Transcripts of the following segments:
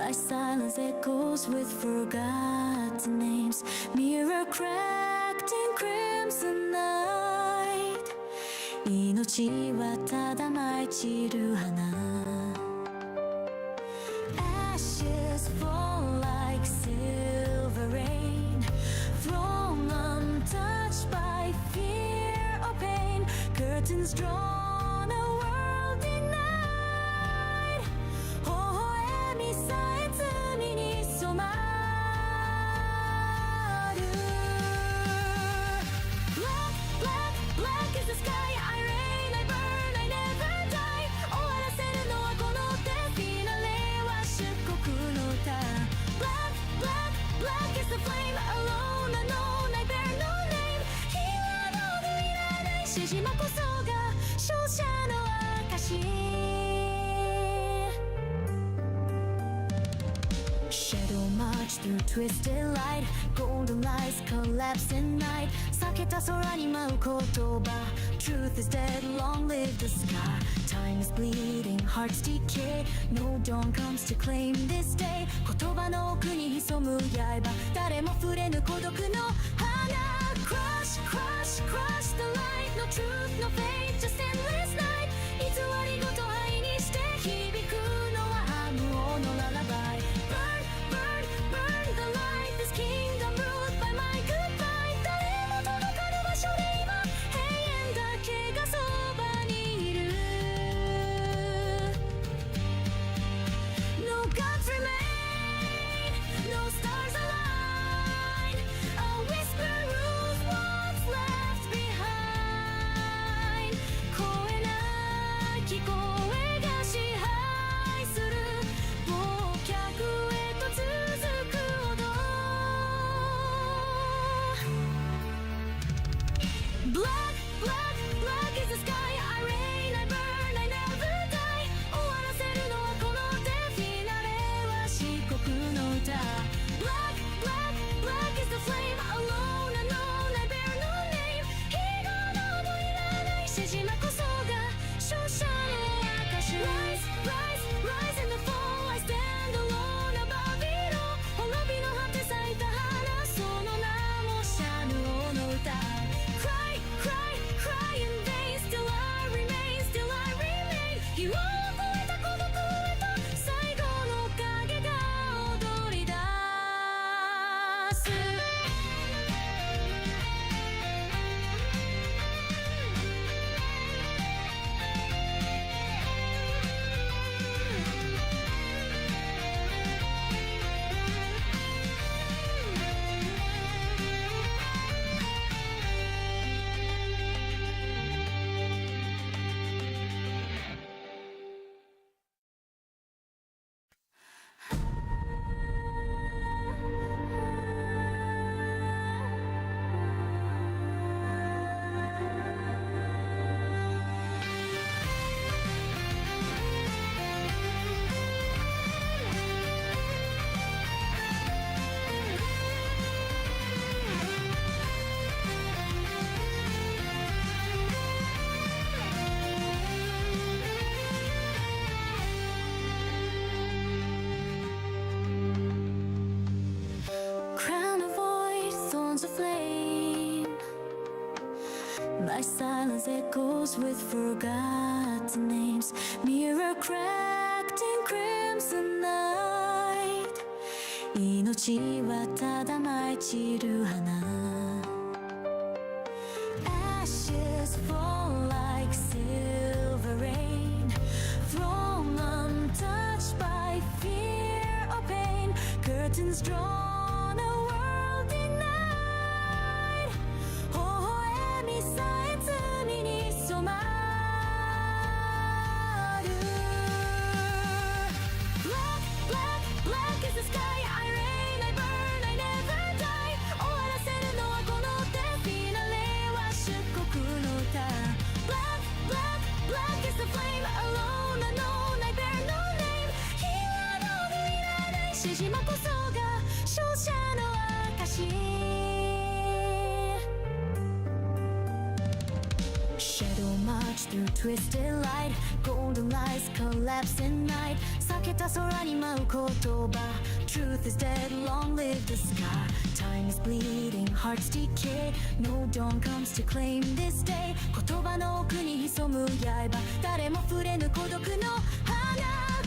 My silence echoes with forgotten names. Mirror cracked in crimson night. 命はただ舞い散る花。Ashes fall like silver rain. Thrown untouched by fear or pain. Curtains drawn, a world denied. 微笑みさえ罪に染まる。 Black, black, black is the sky. I rain, I burn, I never die. 終わらせるのはこの手。フィナレは出国の歌。 Black, black, black is the flame. Alone, unknown, I bear no name. 火は道具いらない。指示こそが勝者の証。 Shadow march through twisted light. Golden lights collapse in night. 避けた空に舞う言葉。 Truth is dead, long live the sky. Time is bleeding, hearts decay. No dawn comes to claim this day. 言葉の奥に潜む刃。誰も触れぬ孤独の花。 Crush, crush, crush the light. No truth, no fate, just endless night. 偽りごと灰にして響くのは無音のlullaby. Burn, burn, burn the light. This kingdom ruled by my goodbye. 誰も届かぬ場所で今永遠だけがそばにいる。 No gods remain, no stars align. A whisper rules what's left behind. 声なき声が支配する。忘却へと続く踊。 Black, black, black is the sky. I rain, I burn, I never die. 終わらせるのはこの手。フィナレは漆黒の歌。 Black, black, black is the flame. Alone, unknown, I bear no name. 火がどうもいらない。指示こそが勝者の証。 Rise, rise, rise in the fall. I stand alone above it all. 滅びの果て咲いた花。その名もシャヌオの歌。 Cry, cry, cry in vain. Still I remain, still I remain. 疲労を超えた孤独へと最後の影が踊り出す。 Crown of void, thorns of flame. My silence echoes with forgotten names. Mirror cracked in crimson night. 命はただ舞い散る花。 Ashes fall like silver rain. Thrown untouched by fear or pain. Curtains drawn, a world denied. 微笑みさえ罪に染まる。 Black, black, black is the sky. I rain, I burn, I never die. 終わらせるのはこの手。フィナレは出国の歌。 Black, black, black is the flame. Alone, unknown, I bear no name. 火は道具いらない。指示こそが勝者の証。 Shadow march march through twisted light Golden lights collapse in night 避けた空に舞う言葉 Truth is dead, long live the sky Time is bleeding, hearts decay No dawn comes to claim this day 言葉の奥に潜む刃誰も触れぬ孤独の花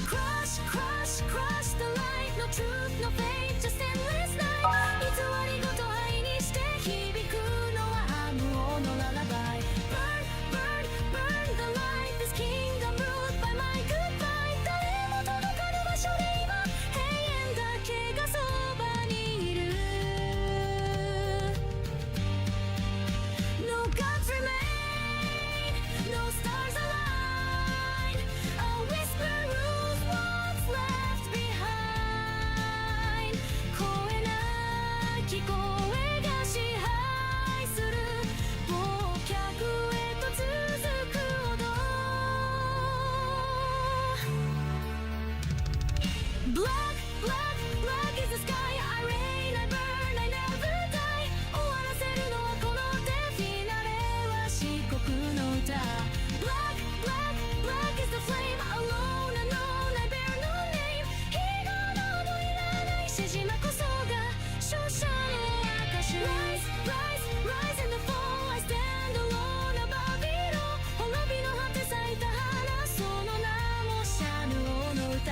Crush, crush, crush the light No truth, no fate, just endless night 偽りごと愛にして響くのは無音のララバイ Burn, burn, burn the light This kingdom ruled by my goodbye 誰も届かぬ場所で今永遠だけがそばにいる No gods remain No stars align A whisper rules what's left behind 声なき声が支配する忘却へと続く踊 Black, black, black is the sky I reign, I burn, I never die 終わらせるのはこの手フィナレは漆黒の歌 Black, black, black is the flame Alone, unknown, I bear no name 日がのいらない指示こそが勝者の証 Rise, rise, rise in the fall I stand alone above it all 滅びの果て咲いた花その名もシャヌオの歌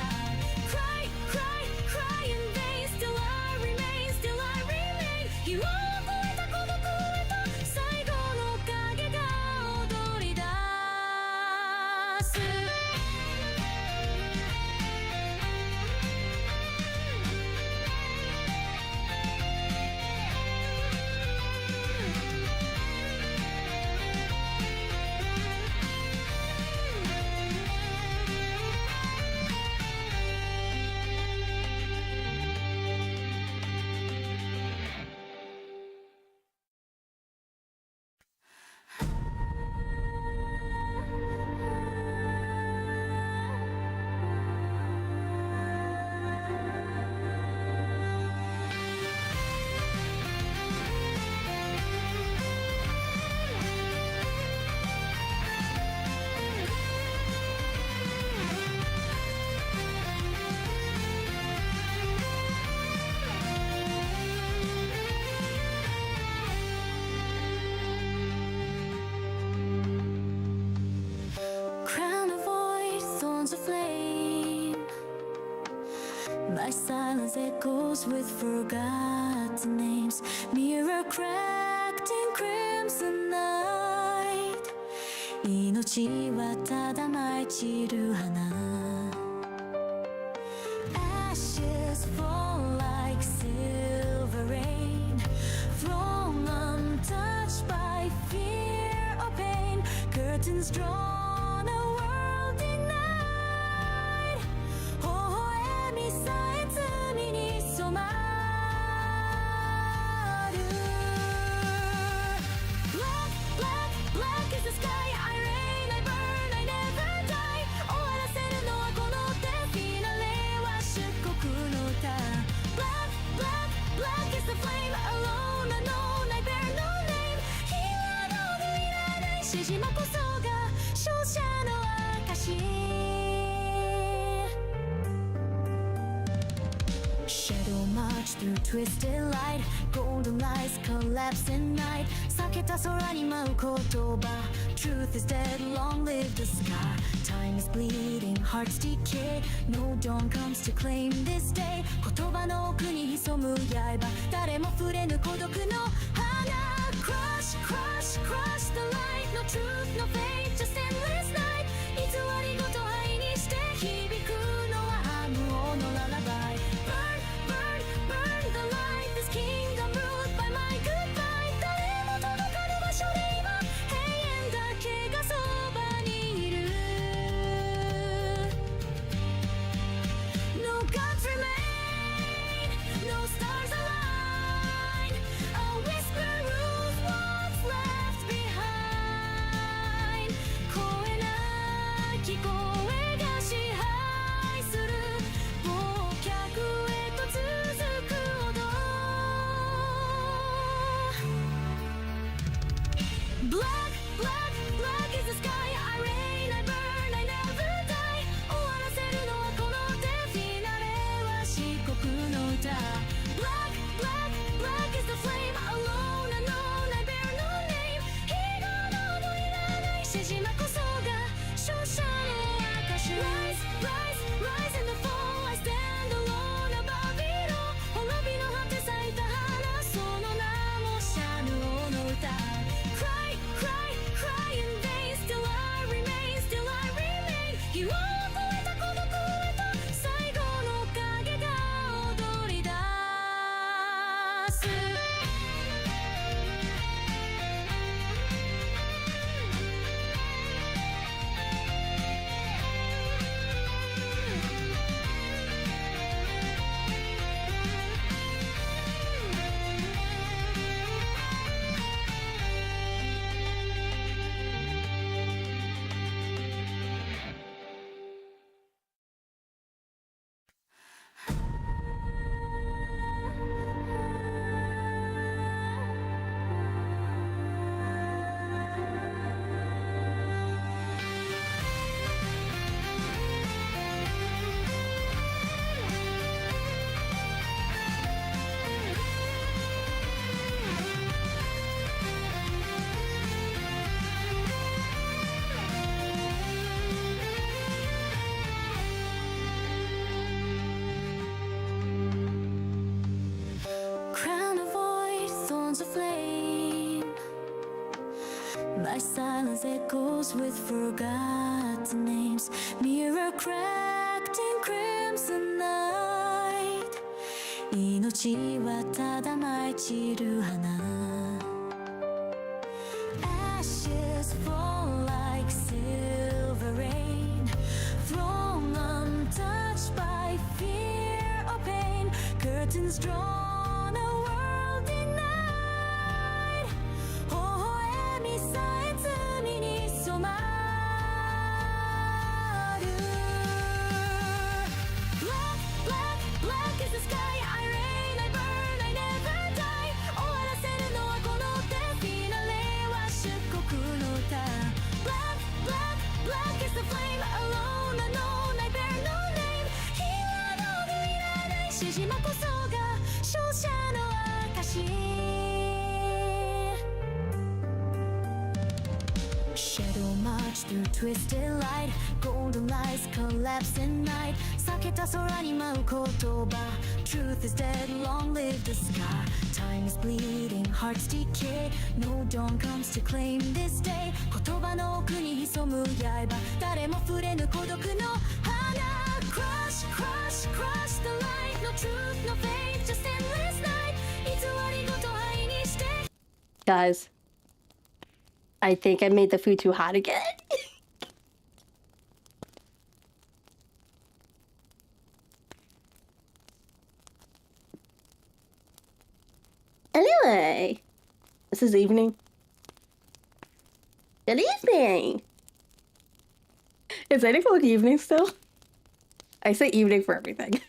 Cry, cry, cry in vain Still I remain, still I remain 日を越えた孤独へと最後の影が踊り出す Crown of void, thorns of flame My silence echoes with forgotten names Mirror cracked in crimson night 命はただ舞い散る花 Ashes fall like silver rain From untouched by fear or pain Curtains drawn, a world denied 微笑みさえ罪に染まる Black, black, black is the sky I reign, I burn, I never die 終わらせるのはこの手フィナレは漆黒の歌 Black, black, black is the flame Alone, unknown, I bear no name 日はのいらない指示こそが勝者の証 Shadow march through twisted light Golden lights collapse in night 避けた空に舞う言葉 Truth is dead, long live the sky Time is bleeding, hearts decay No dawn comes to claim this day 言葉の奥に潜む刃誰も触れぬ孤独の花 Crush, crush, crush the light No truth, no fate, just endless night 偽りごと愛にして響くのは無音のララバイ Burn, burn, burn the light This kingdom ruled by my goodbye 誰も届かぬ場所で今永遠だけがそばにいる No gods remain No stars align A whisper rules what's left behind 声なき声が支配する忘却へと続く踊 Black, black, black is the sky I My silence echoes with forgotten names. Mirror cracked in crimson night. 命はただ舞い散る花。Ashes fall like silver rain, thrown untouched by fear or pain. Curtains drawn, a world denied. 微笑みさえ罪に染まる。Black, black, black is the sky. I rain, I burn, I never die. 終わらせるのはこの手。フィナレは出国の歌。Black, black, black is the flame. Alone, unknown, I bear no name. ヒーローのいらない獅子魔こそが勝者の証。Shadow march through twisted light. Golden lights collapse in night. 避けた空に舞う言葉。Truth is dead, long live the sky. Time is bleeding, hearts decay. No dawn comes to claim this day. 言葉の奥に潜む刃。誰も触れぬ孤独の花。Crush, crush, crush the light. No truth, no faith, just endless night. 偽りごと灰にして。 Guys, I think I made the food too hot again. Anyway, this is evening. Good evening. Is 8 o'clock evening still? I say evening for everything.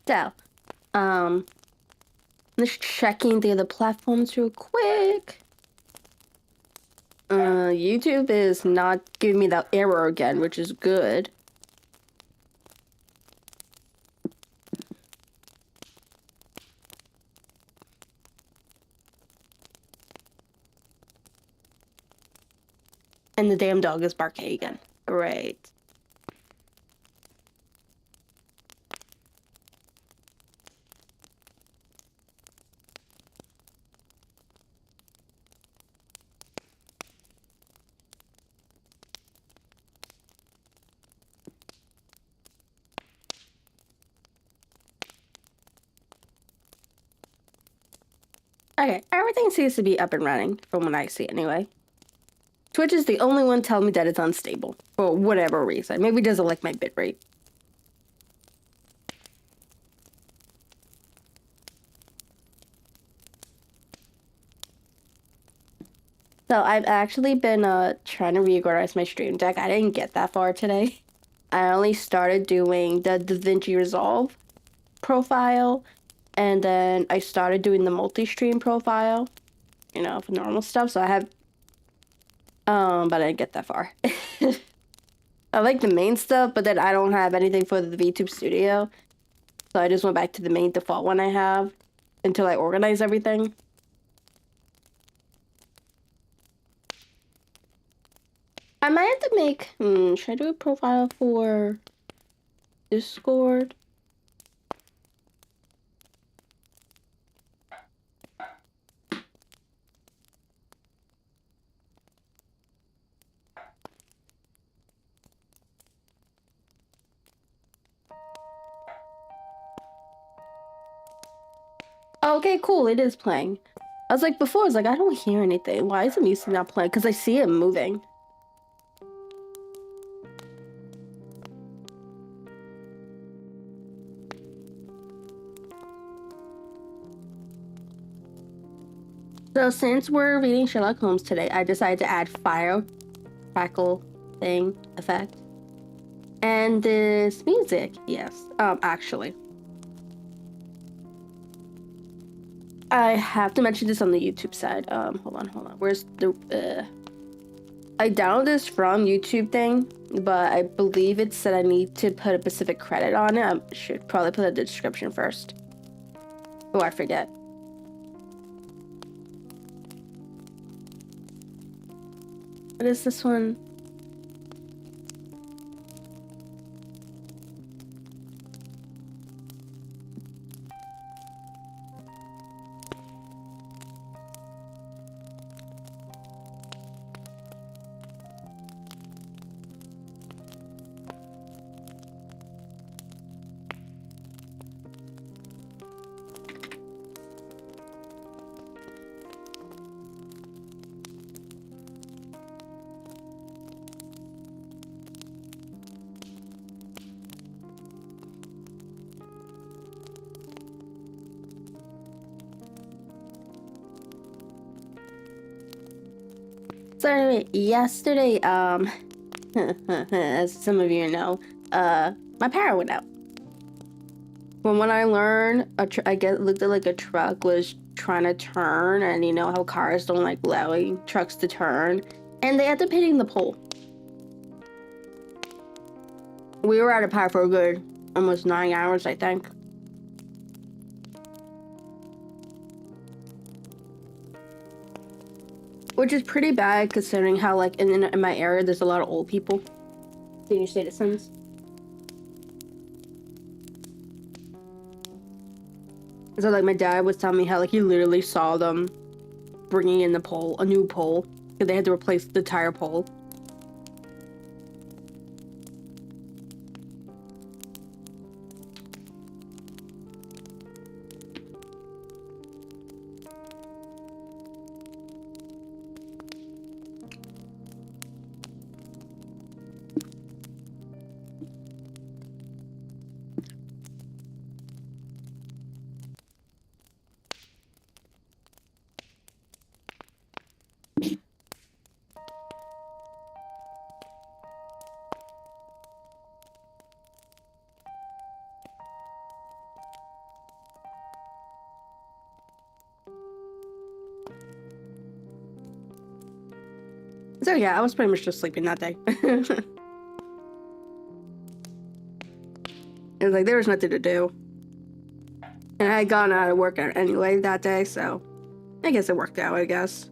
So, just checking the other platforms real quick. YouTube is not giving me that error again, which is good. And the damn dog is barking again. Great. Okay, everything seems to be up and running, from what I see anyway. Twitch is the only one telling me that it's unstable, for whatever reason. Maybe it doesn't like my bitrate. So I've actually been trying to reorganize my stream deck. I didn't get that far today. I only started doing the DaVinci Resolve profile, and then I started doing the multi-stream profile, you know, for normal stuff. So I have, but I didn't get that far. I like the main stuff, but then I don't have anything for the VTube Studio. So I just went back to the main default one I have until I organize everything. I might have to make, should I do a profile for Discord? Okay, cool, it is playing. I was like, before, I was like, I don't hear anything. Why is the music not playing? Because I see it moving. So since we're reading Sherlock Holmes today, I decided to add fire, crackle, thing, effect. And this music, yes, actually. I have to mention this on the YouTube side. Hold on. Where's the, I downloaded this from YouTube thing, but I believe it said I need to put a specific credit on it. I should probably put it in the description first. Oh, I forget. What is this one? So anyway, yesterday, as some of you know, my power went out. From what I learned, looked at like a truck was trying to turn, and you know how cars don't like allowing trucks to turn, and they ended up hitting the pole. We were out of power for a good almost 9 hours, I think. Which is pretty bad considering how, like, in my area, there's a lot of old people, senior citizens. So, like, my dad was telling me how, like, he literally saw them bringing in a new pole, because they had to replace the entire pole. So yeah, I was pretty much just sleeping that day. It was like there was nothing to do. And I had gone out of work anyway that day, so I guess it worked out, I guess.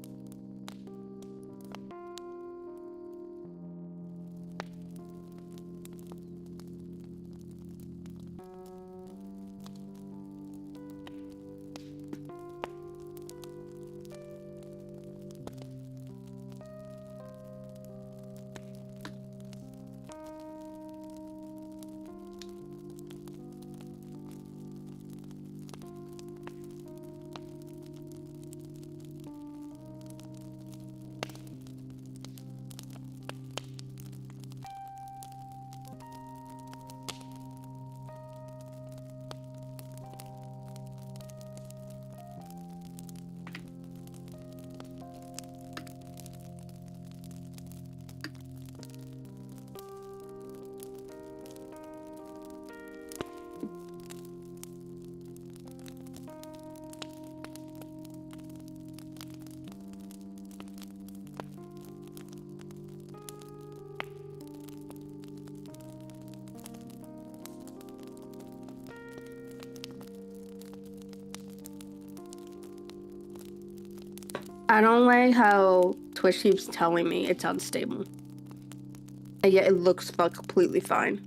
I don't like how Twitch keeps telling me it's unstable. And yet it looks completely fine.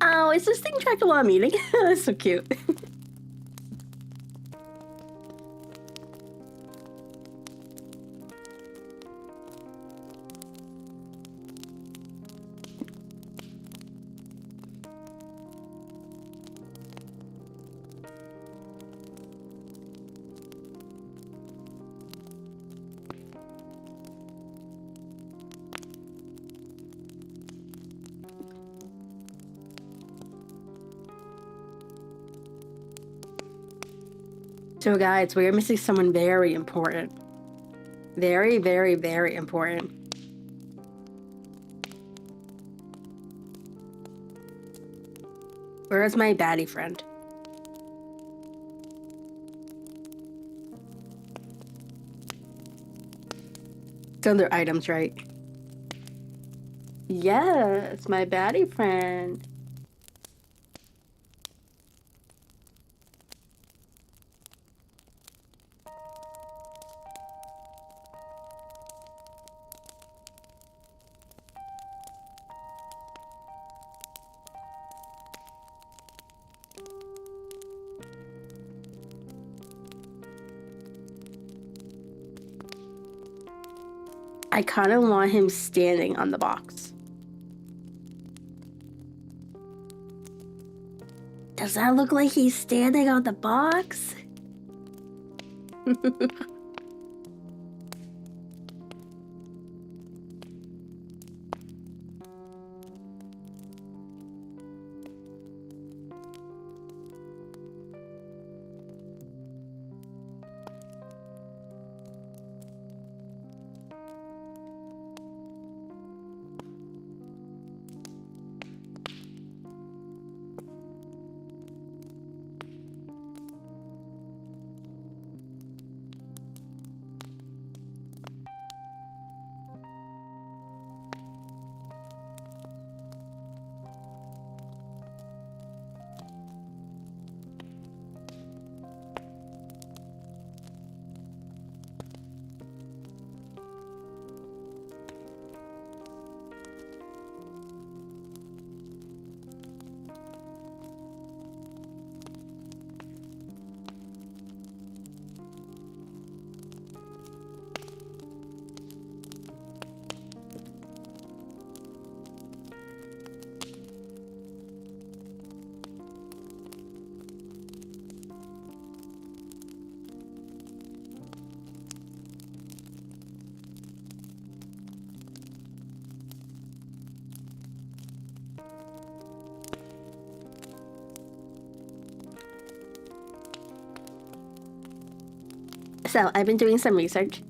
Oh, is this thing tracked while I'm eating? That's so cute. So guys, we're missing someone very important. Very, very, very important. Where is my baddie friend? It's under items, right? Yes, my baddie friend. I kind of want him standing on the box. Does that look like he's standing on the box? So I've been doing some research.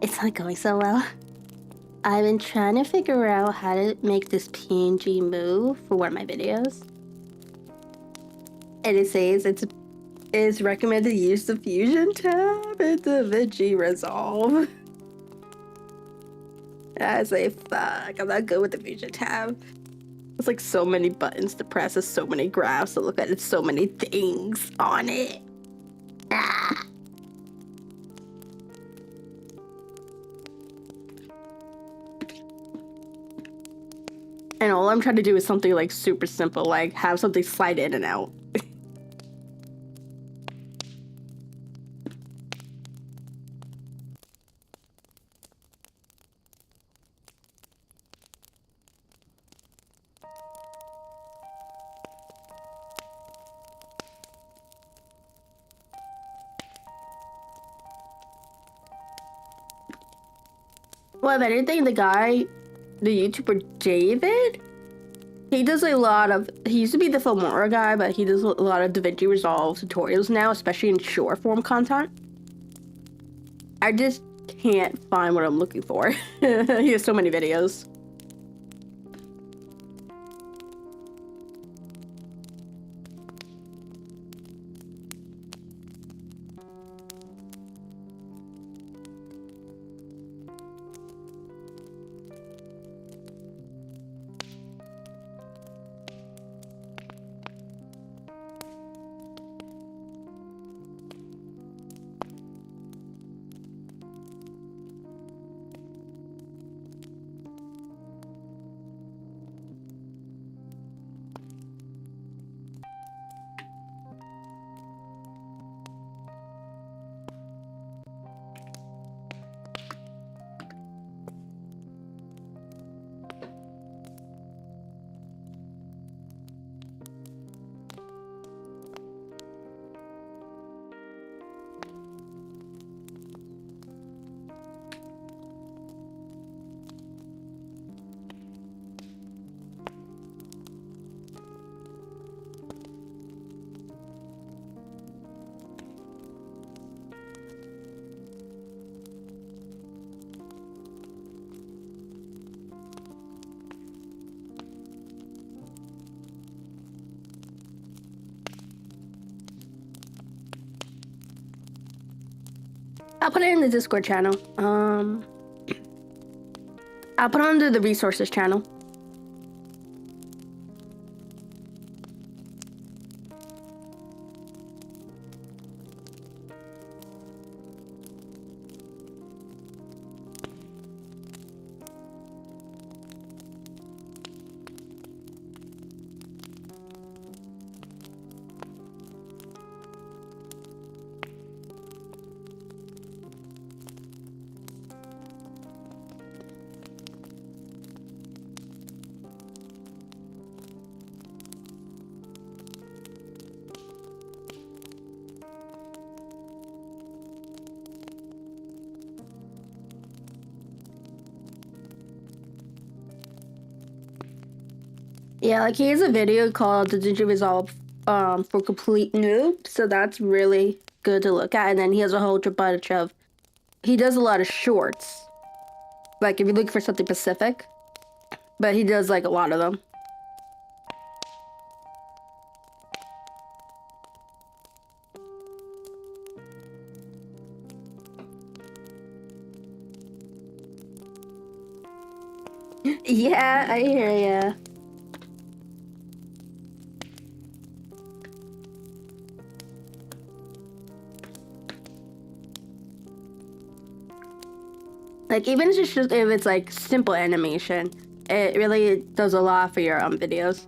It's not going so well. I've been trying to figure out how to make this PNG move for one of my videos. And it says it's recommended to use the Fusion tab in DaVinci Resolve. I say, fuck, I'm not good with the Fusion tab. There's like so many buttons to press, there's so many graphs to look at, it's so many things on it. Ah. And all I'm trying to do is something like super simple, like have something slide in and out. Well, if anything, the YouTuber David, he does a lot of, he used to be the Filmora guy, but he does a lot of DaVinci Resolve tutorials now, especially in short form content. I just can't find what I'm looking for. He has so many videos. I'll put it in the Discord channel. I'll put it under the resources channel. Yeah, like he has a video called Did You Resolve for Complete Noob, so that's really good to look at. And then he has a whole bunch of, he does a lot of shorts. Like if you look for something specific, but he does like a lot of them. Yeah, I hear ya. Like even if it's like simple animation, it really does a lot for your videos.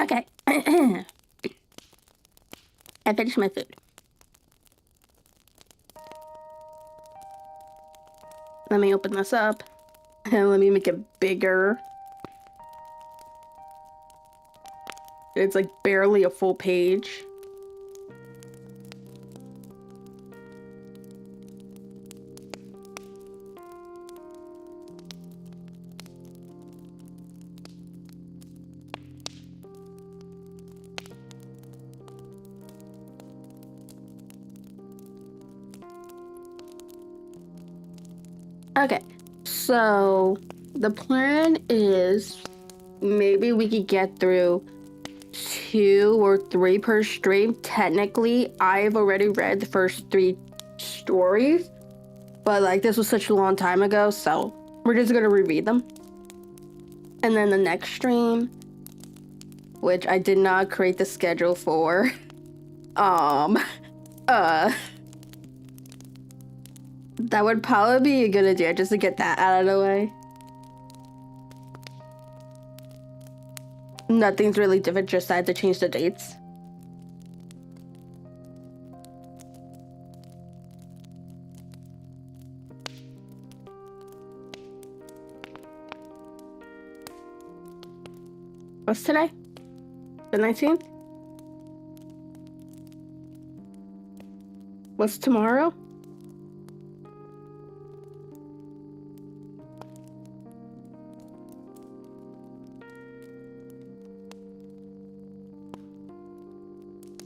Okay. I finished my food. Let me open this up. And let me make it bigger. It's like barely a full page. Okay, so the plan is maybe we could get through 2 or 3 per stream. Technically, I've already read the first 3 stories, but like this was such a long time ago, so we're just gonna reread them. And then the next stream, which I did not create the schedule for, that would probably be a good idea just to get that out of the way. Nothing's really different, just I had to change the dates. What's today? The 19th? What's tomorrow?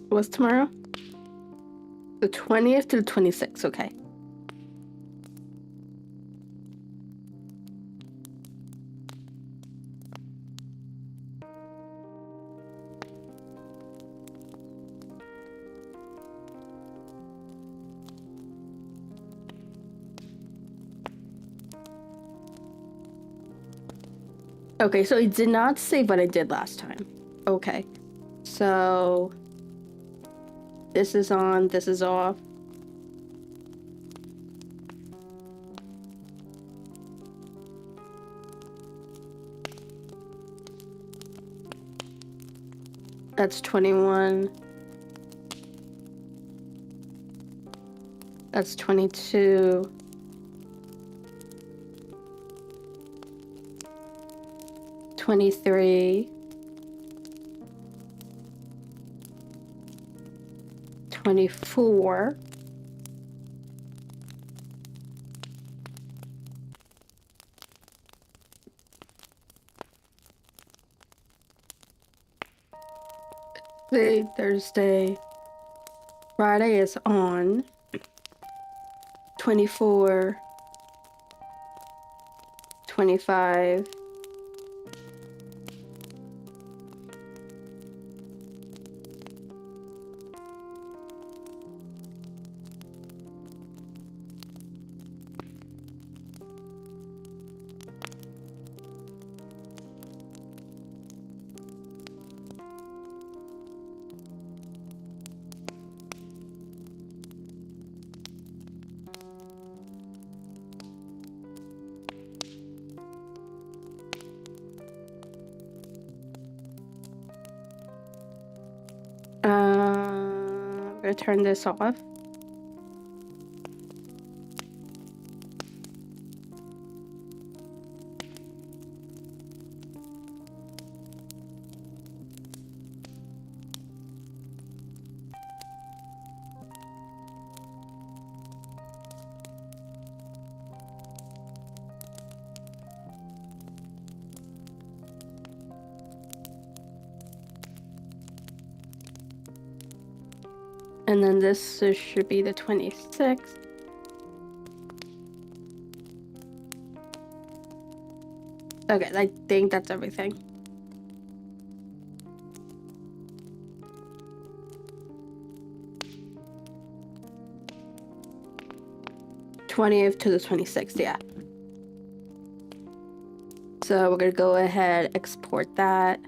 What's tomorrow? The 20th to the 26th, okay. Okay, so it did not say what I did last time. Okay, so this is on, this is off. That's 21. That's 22. 23. 24. Thursday. Friday is on. 24. 25. I'm gonna turn this off. And then this should be the 26th. Okay, I think that's everything. th to the 26th, yeah. So we're gonna go ahead, export that.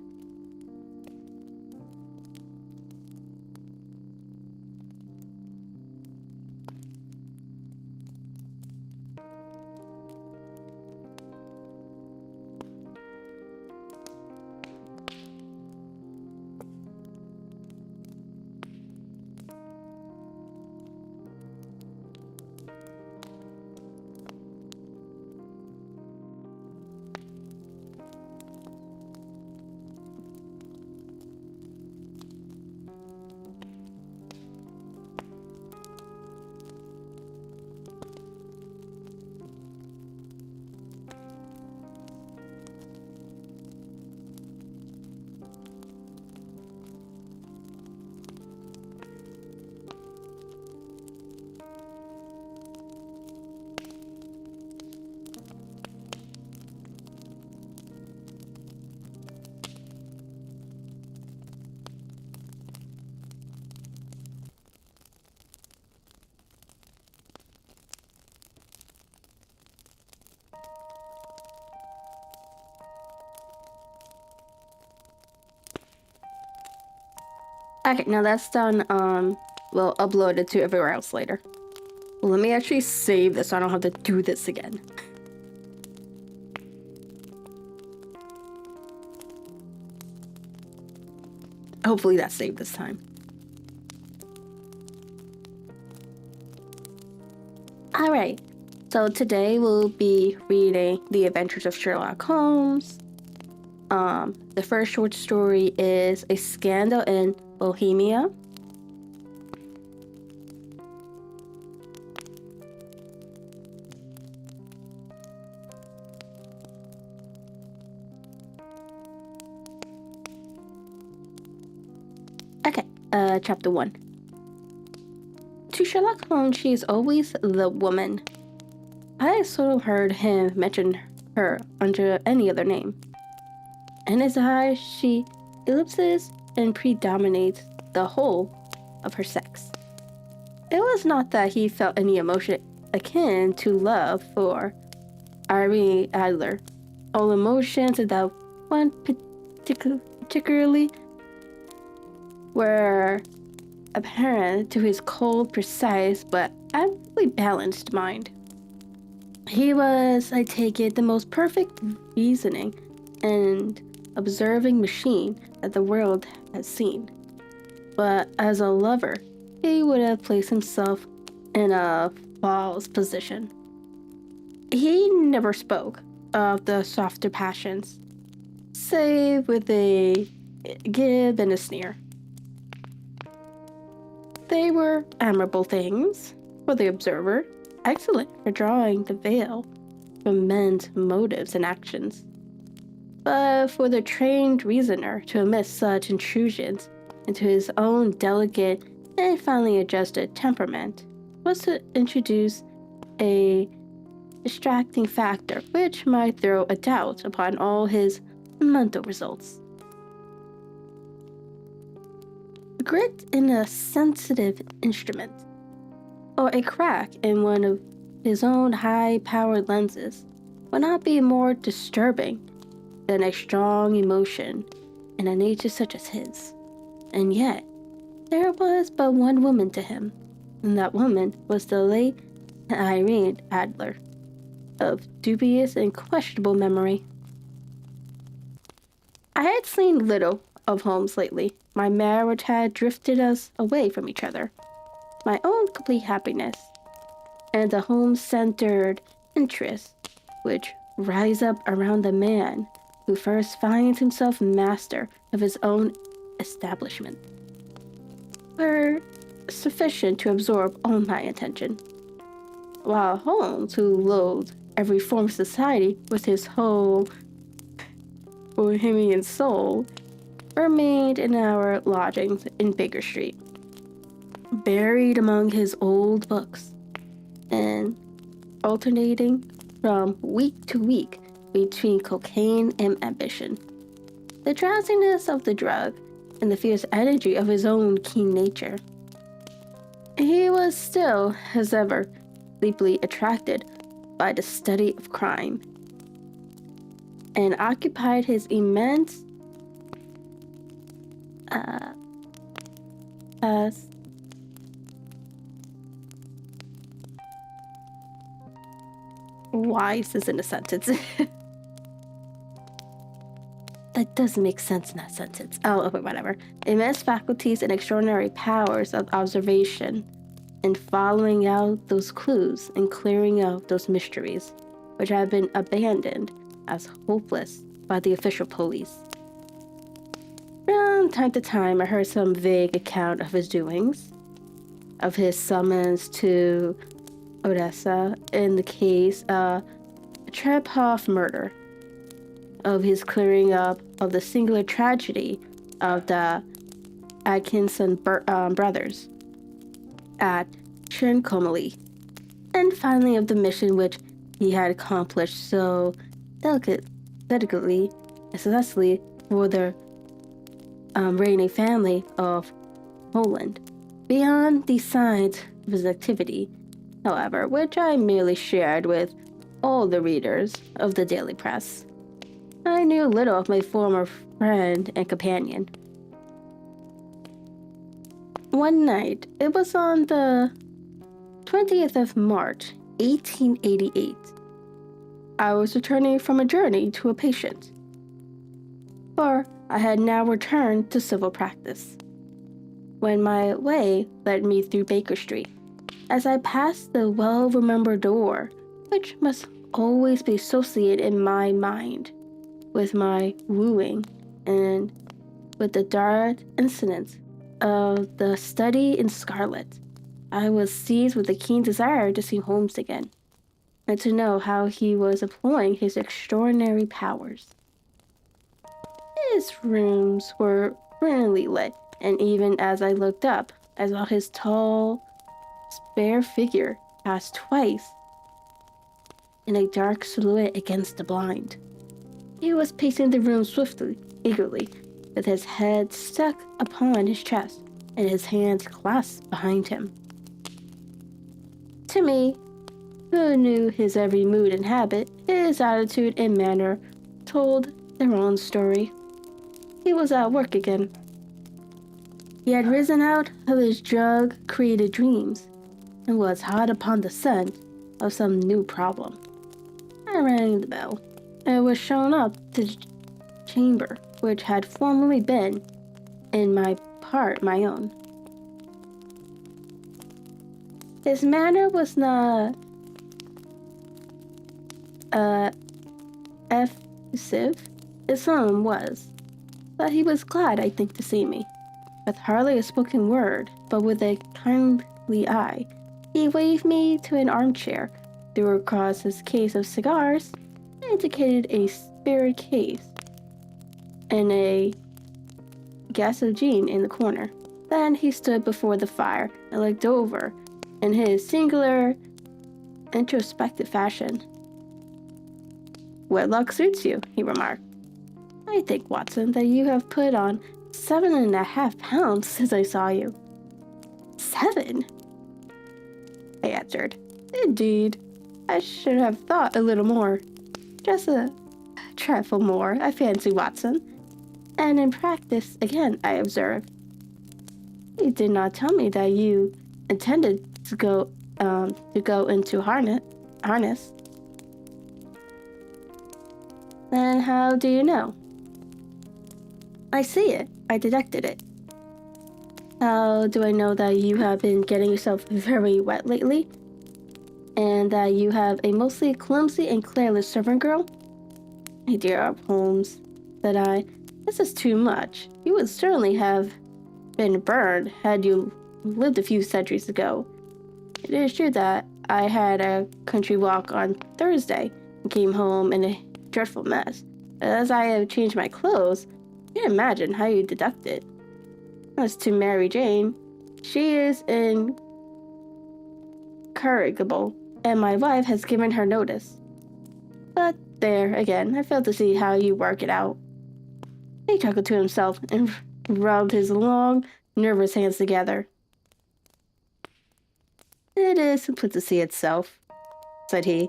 Okay, now that's done. We'll upload it to everywhere else later. Well, let me actually save this so I don't have to do this again. Hopefully that saved this time. Alright, so today we'll be reading The Adventures of Sherlock Holmes. The first short story is A Scandal in Bohemia. Okay, chapter 1. To Sherlock Holmes, she is always the woman. I sort of heard him mention her under any other name. In his eyes, she ellipses and predominates the whole of her sex. It was not that he felt any emotion akin to love for Irene Adler. All emotions that one particularly were apparent to his cold, precise, but absolutely balanced mind. He was, I take it, the most perfect reasoning and observing machine that the world has seen. But as a lover, he would have placed himself in a false position. He never spoke of the softer passions, save with a gib and a sneer. They were admirable things for the observer, excellent for drawing the veil from men's motives and actions. But for the trained reasoner to omit such intrusions into his own delicate and finely adjusted temperament was to introduce a distracting factor which might throw a doubt upon all his mental results. Grit in a sensitive instrument, or a crack in one of his own high-powered lenses, would not be more disturbing than a strong emotion in a nature such as his. And yet, there was but one woman to him, and that woman was the late Irene Adler, of dubious and questionable memory. I had seen little of Holmes lately. My marriage had drifted us away from each other. My own complete happiness, and the home-centered interests which rise up around the man who first finds himself master of his own establishment, were sufficient to absorb all my attention, while Holmes, who loathed every form of society with his whole Bohemian soul, remained in our lodgings in Baker Street, buried among his old books, and alternating from week to week between cocaine and ambition, the drowsiness of the drug, and the fierce energy of his own keen nature. He was still, as ever, deeply attracted by the study of crime, and occupied his immense why is this in a sentence? That doesn't make sense in that sentence. Oh, okay, whatever. Immense faculties and extraordinary powers of observation in following out those clues and clearing out those mysteries, which had been abandoned as hopeless by the official police. From time to time, I heard some vague account of his doings, of his summons to Odessa in the case of Trepov murder, of his clearing up of the singular tragedy of the Atkinson brothers at Trincomalee, and finally of the mission which he had accomplished so delicately and successfully for the reigning family of Poland. Beyond these signs of his activity, however, which I merely shared with all the readers of the daily press, I knew little of my former friend and companion. One night, it was on the 20th of March, 1888, I was returning from a journey to a patient. for I had now returned to civil practice. When my way led me through Baker Street, as I passed the well-remembered door, which must always be associated in my mind with my wooing and with the dark incidents of the study in scarlet, I was seized with a keen desire to see Holmes again, and to know how he was employing his extraordinary powers. His rooms were brilliantly lit, and even as I looked up, I saw his tall, spare figure pass twice in a dark silhouette against the blind. He was pacing the room swiftly, eagerly, with his head stuck upon his chest and his hands clasped behind him. To me, who knew his every mood and habit, his attitude and manner told their own story. He was at work again. He had risen out of his drug-created dreams and was hot upon the scent of some new problem. I rang the bell and was shown up to the chamber, which had formerly been, in my part, my own. His manner was not effusive. His tone was, but he was glad, I think, to see me. With hardly a spoken word, but with a kindly eye, he waved me to an armchair, threw across his case of cigars, and indicated a spirit case and a glass of gin in the corner. Then he stood before the fire and looked over in his singular, introspective fashion. "Wedlock suits you," he remarked. "I think, Watson, that you have put on 7.5 pounds since I saw you." 7? I answered. "Indeed, I should have thought a little more. Just a trifle more, I fancy, Watson." And in practice, again, I observed. "You did not tell me that you intended to go into harness. Then how do you know?" "I see it. I detected it." "How do I know that you have been getting yourself very wet lately? And that you have a mostly clumsy and careless servant girl?" "My dear Holmes," said I, "this is too much. You would certainly have been burned had you lived a few centuries ago. It is true that I had a country walk on Thursday and came home in a dreadful mess. As I have changed my clothes, I can't imagine how you deduct it. As to Mary Jane, she is incorrigible, and my wife has given her notice. But there, again, I fail to see how you work it out." He chuckled to himself and rubbed his long, nervous hands together. "It is simplicity itself," said he.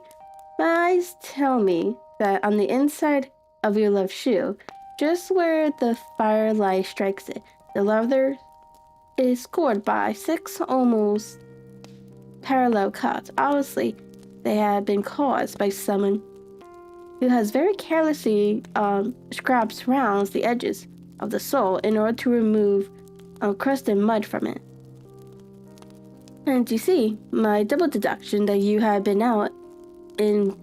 "My eyes tell me that on the inside of your left shoe, just where the firelight strikes it, the leather is scored by 6 almost parallel cuts. Obviously, they have been caused by someone who has very carelessly scraped round the edges of the sole in order to remove crust and mud from it. And you see, my double deduction that you had been out in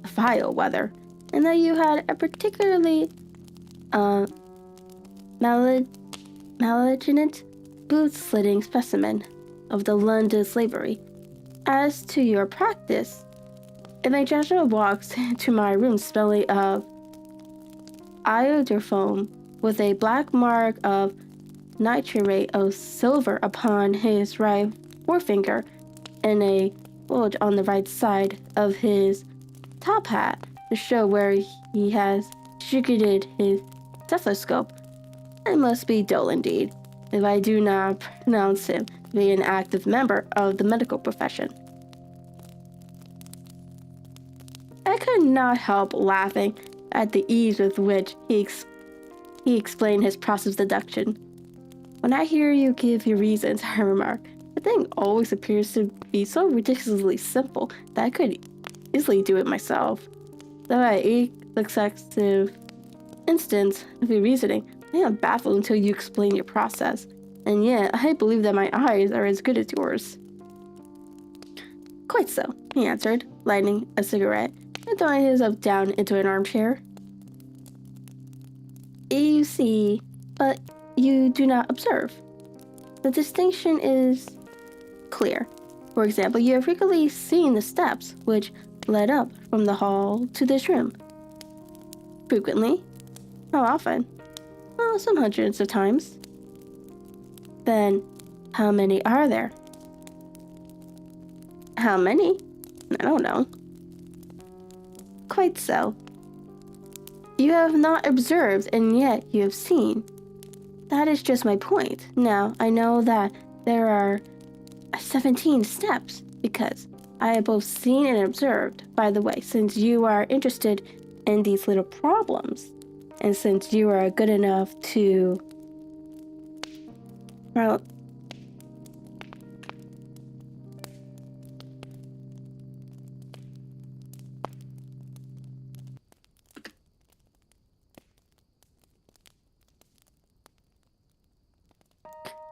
vile weather, and that you had a particularly malignant, boot-slitting specimen of the London slavery. As to your practice, if a gentleman walks into my room smelling of iodoform with a black mark of nitrate of silver upon his right forefinger and a bulge on the right side of his top hat to show where he has distributed his stethoscope, I must be dull indeed if I do not pronounce him to be an active member of the medical profession." I could not help laughing at the ease with which he explained his process of deduction. "When I hear you give your reasons," I remarked, "the thing always appears to be so ridiculously simple that I could easily do it myself. Though I ate excessive instance of your reasoning, I am baffled until you explain your process. And yet, I believe that my eyes are as good as yours. Quite so, he answered, lighting a cigarette and throwing himself down into an armchair. You see, but you do not observe. The distinction is clear. For example, you have frequently seen the steps which led up from the hall to this room. Frequently? How often? Well, some hundreds of times. Then, how many are there? How many? I don't know. Quite so. You have not observed, and yet you have seen. That is just my point. Now, I know that there are 17 steps, because I have both seen and observed. By the way, since you are interested in these little problems, and since you are good enough to, well,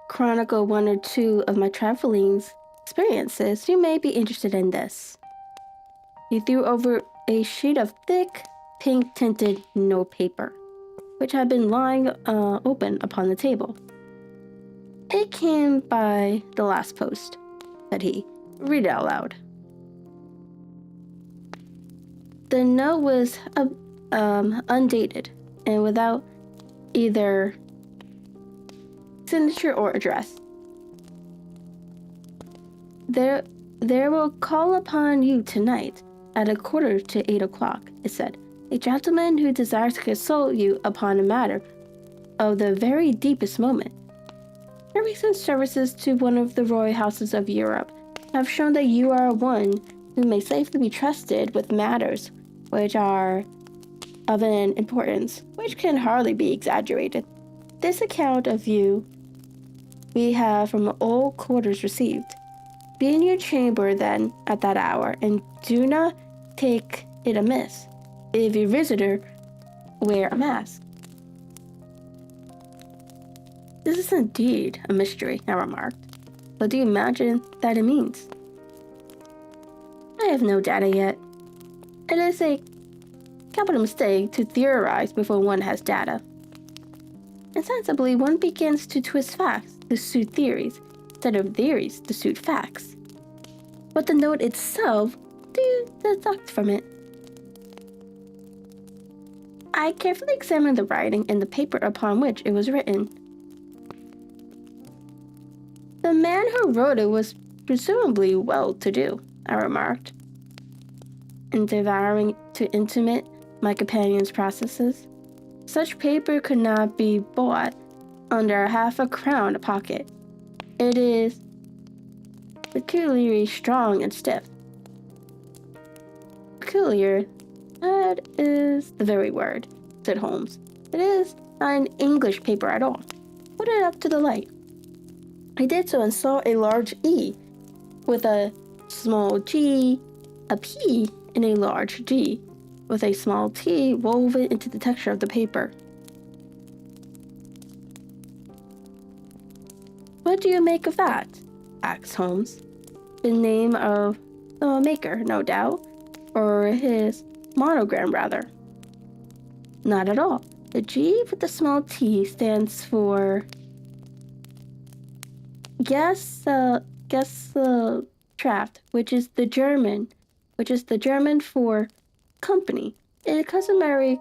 chronicle one or two of my traveling experiences, you may be interested in this. He threw over a sheet of thick, pink-tinted notepaper, which had been lying open upon the table. It came by the last post, said he. Read it out loud. The note was undated and without either signature or address. There will call upon you tonight at 7:45, it said. A gentleman who desires to consult you upon a matter of the very deepest moment. Your recent services to one of the royal houses of Europe have shown that you are one who may safely be trusted with matters which are of an importance which can hardly be exaggerated. This account of you we have from all quarters received. Be in your chamber then at that hour, and do not take it amiss if your visitor wear a mask. This is indeed a mystery, I remarked. What do you imagine that it means? I have no data yet. It is a capital mistake to theorize before one has data. Insensibly, one begins to twist facts to suit theories, instead of theories to suit facts. What the note itself do you deduct from it? I carefully examined the writing and the paper upon which it was written. The man who wrote it was presumably well-to-do, I remarked, endeavoring to intimate my companion's processes. Such paper could not be bought under half a crown a pocket. It is peculiarly strong and stiff. Peculiar, that is the very word, said Holmes. It is not an English paper at all. Put it up to the light. I did so and saw a large E with a small G, a P, and a large G with a small T woven into the texture of the paper. What do you make of that? Asked Holmes. The name of the maker, no doubt, or his monogram, rather. Not at all. The G with the small T stands for Gesellschaft, which is the German for company. In customary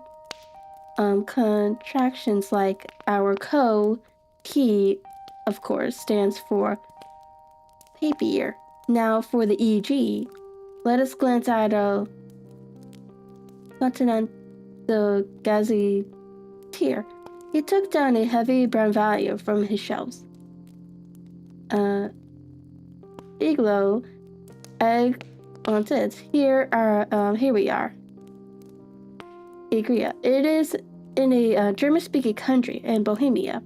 contractions like our co, P, of course, stands for papier. Now for the EG, let us glance at the gazetteer. He took down a heavy brown volume from his shelves. Iglo, egg on it. Here we are. Igria. It is in a German-speaking country in Bohemia,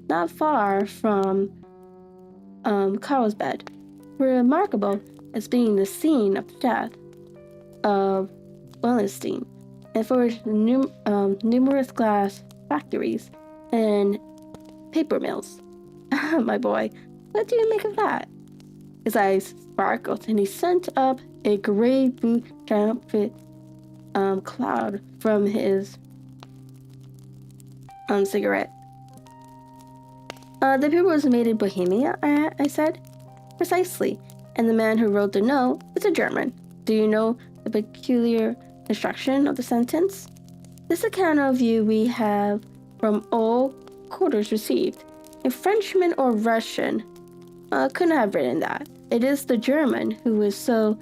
not far from Carlsbad, remarkable as being the scene of the death of Wallenstein, and forged numerous glass factories and paper mills. My boy, what do you make of that? His eyes sparkled, and he sent up a gray blue triumphant cloud from his cigarette. The paper was made in Bohemia, I said. Precisely. And the man who wrote the note was a German. Do you know the peculiar construction of the sentence? This account of you we have from all quarters received. A Frenchman or Russian couldn't have written that. It is the German who is so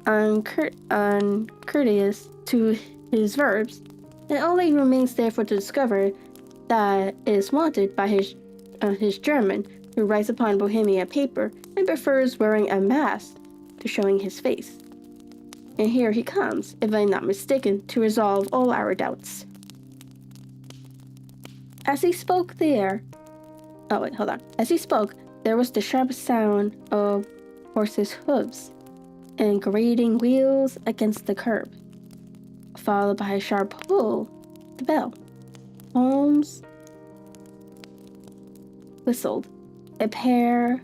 uncourteous to his verbs. It only remains therefore to discover that it is wanted by his German, who writes upon Bohemia paper and prefers wearing a mask to showing his face. And here he comes, if I'm not mistaken, to resolve all our doubts. As he spoke, there was the sharp sound of horses' hooves and grating wheels against the curb, followed by a sharp pull at the bell. Holmes whistled. A pair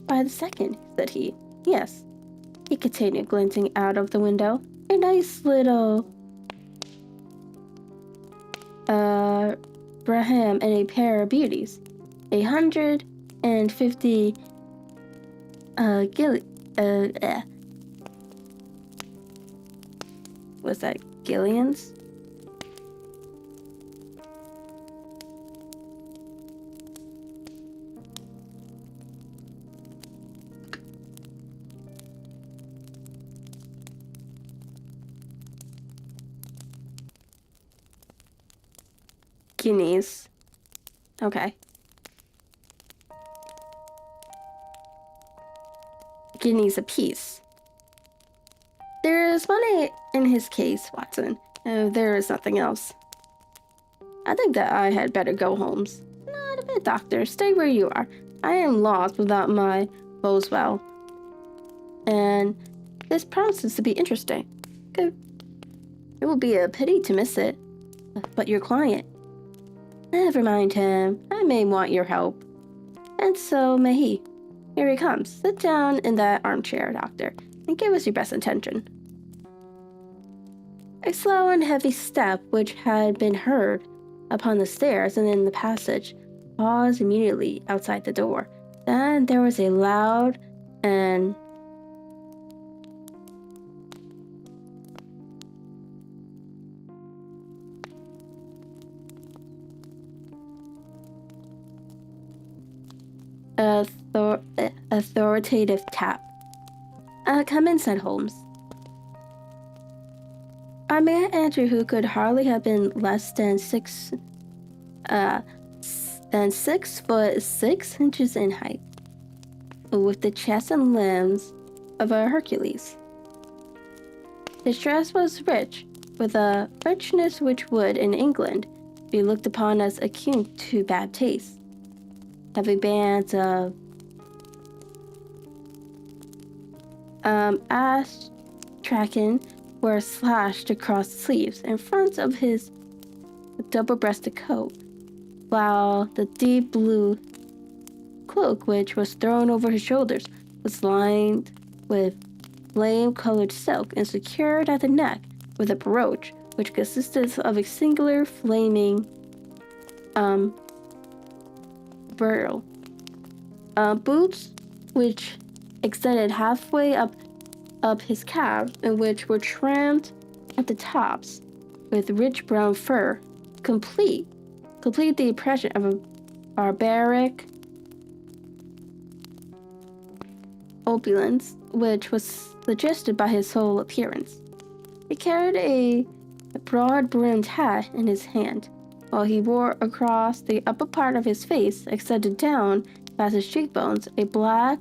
by the second, said he. Yes, he continued, glinting out of the window. A nice little Braham and a pair of beauties. 150 was that Gillians? Guineas. Okay. Guineas apiece. There is money in his case, Watson. There is nothing else. I think that I had better go, Holmes. Not a bit, Doctor. Stay where you are. I am lost without my Boswell. And this promises to be interesting. Good. It will be a pity to miss it. But your client. Never mind him. I may want your help. And so may he. Here he comes. Sit down in that armchair, Doctor, and give us your best attention. A slow and heavy step, which had been heard upon the stairs and in the passage, paused immediately outside the door. Then there was a loud and authoritative tap. Come in, said Holmes. A man entered who could hardly have been less than 6'6" in height, with the chest and limbs of a Hercules. His dress was rich, with a richness which would, in England, be looked upon as akin to bad taste. Heavy bands of astrakhan were slashed across the sleeves and fronts of his double-breasted coat, while the deep blue cloak which was thrown over his shoulders was lined with flame-colored silk and secured at the neck with a brooch which consisted of a singular flaming beryl. Boots which extended halfway up his calf and which were trimmed at the tops with rich brown fur, complete the impression of a barbaric opulence which was suggested by his whole appearance. He carried a broad-brimmed hat in his hand, while he wore across the upper part of his face, extended down past his cheekbones, a black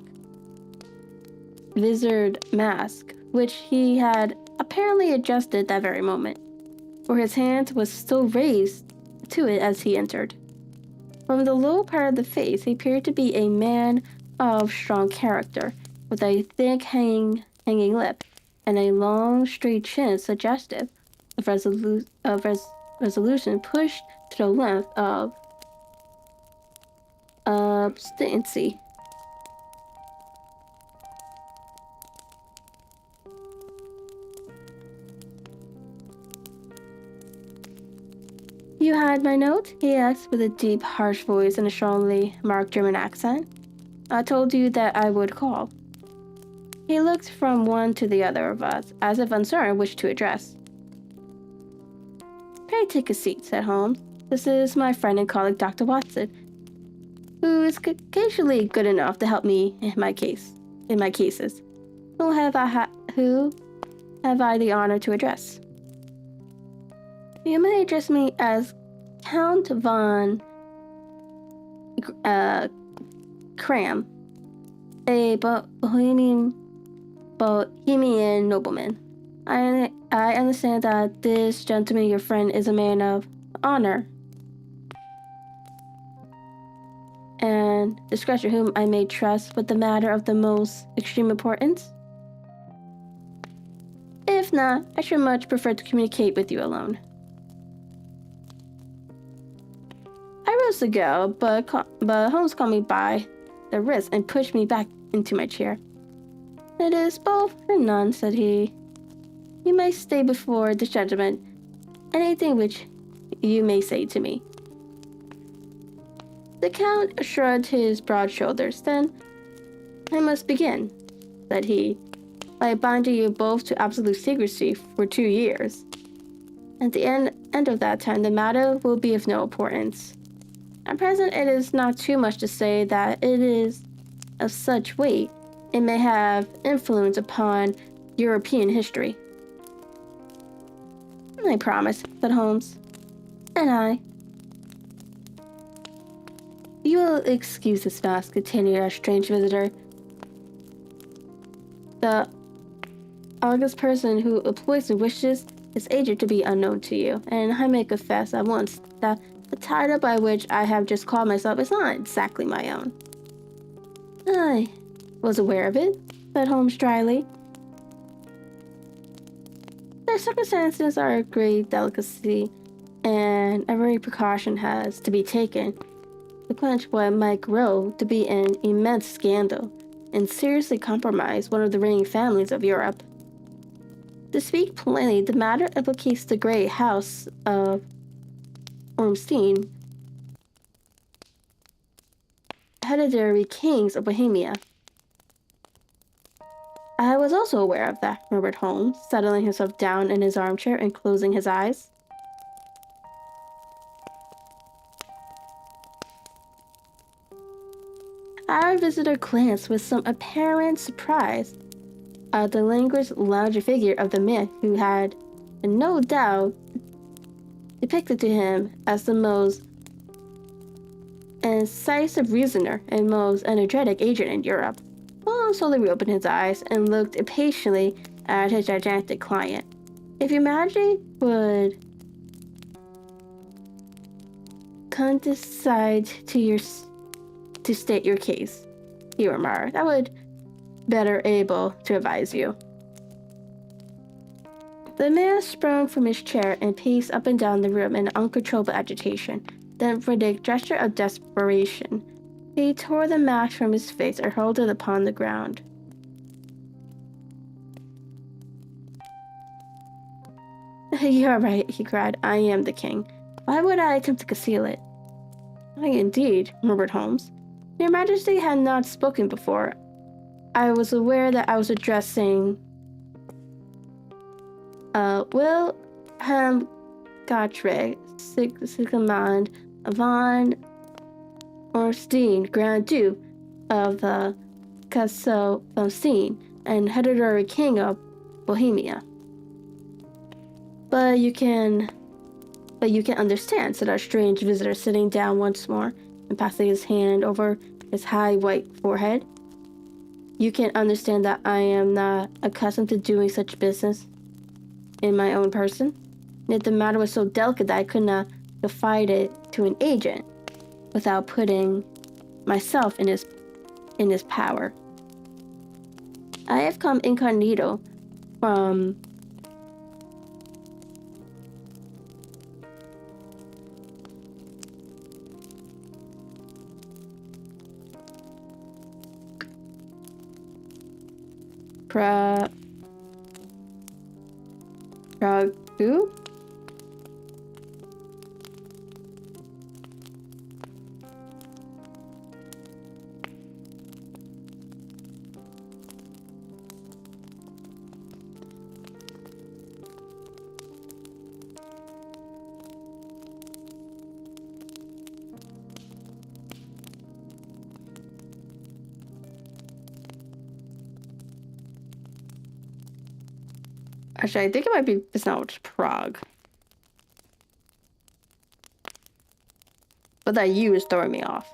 visored mask, which he had apparently adjusted that very moment, for his hand was still raised to it as he entered. From the lower part of the face, he appeared to be a man of strong character, with a thick hanging lip, and a long, straight chin suggestive of resolution pushed to the length of obstinacy. You had my note? He asked with a deep, harsh voice and a strongly marked German accent. I told you that I would call. He looked from one to the other of us, as if uncertain which to address. Pray take a seat, said Holmes. This is my friend and colleague, Dr. Watson, who is occasionally good enough to help me in my cases. Who have I the honor to address? You may address me as Count von Cram, a Bohemian nobleman. I understand that this gentleman, your friend, is a man of honor and discretion, whom I may trust with the matter of the most extreme importance. If not, I should much prefer to communicate with you alone. I rose to go, but Holmes caught me by the wrist and pushed me back into my chair. It is both or none, said he. You may stay before this gentleman anything which you may say to me. The Count shrugged his broad shoulders. Then, I must begin, said he, by binding you both to absolute secrecy for 2 years. At the end of that time, the matter will be of no importance. At present, it is not too much to say that it is of such weight it may have influence upon European history. I promise, said Holmes. And I. You will excuse this mask, continued our strange visitor. The august person who employs and wishes his agent to be unknown to you, and I may confess at once that the title by which I have just called myself is not exactly my own. I was aware of it, said Holmes dryly. The circumstances are a great delicacy, and every precaution has to be taken to quench what might grow to be an immense scandal and seriously compromise one of the reigning families of Europe. To speak plainly, the matter implicates the great house of Ormstein, hereditary kings of Bohemia. I was also aware of that, murmured Holmes, settling himself down in his armchair and closing his eyes. Our visitor glanced with some apparent surprise at the languid, lounging figure of the man who had, no doubt, depicted to him as the most incisive reasoner and most energetic agent in Europe. Holmes slowly reopened his eyes and looked impatiently at his gigantic client. If your majesty would condescend to state your case, he remarked, I would better able to advise you. The man sprang from his chair and paced up and down the room in uncontrollable agitation. Then, with a gesture of desperation, he tore the mask from his face and hurled it upon the ground. You are right, he cried. I am the king. Why would I attempt to conceal it? Why, indeed, murmured Holmes. Your Majesty had not spoken before. I was aware that I was addressing Wilhelm Gottfried Sigismund von Ormstein, Grand Duke of the Castle of Stein and hereditary king of Bohemia. But you can understand, said our strange visitor, sitting down once more and passing his hand over his high white forehead. You can understand that I am not accustomed to doing such business in my own person. Yet the matter was so delicate that I could not confide it to an agent without putting myself in his power. I have come incognito from Prague. Actually, I think it might be, it's not just Prague. But that U is throwing me off.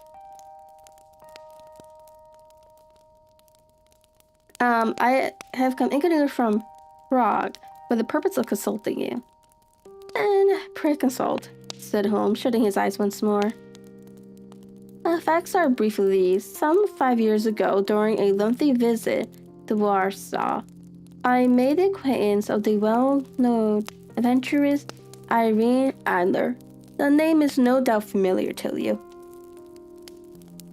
I have come incognito from Prague for the purpose of consulting you. And pray consult, said Holmes, shutting his eyes once more. Facts are briefly these. Some 5 years ago, during a lengthy visit to Warsaw, I made the acquaintance of the well-known adventuress Irene Adler. The name is no doubt familiar to you.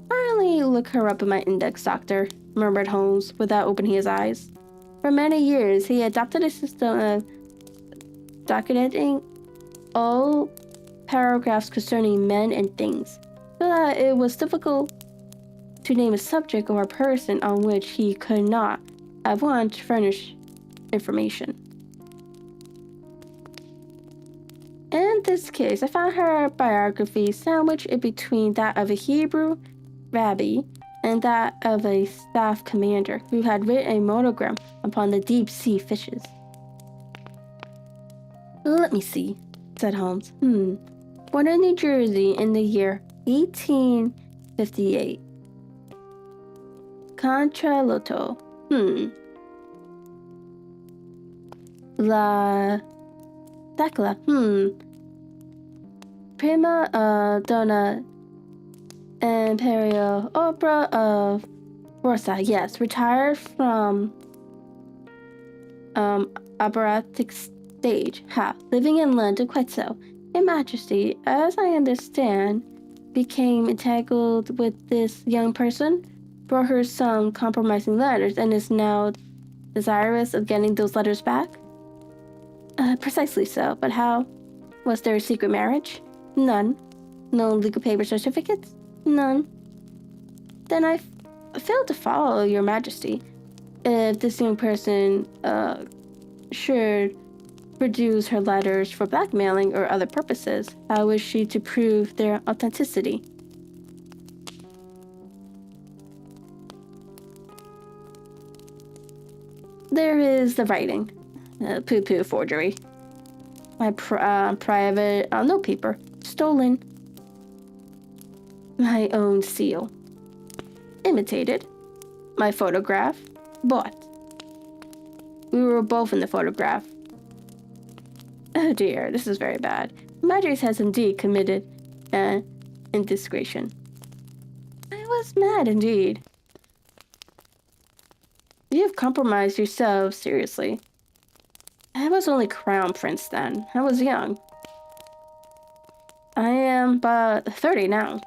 Finally, look her up in my index, Doctor, murmured Holmes, without opening his eyes. For many years, he adopted a system of documenting all paragraphs concerning men and things, so that it was difficult to name a subject or a person on which he could not at once furnish information. In this case, I found her biography sandwiched in between that of a Hebrew rabbi and that of a staff commander who had written a monogram upon the deep-sea fishes. Let me see, said Holmes. Born in New Jersey in the year 1858. Contralto. La Dacla. Prima donna Imperial Opera of Warsaw. Yes, retired from operatic stage. Living in London, quite so. Your Majesty, as I understand, became entangled with this young person, brought her some compromising letters, and is now desirous of getting those letters back? Precisely so, but how? Was there a secret marriage? None. No legal paper certificates? None. Then I failed to follow, Your Majesty. If this young person should produce her letters for blackmailing or other purposes, how is she to prove their authenticity? There is the writing. Pooh-pooh forgery. My private notepaper. Stolen. My own seal. Imitated. My photograph. Bought. We were both in the photograph. Oh dear, this is very bad. Madres has indeed committed an indiscretion. I was mad indeed. You have compromised yourself seriously. I was only crown prince then. I was young. I am but 30 now.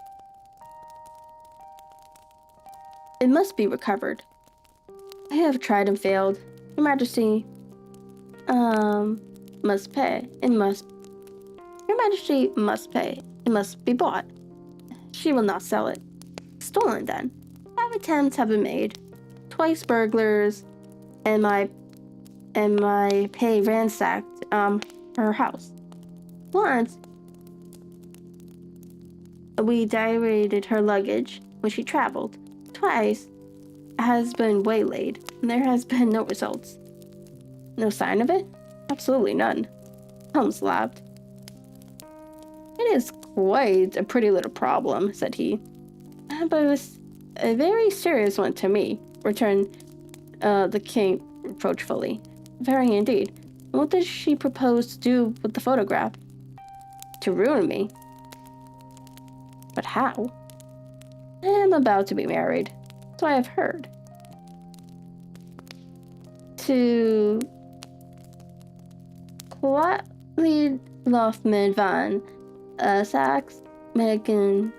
It must be recovered. I have tried and failed. Your Majesty, must pay. It must. Your Majesty must pay. It must be bought. She will not sell it. Stolen then. 5 attempts have been made. Twice burglars, and my pay ransacked her house. Once we dilated her luggage when she traveled. Twice has been waylaid, and there has been no results. No sign of it? Absolutely none. Holmes laughed. It is quite a pretty little problem, said he. But it was a very serious one to me, returned the king reproachfully. Very indeed. What does she propose to do with the photograph? To ruin me. But how? I am about to be married, so I have heard. To quietly Lothman van Saxe, Megan,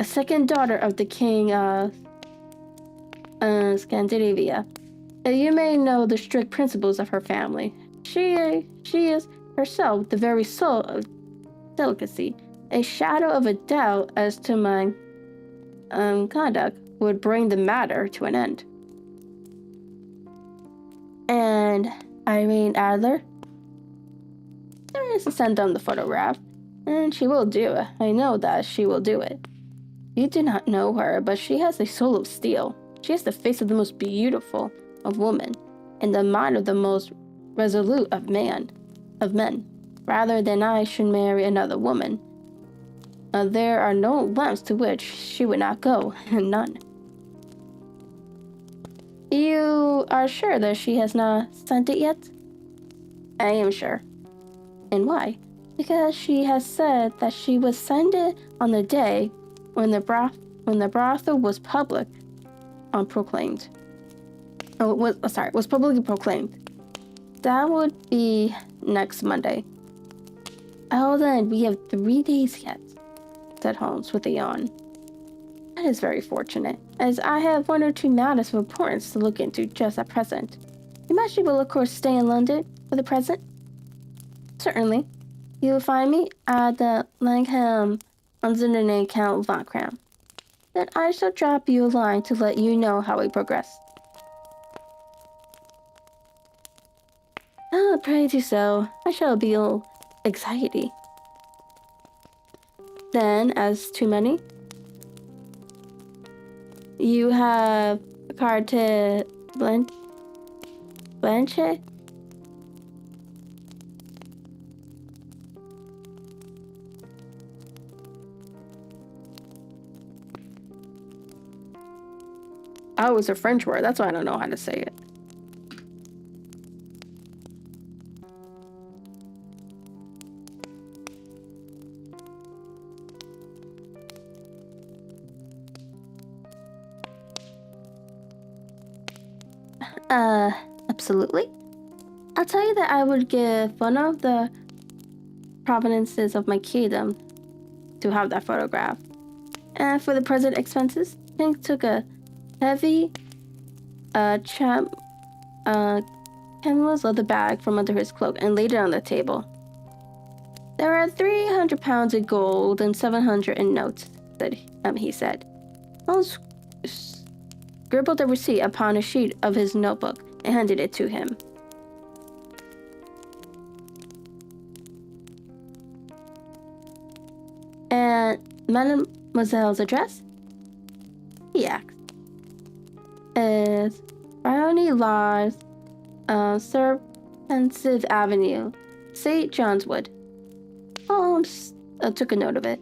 a second daughter of the king of Scandinavia. You may know the strict principles of her family. She is herself the very soul of delicacy. A shadow of a doubt as to my conduct would bring the matter to an end. And Irene Adler? There is to send them the photograph, and she will do it. I know that she will do it. You do not know her, but she has a soul of steel. She has the face of the most beautiful of women, and the mind of the most resolute of men. Rather than I should marry another woman. There are no lengths to which she would not go, and none. You are sure that she has not sent it yet? I am sure. And why? Because she has said that she would send it on the day when the brothel was proclaimed. Was publicly proclaimed. That would be next Monday. Oh, then we have 3 days yet, said Holmes with a yawn. That is very fortunate, as I have 1 or 2 matters of importance to look into just at present. Your Majesty will of course stay in London for the present? Certainly. You will find me at the Langham under the name Count Von Cram. Then I shall drop you a line to let you know how we progress. Pray do so. I shall be all anxiety. Then, as to money, you have carte blanche. Oh, it's a French word. That's why I don't know how to say it. Absolutely. I'll tell you that I would give one of the provinces of my kingdom to have that photograph. And for the present expenses, Pink took a heavy canvas leather bag from under his cloak and laid it on the table. There are 300 pounds in gold and 700 in notes, he said. Holmes scribbled a receipt upon a sheet of his notebook and handed it to him. And Mademoiselle's address? He asked. Is Barony Lodge, Serpensive Avenue, St. John's Wood. Holmes took a note of it.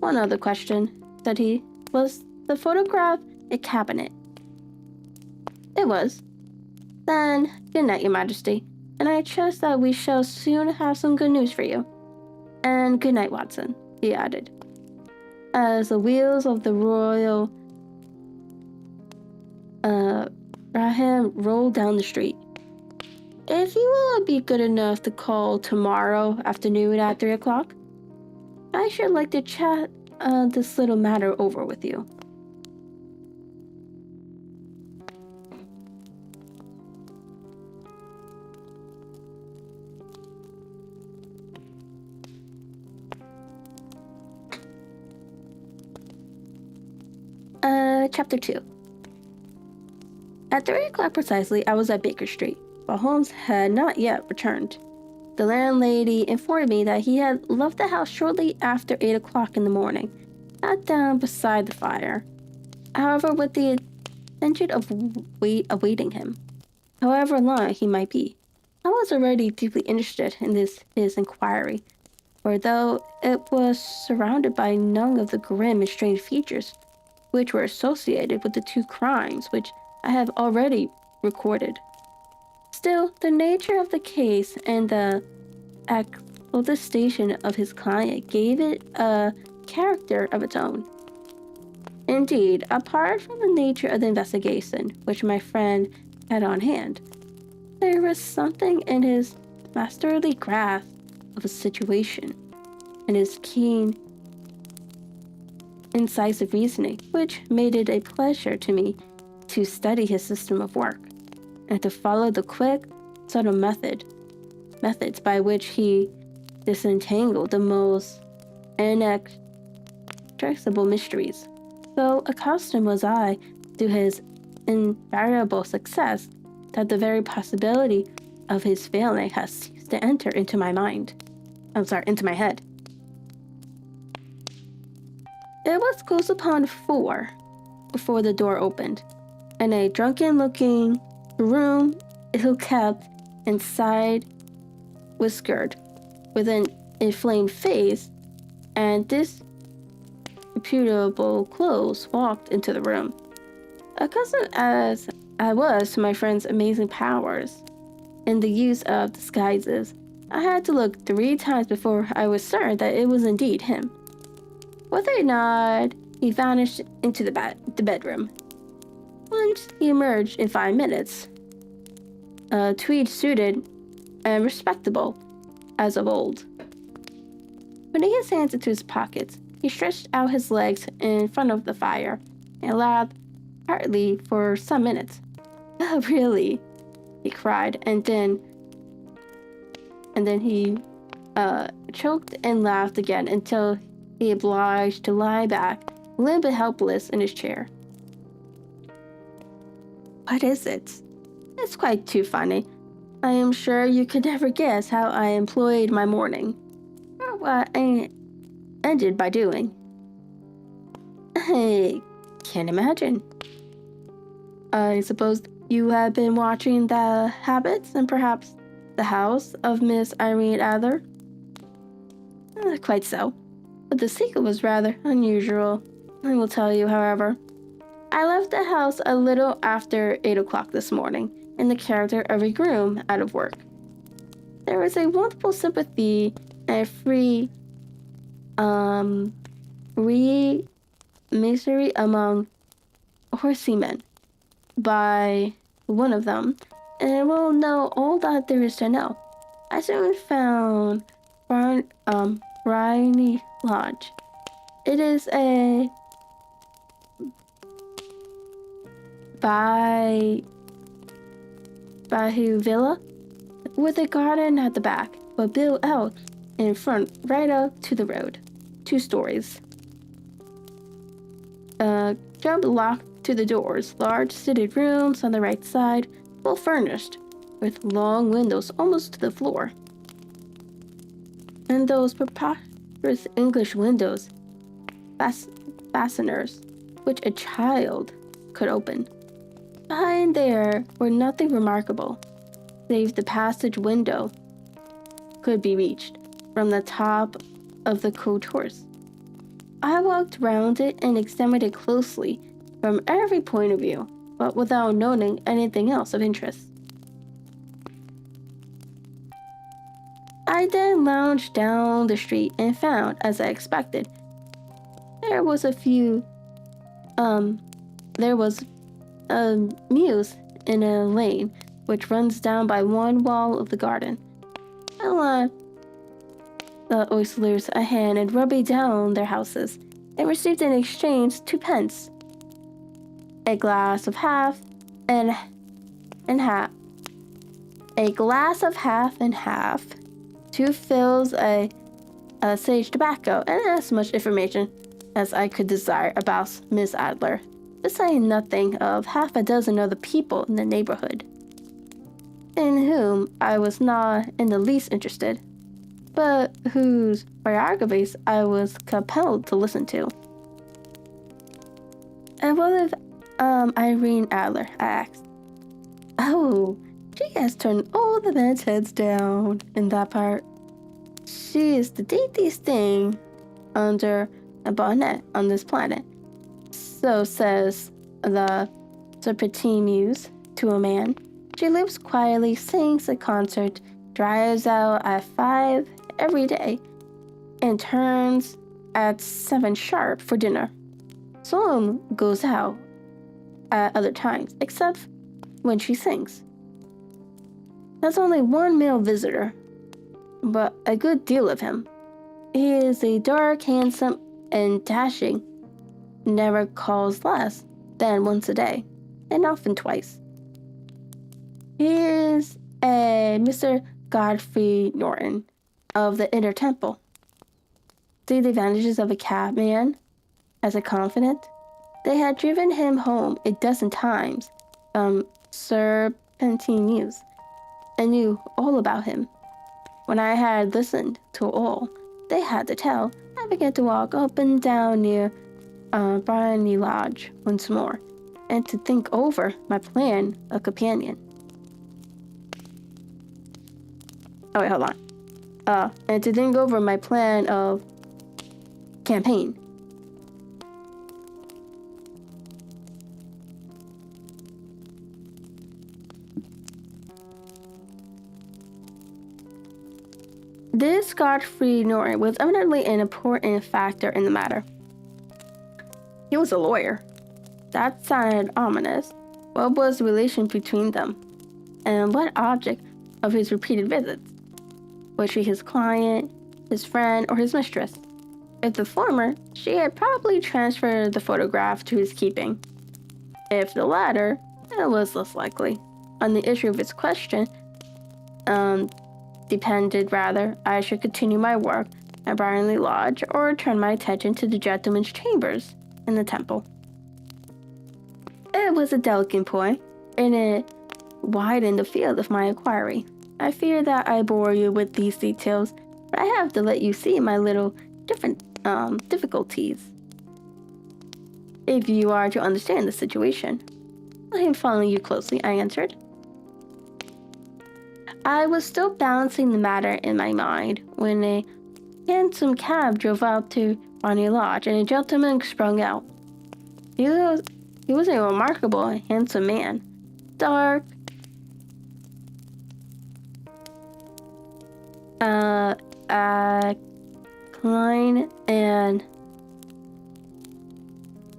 One other question, said he. Was the photograph a cabinet? It was. Then, good night, Your Majesty, and I trust that we shall soon have some good news for you. And good night, Watson, he added, as the wheels of the Royal Braham rolled down the street. If you will be good enough to call tomorrow afternoon at 3 o'clock, I should like to chat this little matter over with you. Chapter 2. At 3 o'clock precisely, I was at Baker Street, but Holmes had not yet returned. The landlady informed me that he had left the house shortly after 8 o'clock in the morning, sat down beside the fire, however, with the intention of awaiting him, however long he might be. I was already deeply interested in his inquiry, for though it was surrounded by none of the grim and strange features which were associated with the 2 crimes which I have already recorded, still the nature of the case and the attestation of his client gave it a character of its own. Indeed, apart from the nature of the investigation which my friend had on hand, there was something in his masterly grasp of a situation and his keen, incisive reasoning, which made it a pleasure to me to study his system of work and to follow the quick, subtle methods by which he disentangled the most inextricable mysteries. So accustomed was I to his invariable success that the very possibility of his failing has ceased to enter into my into my head. It was close upon 4 before the door opened, and a drunken-looking groom ill-kept and side-whiskered, with an inflamed face and disreputable clothes walked into the room. Accustomed as I was to my friend's amazing powers in the use of disguises, I had to look 3 times before I was certain that it was indeed him. With a nod, he vanished into the bedroom. Once he emerged in 5 minutes, tweed-suited and respectable as of old. Putting his hands into his pockets, he stretched out his legs in front of the fire and laughed heartily for some minutes. "Oh, really?" he cried, and then he choked and laughed again until he obliged to lie back, limp and helpless in his chair. "What is it?" "It's quite too funny. I am sure you could never guess how I employed my morning, or what I ended by doing." "I can't imagine." "I suppose you have been watching the habits and perhaps the house of Miss Irene Adler?" "Quite so. But the sequel was rather unusual. I will tell you, however. I left the house a little after 8 o'clock this morning, in the character of a groom out of work. There was a wonderful sympathy and free misery among horsemen by one of them, and I will know all that there is to know. I soon found Bryony Lodge. It is a Bayou villa with a garden at the back, but built out in front right up to the road. 2 stories. Jump locked to the doors. Large seated rooms on the right side, well furnished, with long windows almost to the floor. And those preposterous English windows, fasteners, which a child could open. Behind there were nothing remarkable, save the passage window could be reached from the top of the coach horse. I walked round it and examined it closely from every point of view, but without noting anything else of interest. I then lounged down the street and found, as I expected, there was a mews in a lane which runs down by one wall of the garden. I lent the oystlers a hand in rubbing down their houses, and received in exchange 2 pence, a glass of half and half, 2 fills of sage tobacco, and as much information as I could desire about Miss Adler, to say nothing of 6 other people in the neighborhood, in whom I was not in the least interested, but whose biographies I was compelled to listen to. "And what of Irene Adler?" I asked. "Oh, she has turned all the men's heads down in that part. She is the daintiest thing under a bonnet on this planet. So says the Serpentine Muse to a man. She lives quietly, sings a concert, drives out at 5 every day, and turns at 7 sharp for dinner. Someone goes out at other times, except when she sings. That's only 1 male visitor, but a good deal of him. He is a dark, handsome, and dashing. Never calls less than once a day, and often twice. He is a Mr. Godfrey Norton of the Inner Temple. See the advantages of a cabman as a confidant? They had driven him home a dozen times from Serpentine Mews and knew all about him. When I had listened to all they had to tell, I began to walk up and down near Bryony Lodge once more, and to think over my plan of companion. Oh wait, hold on. And to think over my plan of campaign. This Godfrey Norton was evidently an important factor in the matter. He was a lawyer. That sounded ominous. What was the relation between them? And what object of his repeated visits? Was she his client, his friend, or his mistress? If the former, she had probably transferred the photograph to his keeping. If the latter, it was less likely. On the issue of his question, depended rather I should continue my work at Bryony Lodge or turn my attention to the gentleman's chambers in the temple. It was a delicate point, and it widened the field of my inquiry. I fear that I bore you with these details, but I have to let you see my little difficulties if you are to understand the situation. I am following you closely, I answered. I was still balancing the matter in my mind when a hansom cab drove up to Bryony Lodge and a gentleman sprung out. He was a remarkable and handsome man, dark, clean and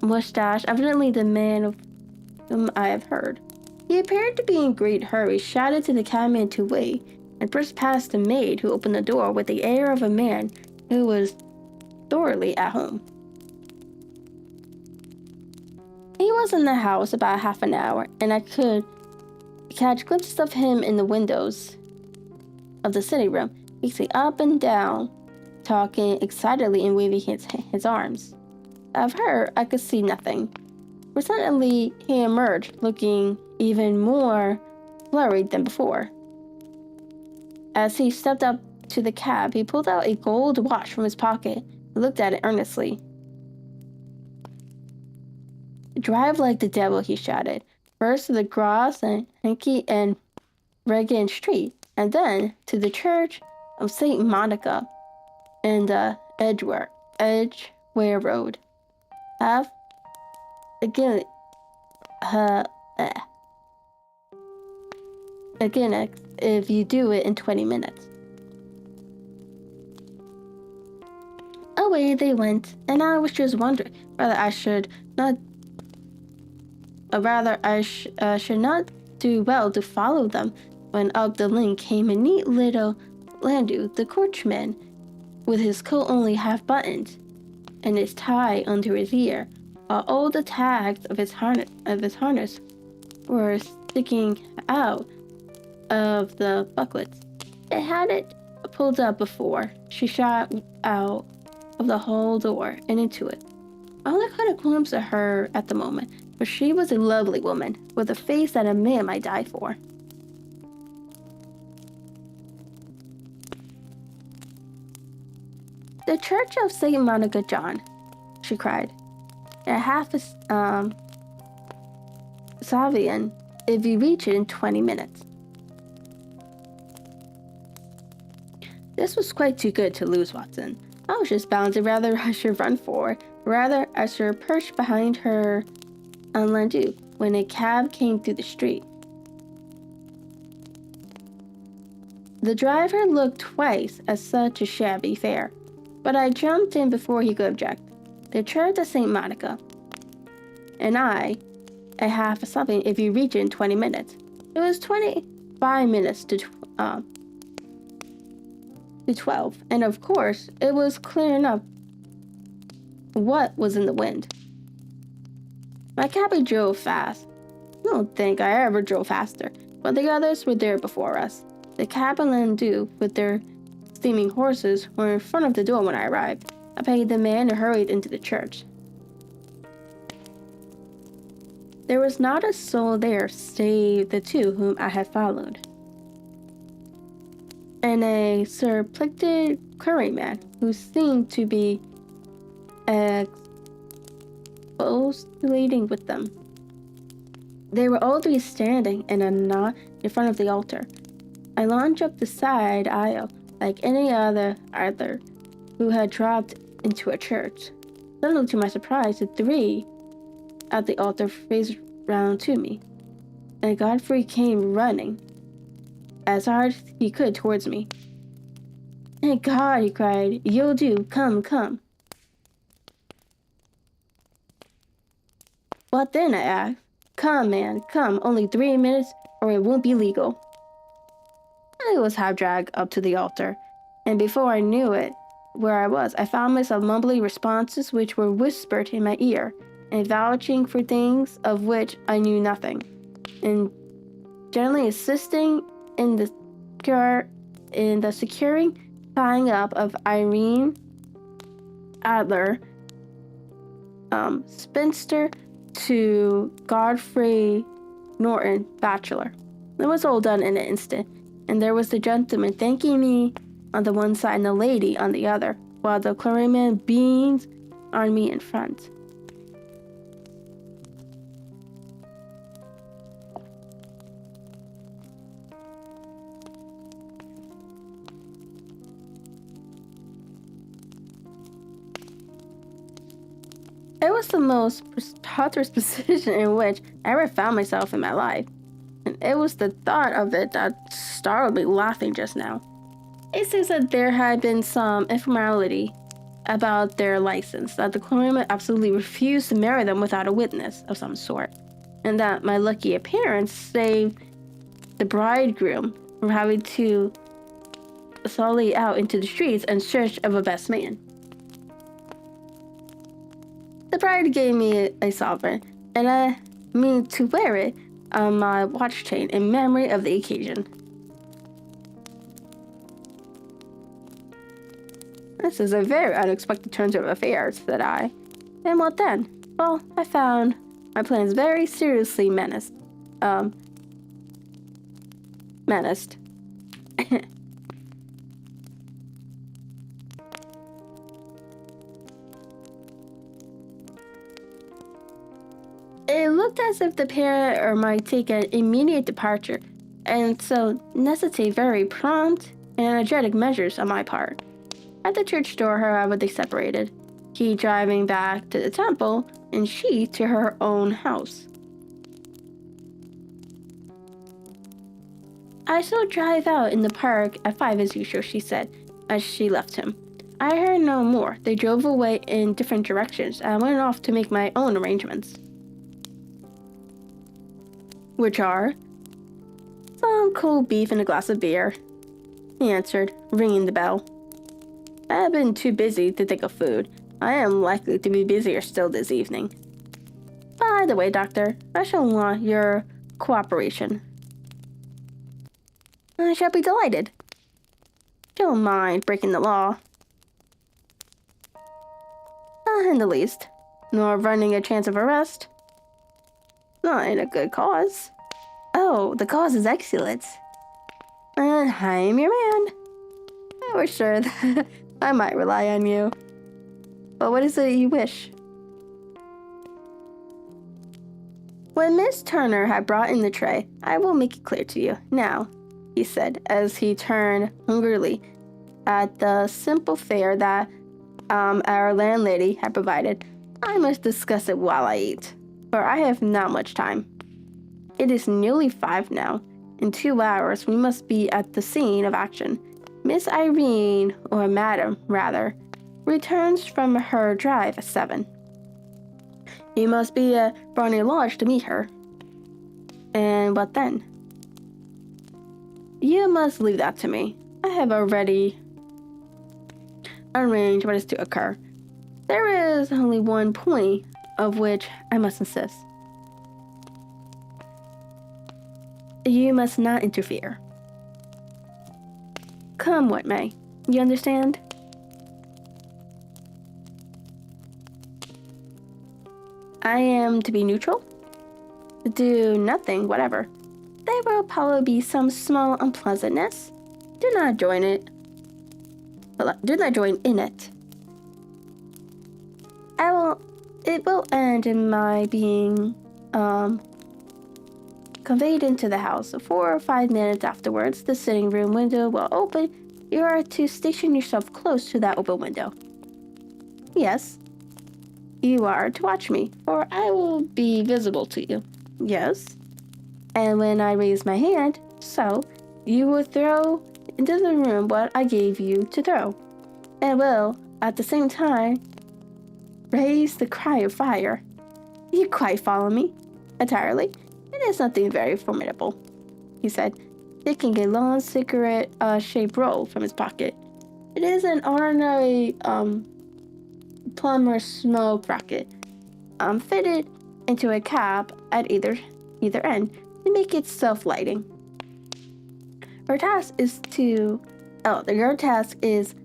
mustache, evidently the man of whom I have heard. He appeared to be in great hurry, shouted to the cabman to wait, and brushed past the maid who opened the door with the air of a man who was thoroughly at home. He was in the house about half an hour, and I could catch glimpses of him in the windows of the sitting room, pacing up and down, talking excitedly and waving his arms. Of her, I could see nothing. Presently, he emerged, looking even more flurried than before. As he stepped up to the cab, he pulled out a gold watch from his pocket and looked at it earnestly. "Drive like the devil," he shouted. "First to the Gross and Henke and Regan Street, and then to the Church of St. Monica and Edgware Road. Have again if you do it in 20 minutes. Away they went, and I was just wondering whether I should not do well to follow them when up the lane came a neat little landau, the coachman, with his coat only half buttoned and his tie under his ear, while all the tags of his harness were sticking out of the bucklets. It had it pulled up before she shot out of the hall door and into it. I only caught a glimpse of her at the moment, but she was a lovely woman, with a face that a man might die for. "The Church of St. Monica, John," she cried. "A half a sovereign if you reach it in 20 minutes. This was quite too good to lose, Watson. I was just bound to rather I should run for, rather I should perch behind her on landau when a cab came through the street. The driver looked twice at such a shabby fare, but I jumped in before he could object. The Church of St. Monica, and I, a half a sovereign if you reach it in 20 minutes. It was 25 minutes to to 12, and of course, it was clear enough what was in the wind. My cabby drove fast. I don't think I ever drove faster, but the others were there before us. The cab and landau with their steaming horses were in front of the door when I arrived. I paid the man and hurried into the church. There was not a soul there save the two whom I had followed, and a surplicted curryman who seemed to be expostulating with them. They were all three standing in a knot in front of the altar. I launched up the side aisle like any other who had dropped into a church. Suddenly, to my surprise, the three at the altar faced round to me, and Godfrey came running as hard as he could towards me. "Thank God," he cried. "You'll do. Come, come." "What then?" I asked. "Come, man, come. Only 3 minutes, or it won't be legal." I was half dragged up to the altar, and before I knew it, where I was, I found myself mumbling responses which were whispered in my ear, and vouching for things of which I knew nothing, and generally assisting in the securing tying up of Irene Adler, spinster, to Godfrey Norton, bachelor. It was all done in an instant, and there was the gentleman thanking me on the one side and the lady on the other, while the clergyman beamed on me in front. It was the most torturous position in which I ever found myself in my life, and it was the thought of it that startled me laughing just now. It seems that there had been some informality about their license, that the clergyman absolutely refused to marry them without a witness of some sort, and that my lucky appearance saved the bridegroom from having to sally out into the streets in search of a best man. The bride gave me a sovereign, and I mean to wear it on my watch chain in memory of the occasion. "This is a very unexpected turn of affairs," said I. "And what then?" "Well, I found my plans very seriously menaced. It looked as if the pair might take an immediate departure, and so necessitate very prompt and energetic measures on my part. At the church door, however, they separated, he driving back to the temple, and she to her own house. "I shall drive out in the park at 5 as usual," she said, as she left him. I heard no more. They drove away in different directions, and I went off to make my own arrangements. "Which are?" "Some cold beef and a glass of beer," he answered, ringing the bell. "I have been too busy to think of food. I am likely to be busier still this evening. By the way, Doctor, I shall want your cooperation." "I shall be delighted." "Don't mind breaking the law." "Not in the least. Nor running a chance of arrest." "Not in a good cause." "Oh, the cause is excellent." "And I am your man." "I was sure that I might rely on you. But what is it you wish?" When Miss Turner had brought in the tray, "I will make it clear to you now," he said, as he turned hungrily at the simple fare that our landlady had provided. "I must discuss it while I eat, for I have not much time. It is nearly 5 now. In 2 hours we must be at the scene of action. Miss Irene, or Madam, rather, returns from her drive at 7. You must be at Barney Lodge to meet her." "And what then?" "You must leave that to me. I have already arrange what is to occur. There is only one point of which I must insist. You must not interfere. Come what may. You understand? I am to be neutral? Do nothing, whatever. There will probably be some small unpleasantness. Do not join in it. It will end in my being, conveyed into the house. 4 or 5 minutes afterwards, the sitting room window will open. You are to station yourself close to that open window. Yes. You are to watch me, for I will be visible to you. Yes. And when I raise my hand, so, you will throw into the room what I gave you to throw, and will, at the same time, raise the cry of fire. You quite follow me? Entirely. It is nothing very formidable, he said, taking a long cigarette-shaped roll from his pocket. It is an ordinary, plumber smoke rocket, fitted into a cap at either end to make it self-lighting. Your task is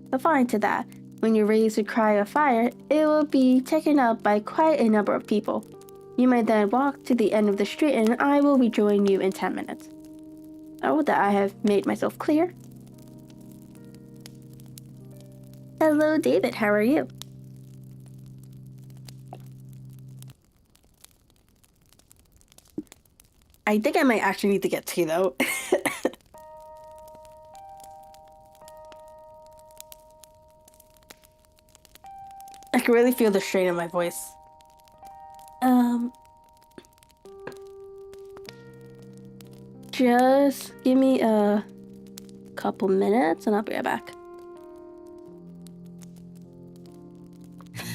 confined to that. When you raise a cry of fire, it will be taken up by quite a number of people. You may then walk to the end of the street and I will rejoin you in 10 minutes. I hope that I have made myself clear. Hello, David. How are you? I think I might actually need to get tea, though. I can really feel the strain in my voice. Just give me a couple minutes and I'll be right back.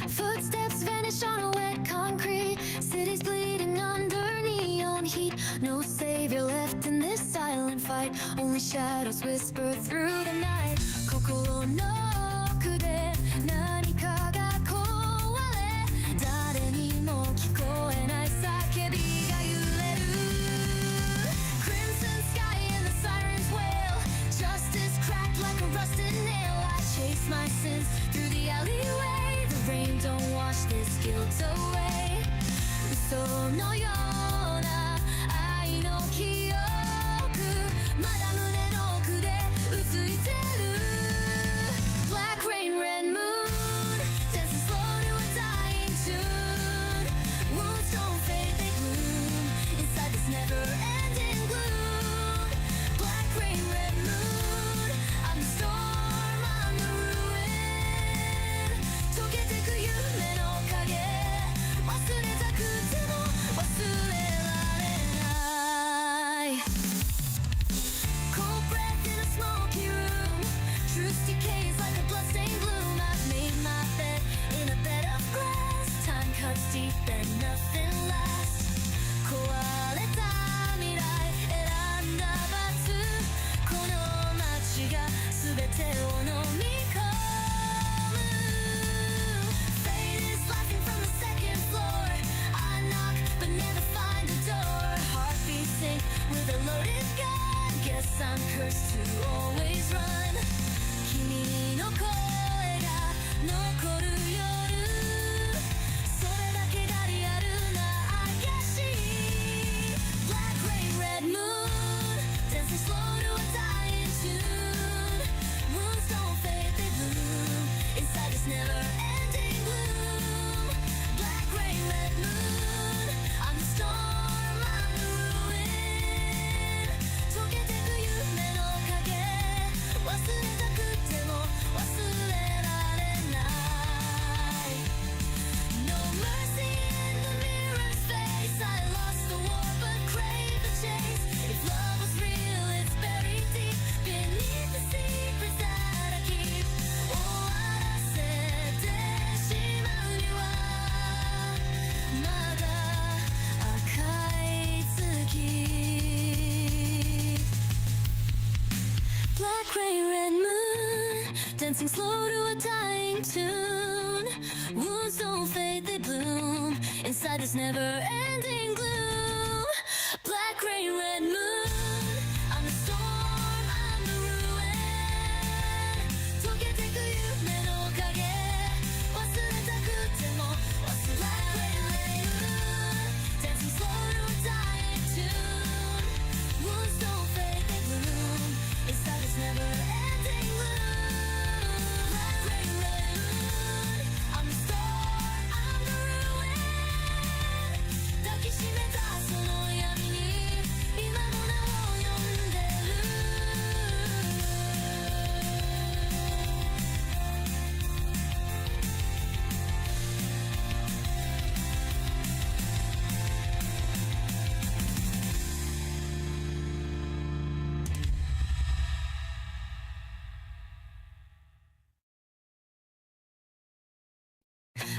Footsteps vanish on a wet concrete. Cities bleeding under neon heat. No savior left in this silent fight. Only shadows whisper through the night. Kokoro no奥で何かが壊れ、誰にも聞こえない叫びが揺れる。Crimson sky and the sirens wail. Justice cracked like a rusted nail. I chase my sins through the alleyway. The rain don't wash this guilt away. 嘘のような愛の記憶、まだ胸の奥でうついてる。Black rain, red moon, dancing slow to a dying tune. Wounds don't fade, they bloom inside this never-ending gloom. Black rain, red moon, I'm the storm, I'm the ruin. 溶けてく夢の影、忘れたくても忘れられない。Cold breath in a smoky room. Truth decays like a bloodstained gloom. I've made my bed in a bed of glass. Time cuts deep and nothing lasts. 壊れた未来選んだ罰。この街が全てを飲み込む。Fate is laughing from the second floor. I knock but never find a door. Heartbeat sync with a loaded gun. Guess I'm cursed to always run. 君の声が残る夜。それだけがリアルな怪しい。Black rain, red moon, dancing slow to a dying tune. Wounds don't fade, they bloom inside this never-ending gloom. Black rain, red moon, I'm the storm, I'm the ruin. 溶けてく夢の影、忘れたくても忘れられない。No mercy in the mirror's face. I lost the war but crave the chase. If love was real, it's buried deep beneath the secrets that I keep. 終わらせてしまうにはまだ赤い月。Black rain, red moon, dancing slow to a dying tune. Wounds don't fade, they bloom inside this never-ending gloom. Black rain, red moon, I'm the storm, I'm the ruin. 溶けてく夢の影、忘れたくても忘れられない。Dancing slow to a dying tune. Wounds don't fade, they bloom inside this never-ending gloom. Black rain, red moon, I'm the storm, I'm the ruin. 抱きしめたその闇に今も名を呼んでる。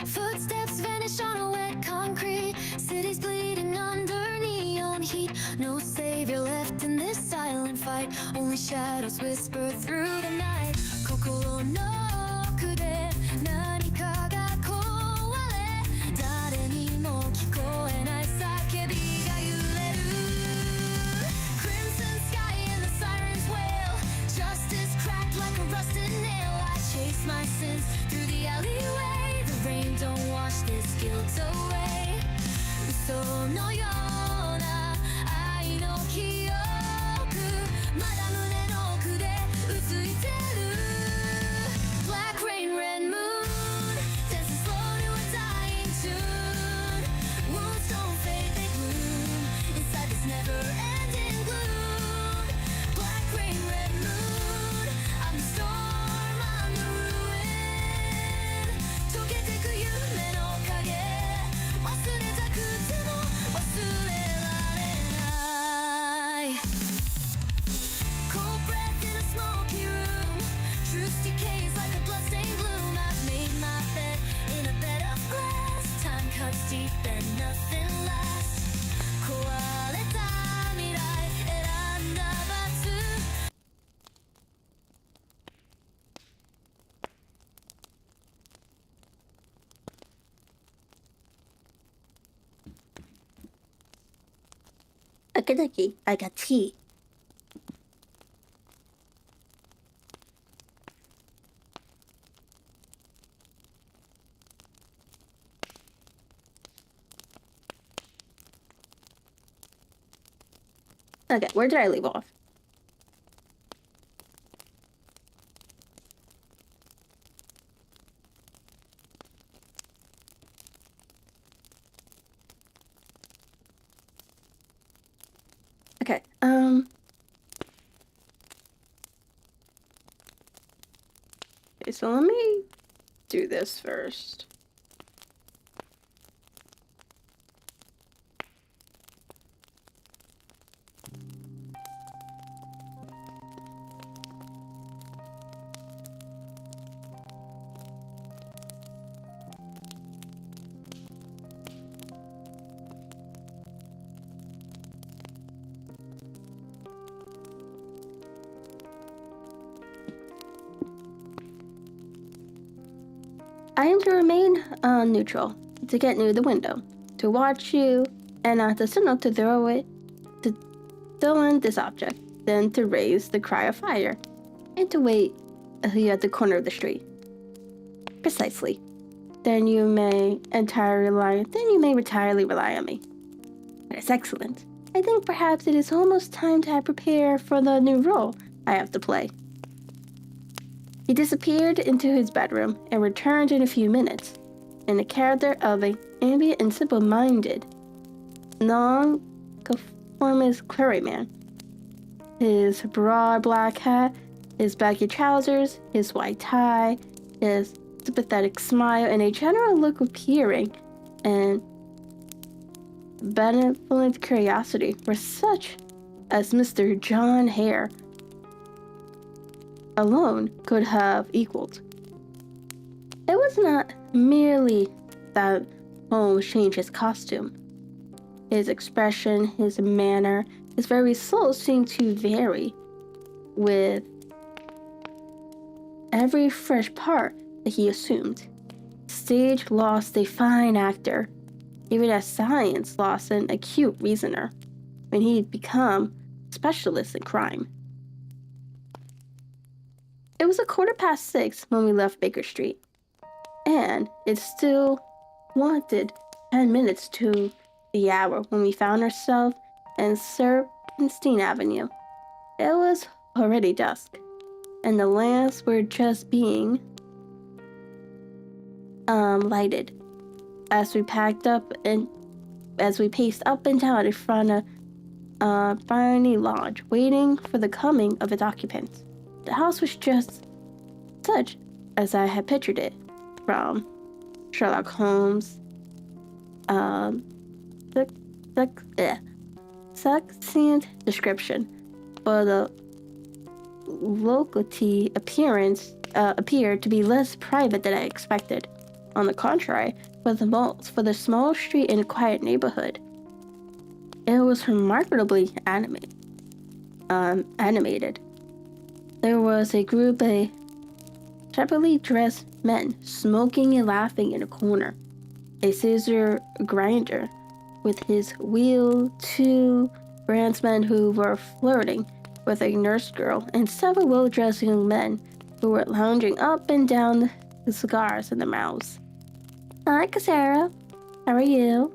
Footsteps vanish on a wet concrete. Cities bleeding under neon heat. No savior left in this silent fight. Only shadows whisper through the night. 心の奥で何かが壊れ、誰にも聞こえない叫びが揺れる。Crimson sky and the sirens wail. Justice cracked like a rusted nail. I chase my sins through the alleyway. The rain don't wash this guilt away. 嘘のような愛の記憶、まだ胸の奥でうついてる。Black rain, red moon, dancing slow to a dying tune. Wounds don't fade, they bloom inside this never-ending gloom. Black rain, red moon, I'm the storm, I'm the ruin. 溶けてく夢の影、忘れたくても忘れられない。Cold breath in a smoky room. Truth decays like a bloodstained bloom. I've made my bed in a bed of glass. Time cuts deep and nothing lasts. 壊れた未来選んだ罰。Okie I got tea. Okay, where did I leave off? Okay, okay, so let me do this first. I am to remain neutral, to get near the window, to watch you, and at the signal to throw in this object, then to raise the cry of fire, and to wait you at the corner of the street. Precisely. Then you may entirely rely on me. That's excellent. I think perhaps it is almost time to prepare for the new role I have to play. He disappeared into his bedroom and returned in a few minutes, in the character of an ambient and simple-minded, non-conformist clergyman. His broad black hat, his baggy trousers, his white tie, his sympathetic smile, and a general look of peering and benevolent curiosity were such as Mr. John Hare alone could have equaled. It was not merely that Holmes changed his costume. His expression, his manner, his very soul seemed to vary with every fresh part that he assumed. Stage lost a fine actor, even as science lost an acute reasoner, when he'd become a specialist in crime. It was 6:15 when we left Baker Street, and it still wanted 10 minutes to the hour when we found ourselves in Serpentine Avenue. It was already dusk, and the lamps were just being lighted as we paced up and down in front of Barney Lodge, waiting for the coming of its occupants. The house was just such as I had pictured it from Sherlock Holmes. Succinct description, but the locality appeared to be less private than I expected. On the contrary, for the small street in a quiet neighborhood, it was remarkably animated. There was a group of shabbily dressed men smoking and laughing in a corner. A scissor grinder with his wheel, 2 brandsmen who were flirting with a nurse girl, and several well-dressed young men who were lounging up and down with cigars in their mouths. "Hi, Cassara. How are you?"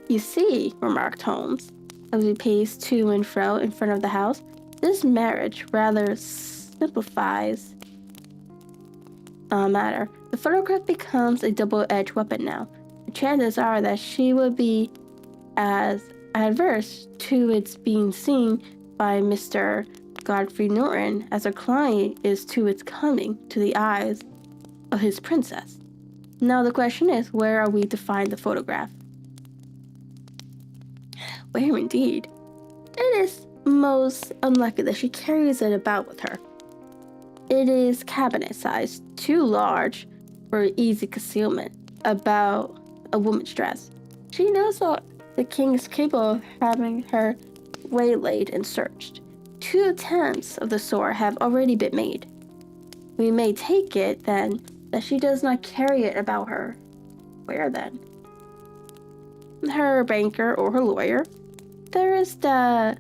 "You see," remarked Holmes, as we paced to and fro in front of the house, "this marriage rather simplifies matter. The photograph becomes a double-edged weapon now. The chances are that she would be as adverse to its being seen by Mr. Godfrey Norton as her client is to its coming to the eyes of his princess. Now the question is, where are we to find the photograph?" Where indeed? It is most unlikely that she carries it about with her. It is cabinet-sized, too large for easy concealment about a woman's dress. She knows that the king is capable of having her waylaid and searched. 2 attempts of the sort have already been made. We may take it, then, that she does not carry it about her. Where, then? Her banker or her lawyer. There is the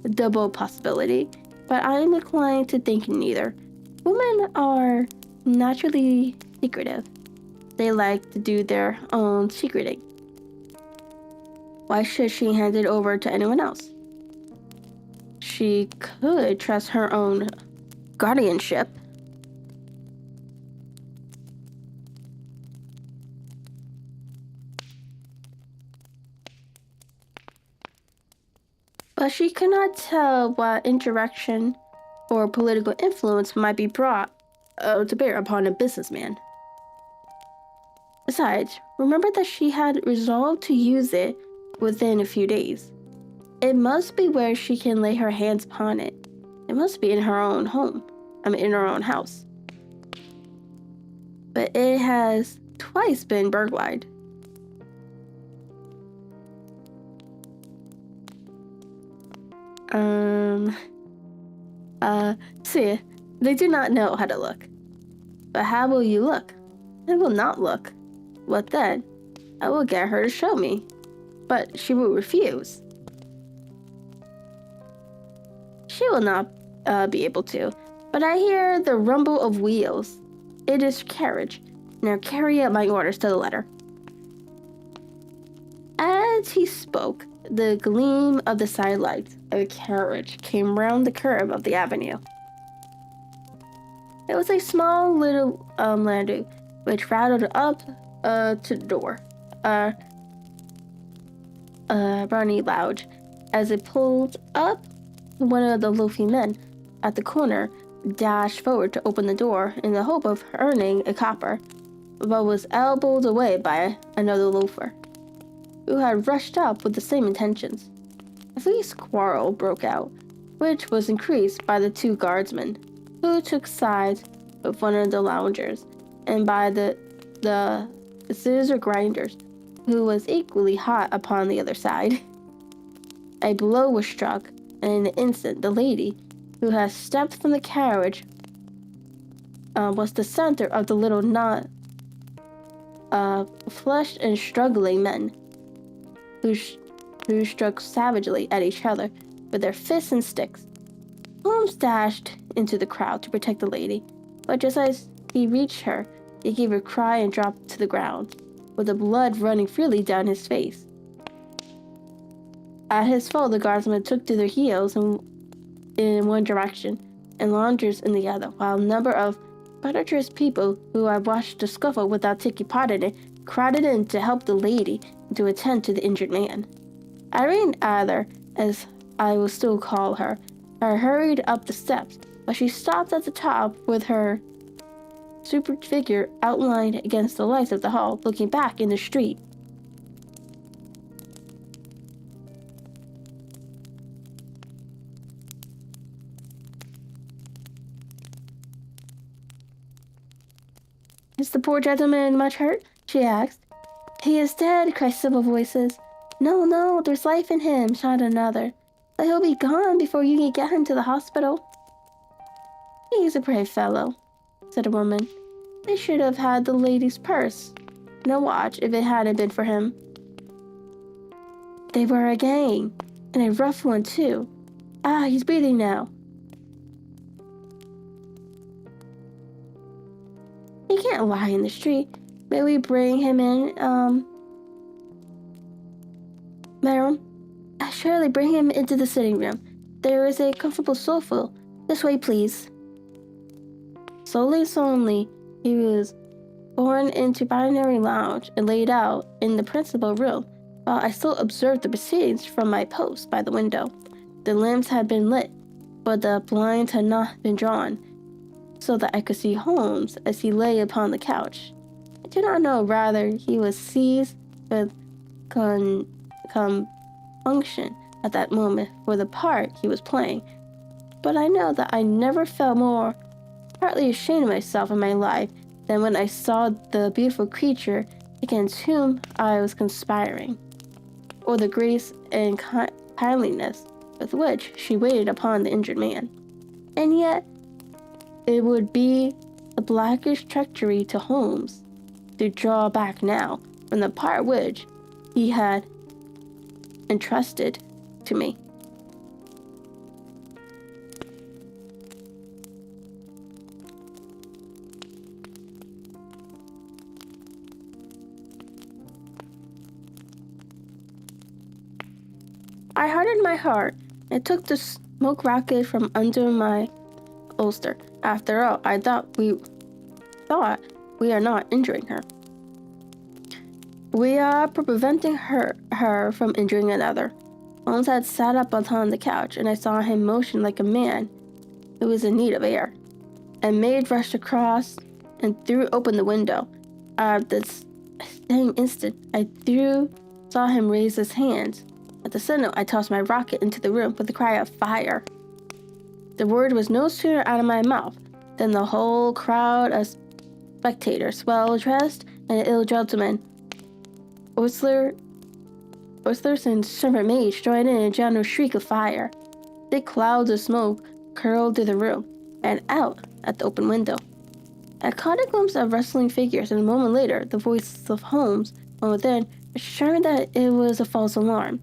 double possibility, but I am inclined to think neither. Women are naturally secretive. They like to do their own secreting. Why should she hand it over to anyone else? She could trust her own guardianship. But she cannot tell what interaction or political influence might be brought to bear upon a businessman. Besides, remember that she had resolved to use it within a few days. It must be where she can lay her hands upon it. It must be in her own home. In her own house. But it has twice been burglarized. See, they do not know how to look. But how will you look? I will not look. What then? I will get her to show me. But she will refuse. She will not be able to. But I hear the rumble of wheels. It is carriage. Now carry out my orders to the letter. As he spoke, the gleam of the sidelights of a carriage came round the curve of the avenue. It was a small little landau which rattled up to the door. Barney Lodge. As it pulled up, one of the loafing men at the corner dashed forward to open the door in the hope of earning a copper, but was elbowed away by another loafer, who had rushed up with the same intentions. A fierce quarrel broke out, which was increased by the 2 guardsmen, who took sides with one of the loungers, and by the scissor grinders, who was equally hot upon the other side. A blow was struck, and in an instant the lady, who had stepped from the carriage, was the center of the little knot of flushed and struggling men who struck savagely at each other with their fists and sticks. Holmes dashed into the crowd to protect the lady, but just as he reached her, he gave a cry and dropped to the ground, with the blood running freely down his face. At his fall, the guardsmen took to their heels in one direction and loungers in the other, while a number of predatorous people who had watched the scuffle without taking part in it crowded in to help the lady and to attend to the injured man. Irene Adler, as I will still call her, hurried up the steps, but she stopped at the top with her super figure outlined against the lights of the hall, looking back in the street. "Is the poor gentleman much hurt?" she asked. "He is dead," cried several voices. No, there's life in him," shouted another. "But he'll be gone before you can get him to the hospital." "He's a brave fellow," said a woman. "They should have had the lady's purse and a watch if it hadn't been for him." "They were a gang, and a rough one too. He's breathing now." "He can't lie in the street. May we bring him in, madam?" "Surely, bring him into the sitting room. There is a comfortable sofa. This way, please." Solemnly, he was borne into Binary Lounge and laid out in the principal room, while I still observed the proceedings from my post by the window. The lamps had been lit, but the blinds had not been drawn, so that I could see Holmes as he lay upon the couch. I do not know whether he was seized with compunction at that moment for the part he was playing, but I know that I never felt more partly ashamed of myself in my life than when I saw the beautiful creature against whom I was conspiring, or the grace and kindliness with which she waited upon the injured man. And yet, it would be the blackest treachery to Holmes to draw back now from the part which he had entrusted to me. I hardened my heart and took the smoke rocket from under my ulster. After all, I thought we are not injuring her. We are preventing her from injuring another. Holmes had sat up upon the couch, and I saw him motion like a man who was in need of air. A maid rushed across and threw open the window. At this same instant, I saw him raise his hands. At the signal, I tossed my rocket into the room with a cry of fire. The word was no sooner out of my mouth than the whole crowd of spectators, well-dressed and ill gentlemen, Ostlers and servant maids, joined in a general shriek of fire. Thick clouds of smoke curled through the room and out at the open window. I caught a glimpse of rustling figures, and a moment later, the voice of Holmes from within assured that it was a false alarm.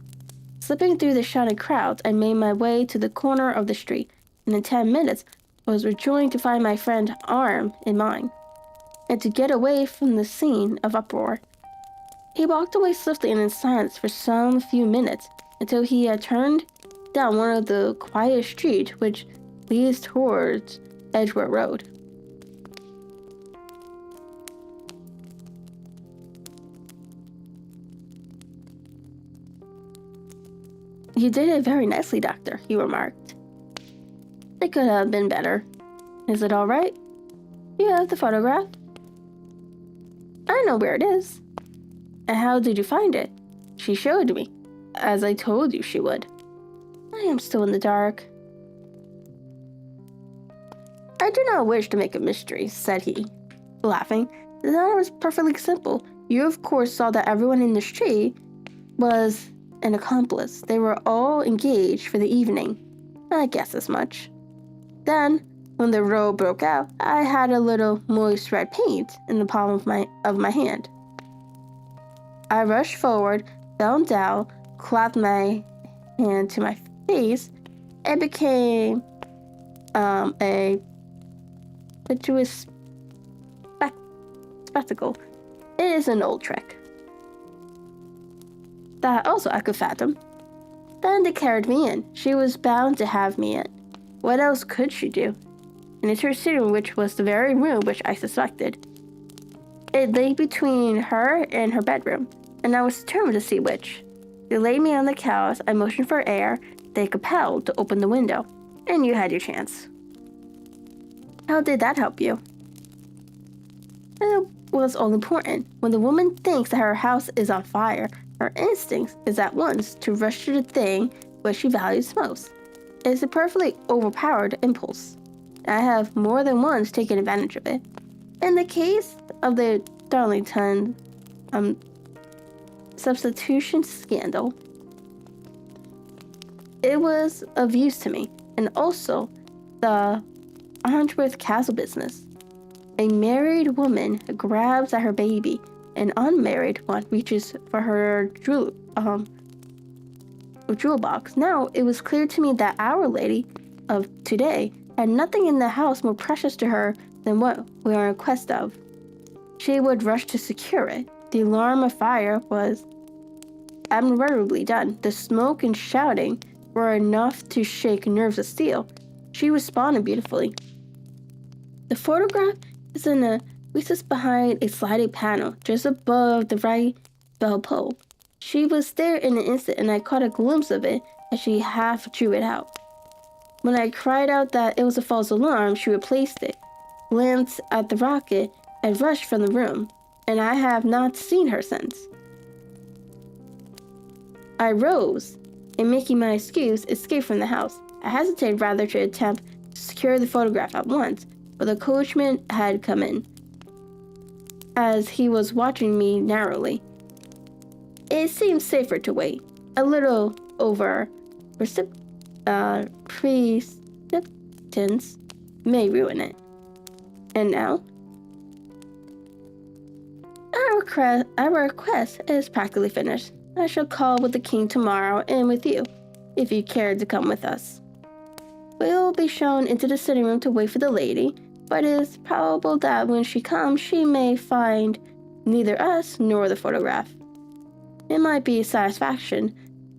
Slipping through the shouting crowds, I made my way to the corner of the street, and in 10 minutes, I was rejoiced to find my friend's arm in mine, and to get away from the scene of uproar. He walked away swiftly and in silence for some few minutes, until he had turned down one of the quiet streets which leads towards Edgeworth Road. "You did it very nicely, Doctor," he remarked. "It could have been better. Is it all right? You have the photograph?" "I know where it is." "And how did you find it?" "She showed me, as I told you she would." "I am still in the dark." "I do not wish to make a mystery," said he, laughing. "The matter was perfectly simple. You of course saw that everyone in the street was an accomplice. They were all engaged for the evening. I guess as much. Then, When the row broke out, I had a little moist red paint in the palm of my hand. I rushed forward, fell down, clapped my hand to my face, and became a picturesque spectacle. It is an old trick that also I could fathom. Then they carried me in. She was bound to have me in. What else could she do? And into her sitting room, which was the very room which I suspected. It lay between her and her bedroom, and I was determined to see which. They laid me on the couch, I motioned for air, they compelled to open the window, and you had your chance. How did that help you? It was all important. When the woman thinks that her house is on fire, her instinct is at once to rush to the thing which she values most. It is a perfectly overpowered impulse. I have more than once taken advantage of it. In the case of the Darlington substitution scandal, it was of use to me, and also the Antwerp Castle business. A married woman grabs at her baby. An unmarried one reaches for her jewel box. Now, it was clear to me that Our Lady of today had nothing in the house more precious to her than what we are in quest of. She would rush to secure it. The alarm of fire was admirably done. The smoke and shouting were enough to shake nerves of steel. She responded beautifully. The photograph is in a recess behind a sliding panel just above the right bell pull. She was there in an instant, and I caught a glimpse of it as she half drew it out. When I cried out that it was a false alarm, she replaced it, glanced at the rocket, and rushed from the room, and I have not seen her since. I rose, and making my excuse, escaped from the house. I hesitated rather to attempt to secure the photograph at once, but the coachman had come in, as he was watching me narrowly. It seemed safer to wait. A little over precipitance may ruin it. And now? Our quest is practically finished. I shall call with the king tomorrow and with you, if you care to come with us. We will be shown into the sitting room to wait for the lady, but it is probable that when she comes, she may find neither us nor the photograph. It might be a satisfaction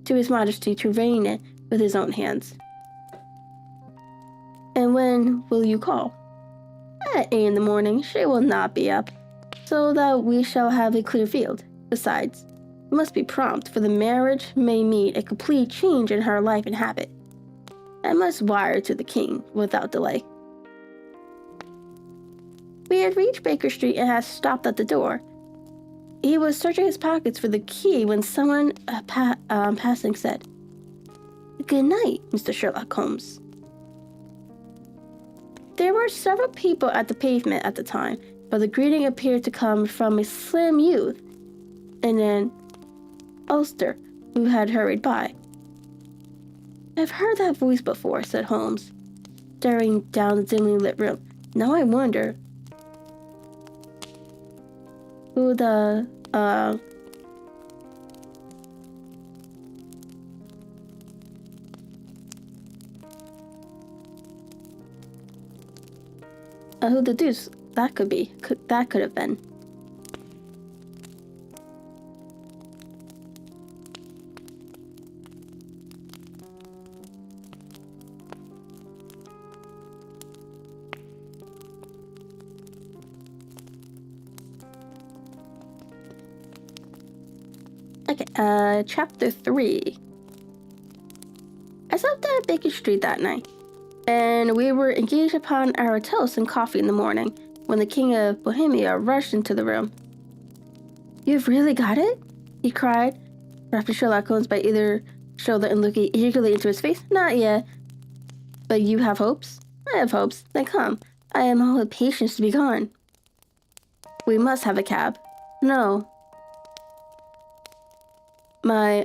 to His Majesty to reign it with his own hands. And when will you call? At 8 in the morning. She will not be up, so that we shall have a clear field. Besides, we must be prompt, for the marriage may mean a complete change in her life and habit. I must wire to the king without delay. We had reached Baker Street and had stopped at the door. He was searching his pockets for the key when someone passing said, "Good night, Mr. Sherlock Holmes." There were several people at the pavement at the time, but the greeting appeared to come from a slim youth in an ulster who had hurried by. "I've heard that voice before," said Holmes, staring down the dimly lit room. "Now I wonder who the deuce that could be. That could have been." Okay, chapter 3. I slept at Baker Street that night, and we were engaged upon our toast and coffee in the morning when the King of Bohemia rushed into the room. "You've really got it?" he cried, grasping Sherlock Holmes by either shoulder and looking eagerly into his face. "Not yet. But you have hopes?" "I have hopes." "Then come. I am all impatience to be gone." "We must have a cab." "No. My,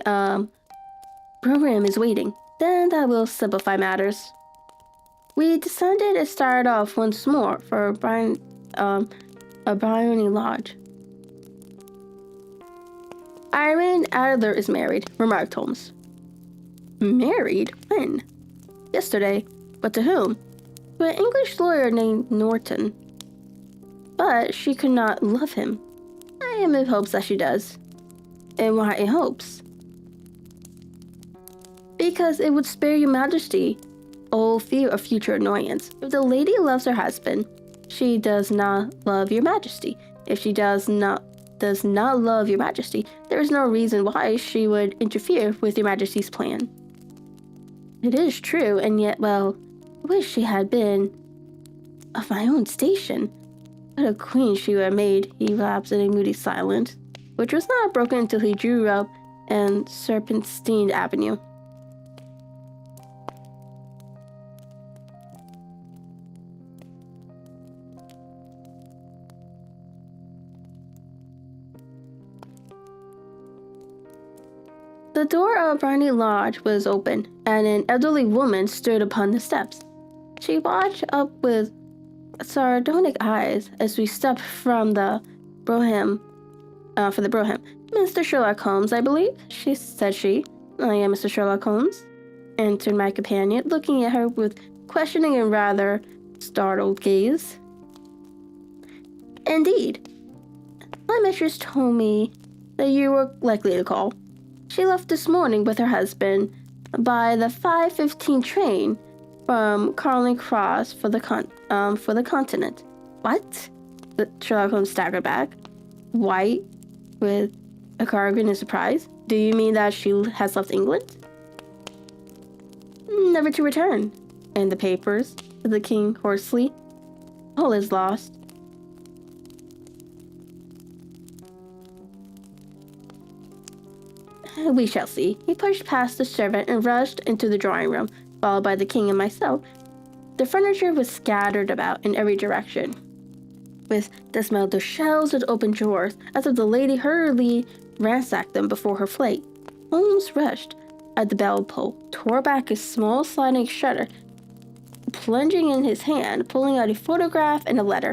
program is waiting." "Then that will simplify matters." We decided to start off once more for a Bryony Lodge. Irene Adler is married, remarked Holmes. Married? When? Yesterday. But to whom? To an English lawyer named Norton. But she could not love him. I am in hopes that she does. And why in hopes? Because it would spare your majesty all fear of future annoyance. If the lady loves her husband, she does not love your majesty. If she does not love your majesty, there is no reason why she would interfere with your majesty's plan. It is true, and yet, well, I wish she had been of my own station. What a queen she would have made, he lapsed in a moody silence, which was not broken until he drew up and Serpentine Avenue. The door of Bryony Lodge was open, and an elderly woman stood upon the steps. She watched up with sardonic eyes as we stepped from the Bohemia. Mr. Sherlock Holmes, I believe, said she. I am Mr. Sherlock Holmes, answered my companion, looking at her with questioning and rather startled gaze. Indeed. My mistress told me that you were likely to call. She left this morning with her husband by the 5:15 train from Carling Cross for the continent. What? Sherlock Holmes staggered back, white, with a cardigan in surprise. Do you mean that she has left England? Never to return. And the papers? Said the king hoarsely. All is lost. We shall see. He pushed past the servant and rushed into the drawing room, followed by the king and myself. The furniture was scattered about in every direction, with the smell of shelves and open drawers, as if the lady hurriedly ransacked them before her flight. Holmes rushed at the bell pull, tore back a small sliding shutter, plunging in his hand, pulling out a photograph and a letter.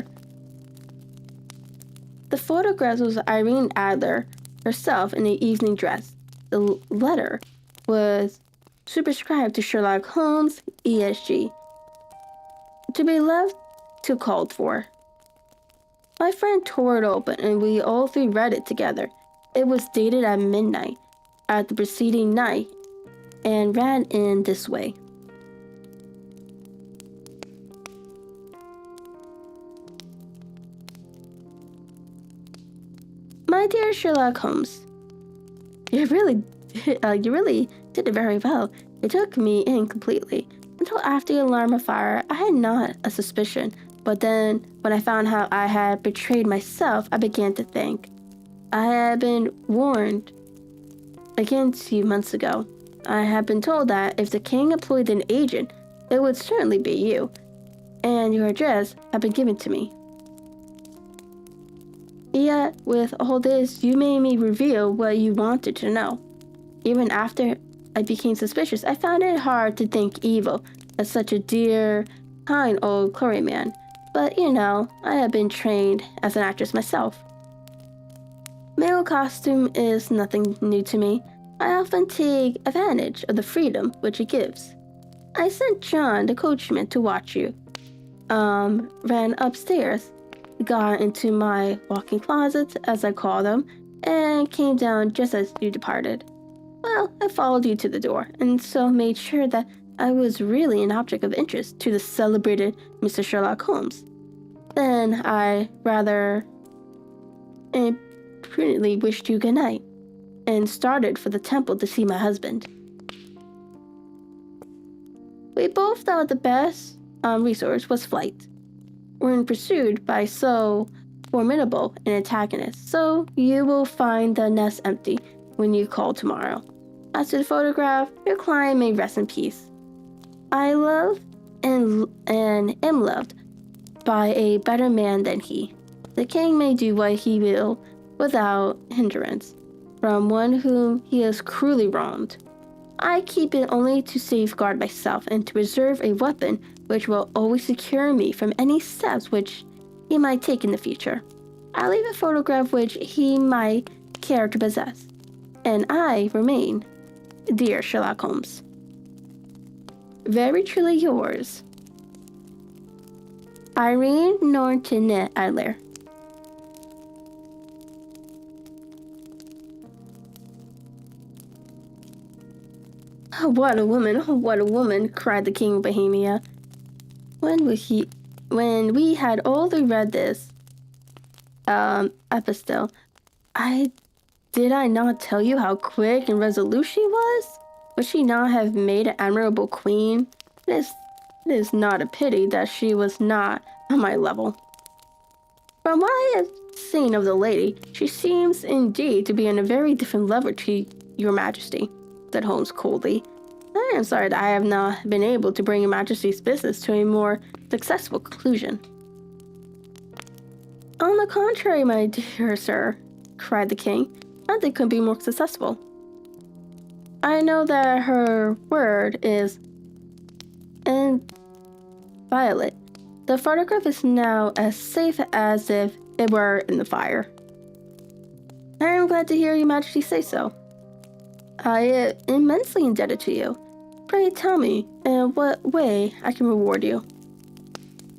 The photograph was Irene Adler herself in an evening dress. The letter was superscribed to Sherlock Holmes, ESG, to be left to called for. My friend tore it open, and we all three read it together. It was dated at midnight at the preceding night, and ran in this way. My dear Sherlock Holmes, you really did it very well. It took me in completely. Until after the alarm of fire, I had not a suspicion. But then, when I found how I had betrayed myself, I began to think. I had been warned against you months ago. I had been told that if the king employed an agent, it would certainly be you. And your address had been given to me. Yet, with all this, you made me reveal what you wanted to know. Even after I became suspicious, I found it hard to think evil of such a dear, kind old clergyman. But, I have been trained as an actress myself. Male costume is nothing new to me. I often take advantage of the freedom which it gives. I sent John, the coachman, to watch you. Ran upstairs, got into my walk-in closet, as I call them, and came down just as you departed. Well, I followed you to the door, and so made sure that I was really an object of interest to the celebrated Mr. Sherlock Holmes. Then I rather imprudently wished you good night, and started for the temple to see my husband. We both thought the best resource was flight. We're pursued by so formidable an antagonist, so you will find the nest empty when you call tomorrow. As to the photograph, your client may rest in peace. I love and am loved by a better man than he. The king may do what he will without hindrance from one whom he has cruelly wronged. I keep it only to safeguard myself and to preserve a weapon which will always secure me from any steps which he might take in the future. I leave a photograph which he might care to possess, and I remain, dear Sherlock Holmes, very truly yours, Irene Norton Adler. Oh, what a woman, oh, what a woman, cried the king of Bohemia. When we had all read this epistle, did I not tell you how quick and resolute she was? Would she not have made an admirable queen? It is not a pity that she was not on my level. From what I have seen of the lady, she seems indeed to be on a very different level to your majesty, said Holmes coldly. I am sorry that I have not been able to bring your majesty's business to a more successful conclusion. On the contrary, my dear sir, cried the king, nothing could be more successful. I know that her word is inviolate. The photograph is now as safe as if it were in the fire. I am glad to hear your majesty say so. I am immensely indebted to you. Pray tell me in what way I can reward you.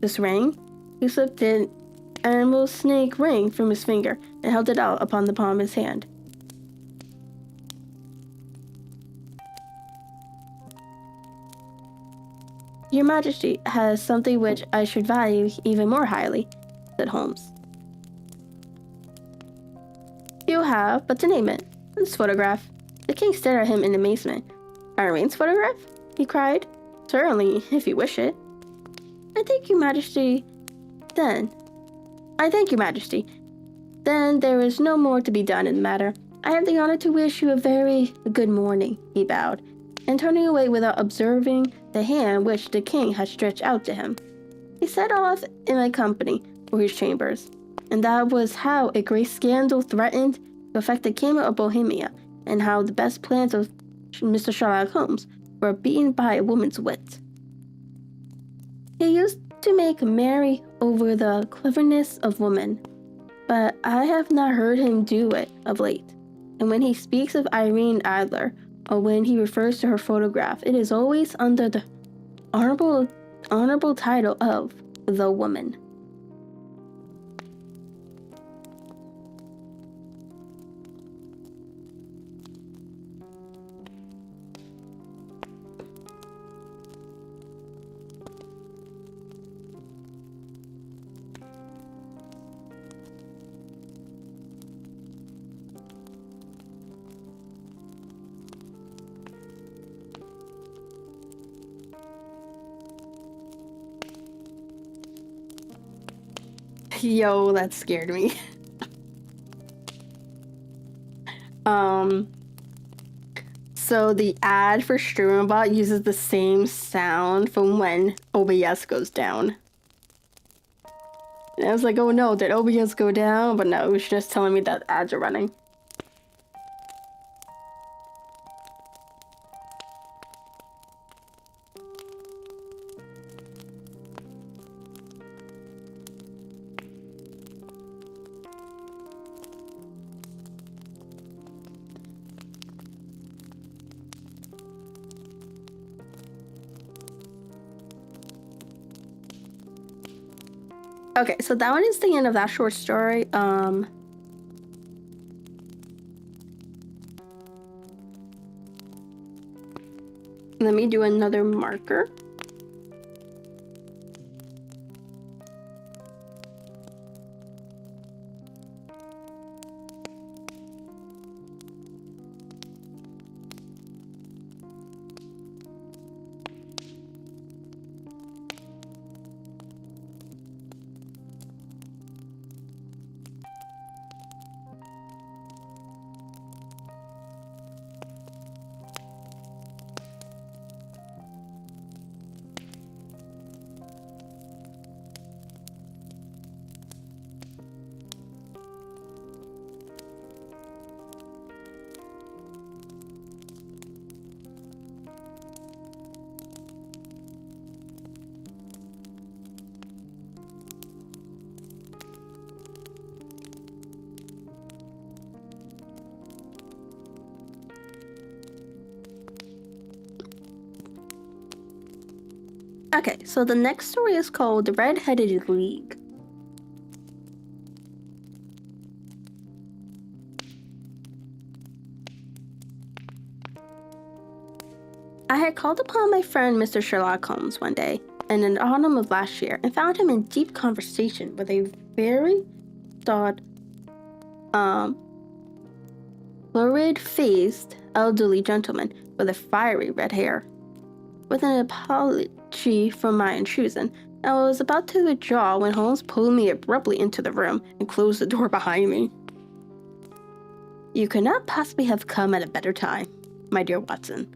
This ring? He slipped an animal snake ring from his finger and held it out upon the palm of his hand. Your majesty has something which I should value even more highly, said Holmes. You have but to name it. This photograph. The king stared at him in amazement. Irene's photograph? He cried. Certainly, if you wish it. I thank you, majesty. Then there is no more to be done in the matter. I have the honor to wish you a very good morning, he bowed, and turning away without observing the hand which the king had stretched out to him. He set off in my company for his chambers, and that was how a great scandal threatened to affect the kingdom of Bohemia, and how the best plans of Mr. Sherlock Holmes were beaten by a woman's wit. He used to make merry over the cleverness of women, but I have not heard him do it of late. And when he speaks of Irene Adler, or when he refers to her photograph, it is always under the honorable title of the woman. Yo, that scared me. So the ad for Strumenbot uses the same sound from when OBS goes down. And I was like, oh no, did OBS go down? But no, it was just telling me that ads are running. Okay, so that one is the end of that short story. Let me do another marker. Okay, so the next story is called The Red-Headed League. I had called upon my friend Mr. Sherlock Holmes one day in the autumn of last year and found him in deep conversation with a very thought, florid-faced elderly gentleman with a fiery red hair. With an apology for my intrusion, I was about to withdraw when Holmes pulled me abruptly into the room and closed the door behind me. "You could not possibly have come at a better time, my dear Watson,"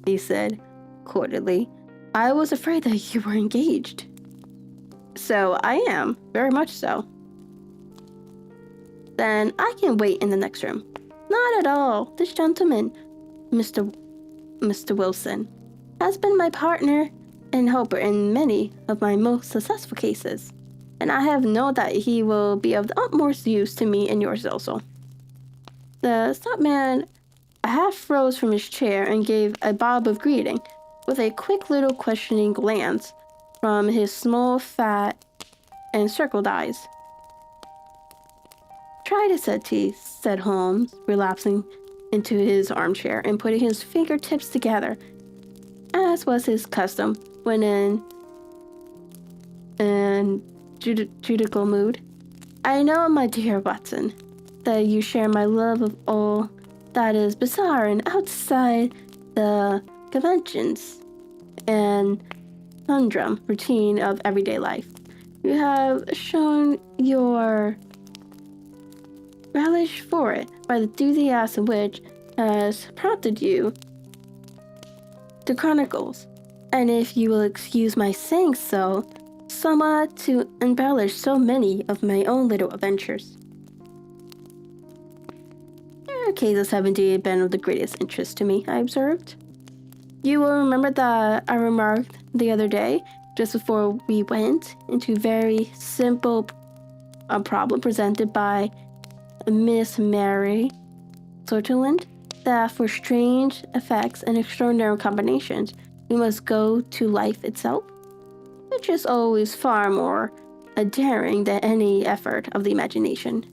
he said, cordially. "I was afraid that you were engaged." "So I am, very much so." "Then I can wait in the next room." "Not at all. This gentleman, Mr. Wilson, has been my partner and helper in many of my most successful cases, and I have no doubt he will be of the utmost use to me and yours also." The stout man half rose from his chair and gave a bob of greeting, with a quick little questioning glance from his small, fat, encircled eyes. "Try to set tea," said Holmes, relapsing into his armchair and putting his fingertips together, as was his custom when in judicial mood. "I know, my dear Watson, that you share my love of all that is bizarre and outside the conventions and humdrum routine of everyday life. You have shown your relish for it by the enthusiasm which has prompted you to chronicles, and if you will excuse my saying so, somewhat to embellish so many of my own little adventures. Your cases have indeed been of the greatest interest to me," I observed. "You will remember that I remarked the other day, just before we went into very simple problem presented by Miss Mary Sutherland, that for strange effects and extraordinary combinations, we must go to life itself, which is always far more daring than any effort of the imagination.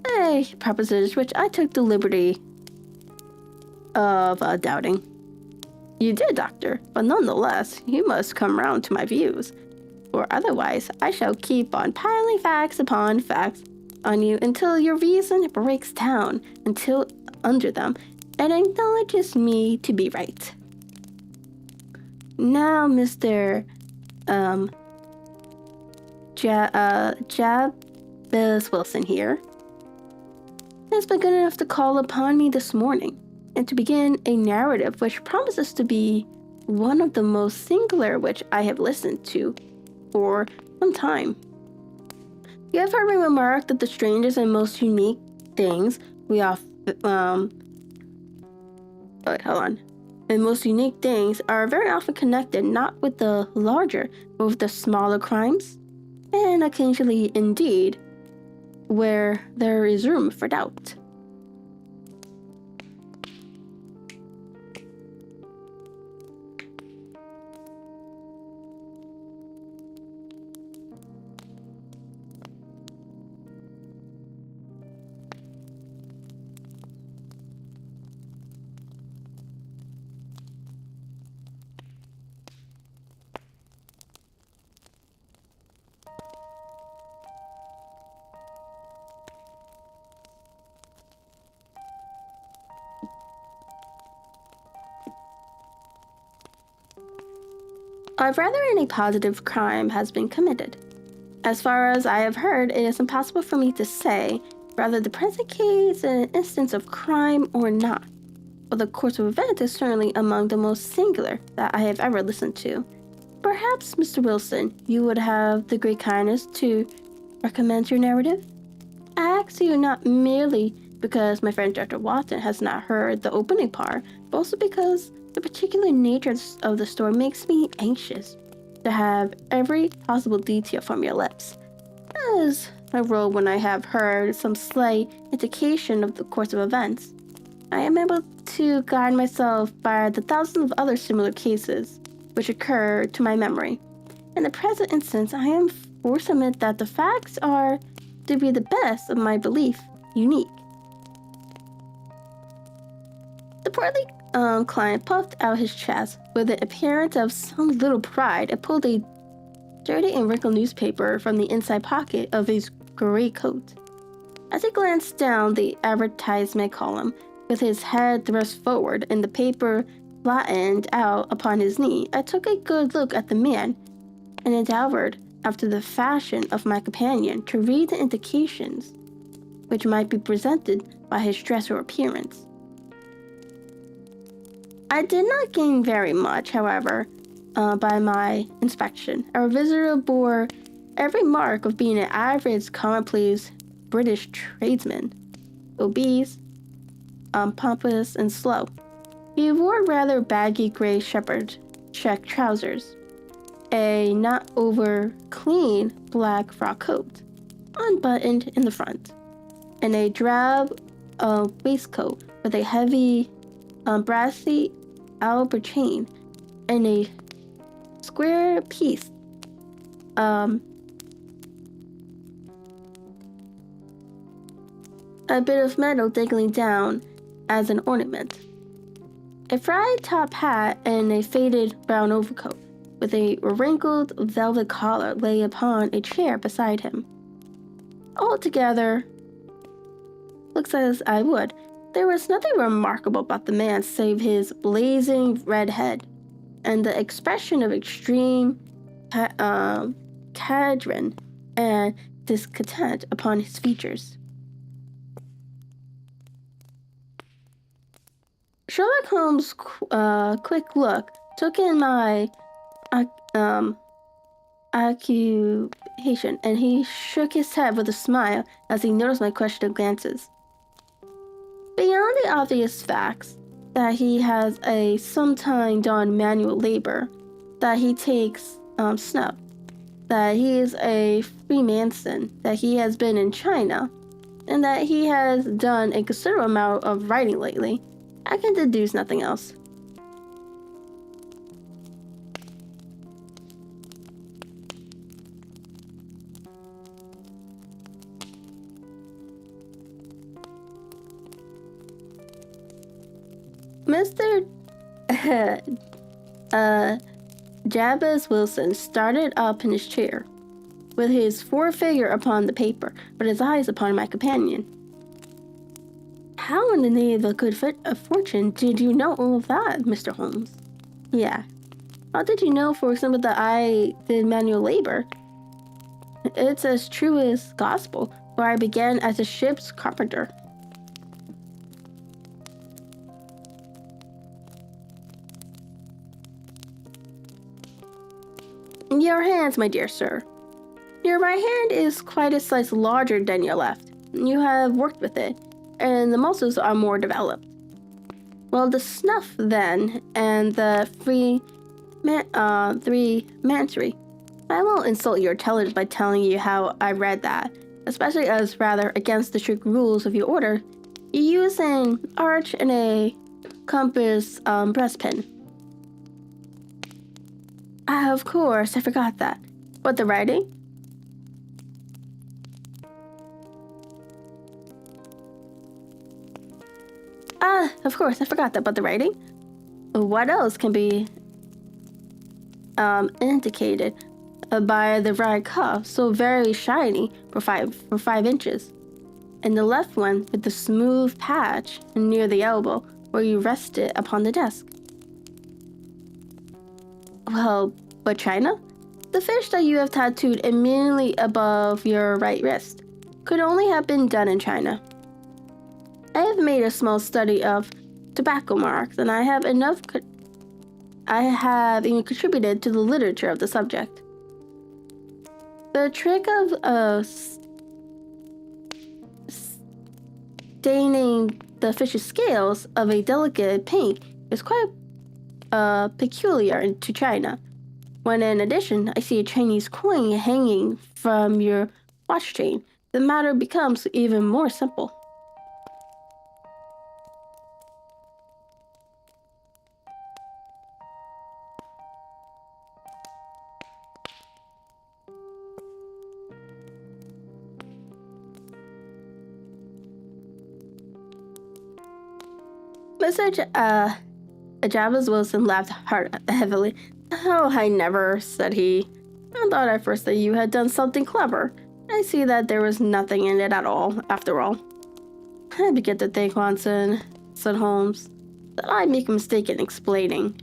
A proposition which I took the liberty of doubting." "You did, Doctor, but nonetheless, you must come round to my views, or otherwise I shall keep on piling facts upon facts on you until your reason breaks down under them and acknowledges me to be right. Now, Mr. Jabez Wilson here has been good enough to call upon me this morning and to begin a narrative which promises to be one of the most singular which I have listened to for some time. You have heard me remark that the strangest and most unique things And most unique things are very often connected not with the larger, but with the smaller crimes, and occasionally, indeed, where there is room for doubt. I'd rather any positive crime has been committed. As far as I have heard, it is impossible for me to say whether the present case is an instance of crime or not, but the course of events is certainly among the most singular that I have ever listened to. Perhaps, Mr. Wilson, you would have the great kindness to recommend your narrative? I ask you not merely because my friend Dr. Watson has not heard the opening part, but also because the particular nature of the story makes me anxious to have every possible detail from your lips. As my role when I have heard some slight indication of the course of events, I am able to guide myself by the thousands of other similar cases which occur to my memory. In the present instance, I am forced to admit that the facts are, to be the best of my belief, unique. The portly client puffed out his chest with the appearance of some little pride and pulled a dirty and wrinkled newspaper from the inside pocket of his gray coat. As he glanced down the advertisement column, with his head thrust forward and the paper flattened out upon his knee, I took a good look at the man and endeavored, after the fashion of my companion, to read the indications which might be presented by his dress or appearance. I did not gain very much, however, by my inspection. Our visitor bore every mark of being an average, commonplace British tradesman, obese, pompous, and slow. He wore rather baggy gray shepherd check trousers, a not over clean black frock coat, unbuttoned in the front, and a drab waistcoat with a heavy brassy Albert chain and a square piece a bit of metal dangling down as an ornament. A fried top hat and a faded brown overcoat with a wrinkled velvet collar lay upon a chair beside him. Altogether, looks as I would. There was nothing remarkable about the man save his blazing red head and the expression of extreme chagrin and discontent upon his features. Sherlock Holmes' quick look took in my occupation, and he shook his head with a smile as he noticed my questioning glances. Beyond the obvious facts that he has a sometime done manual labor, that he takes snuff, that he is a Freemason, that he has been in China, and that he has done a considerable amount of writing lately, I can deduce nothing else. Mr. Jabez Wilson started up in his chair, with his forefinger upon the paper, but his eyes upon my companion. How in the name of good fortune did you know all of that, Mr. Holmes? Yeah. How did you know, for example, that I did manual labor? It's as true as gospel, for I began as a ship's carpenter. Your hands, my dear sir. Your right hand is quite a size larger than your left. You have worked with it, and the muscles are more developed. Well, the snuff, then, and the three mansory. I won't insult your intelligence by telling you how I read that, especially as rather against the strict rules of your order. You use an arch and a compass breastpin. Of course, I forgot that. But the writing? Of course, I forgot that. But the writing? What else can be indicated by the right cuff, so very shiny for 5 inches, and the left one with the smooth patch near the elbow where you rest it upon the desk? Well, but China? The fish that you have tattooed immediately above your right wrist could only have been done in China. I have made a small study of tobacco marks, and I have even contributed to the literature of the subject. The trick of staining the fish's scales of a delicate pink is quite peculiar to China, when in addition I see a Chinese coin hanging from your watch chain. The matter becomes even more simple. Mr. Jarvis Wilson laughed heavily. Oh, I never, said he. I thought at first that you had done something clever. I see that there was nothing in it at all, after all. I begin to think, Watson, said Holmes, that I make a mistake in explaining.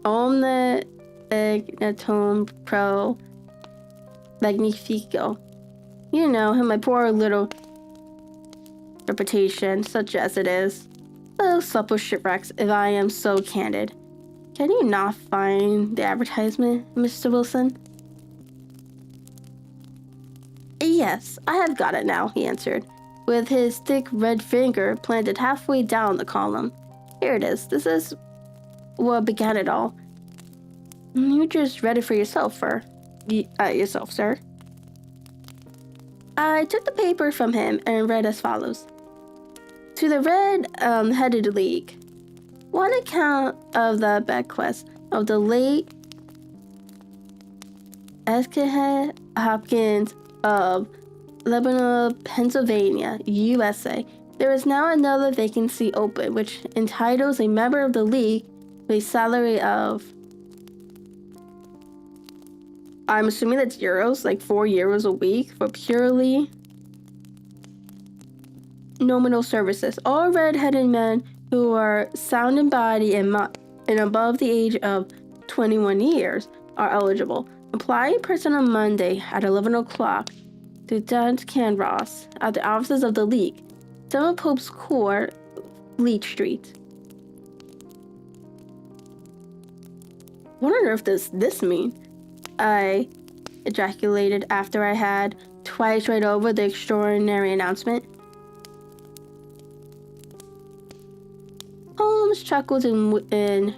Omne ignatum pro magnifico. You know, in my poor little reputation, such as it is. Oh, supple shipwrecks, if I am so candid. Can you not find the advertisement, Mr. Wilson? Yes, I have got it now, he answered, with his thick red finger planted halfway down the column. Here it is. This is what began it all. You just read it for yourself, sir. I took the paper from him and read as follows. To the red-headed league. One account of the bequest of the late Eskehead Hopkins of Lebanon, Pennsylvania, USA. There is now another vacancy open, which entitles a member of the league to a salary of, I'm assuming that's euros, like €4 a week for purely nominal services. All red-headed men who are sound in body and above the age of 21 years are eligible. Apply in person on Monday at 11 o'clock to Dant Canross at the offices of the League, 7 Pope's Court, Fleet Street. What on earth does this mean? I ejaculated after I had twice read over the extraordinary announcement. Holmes chuckled and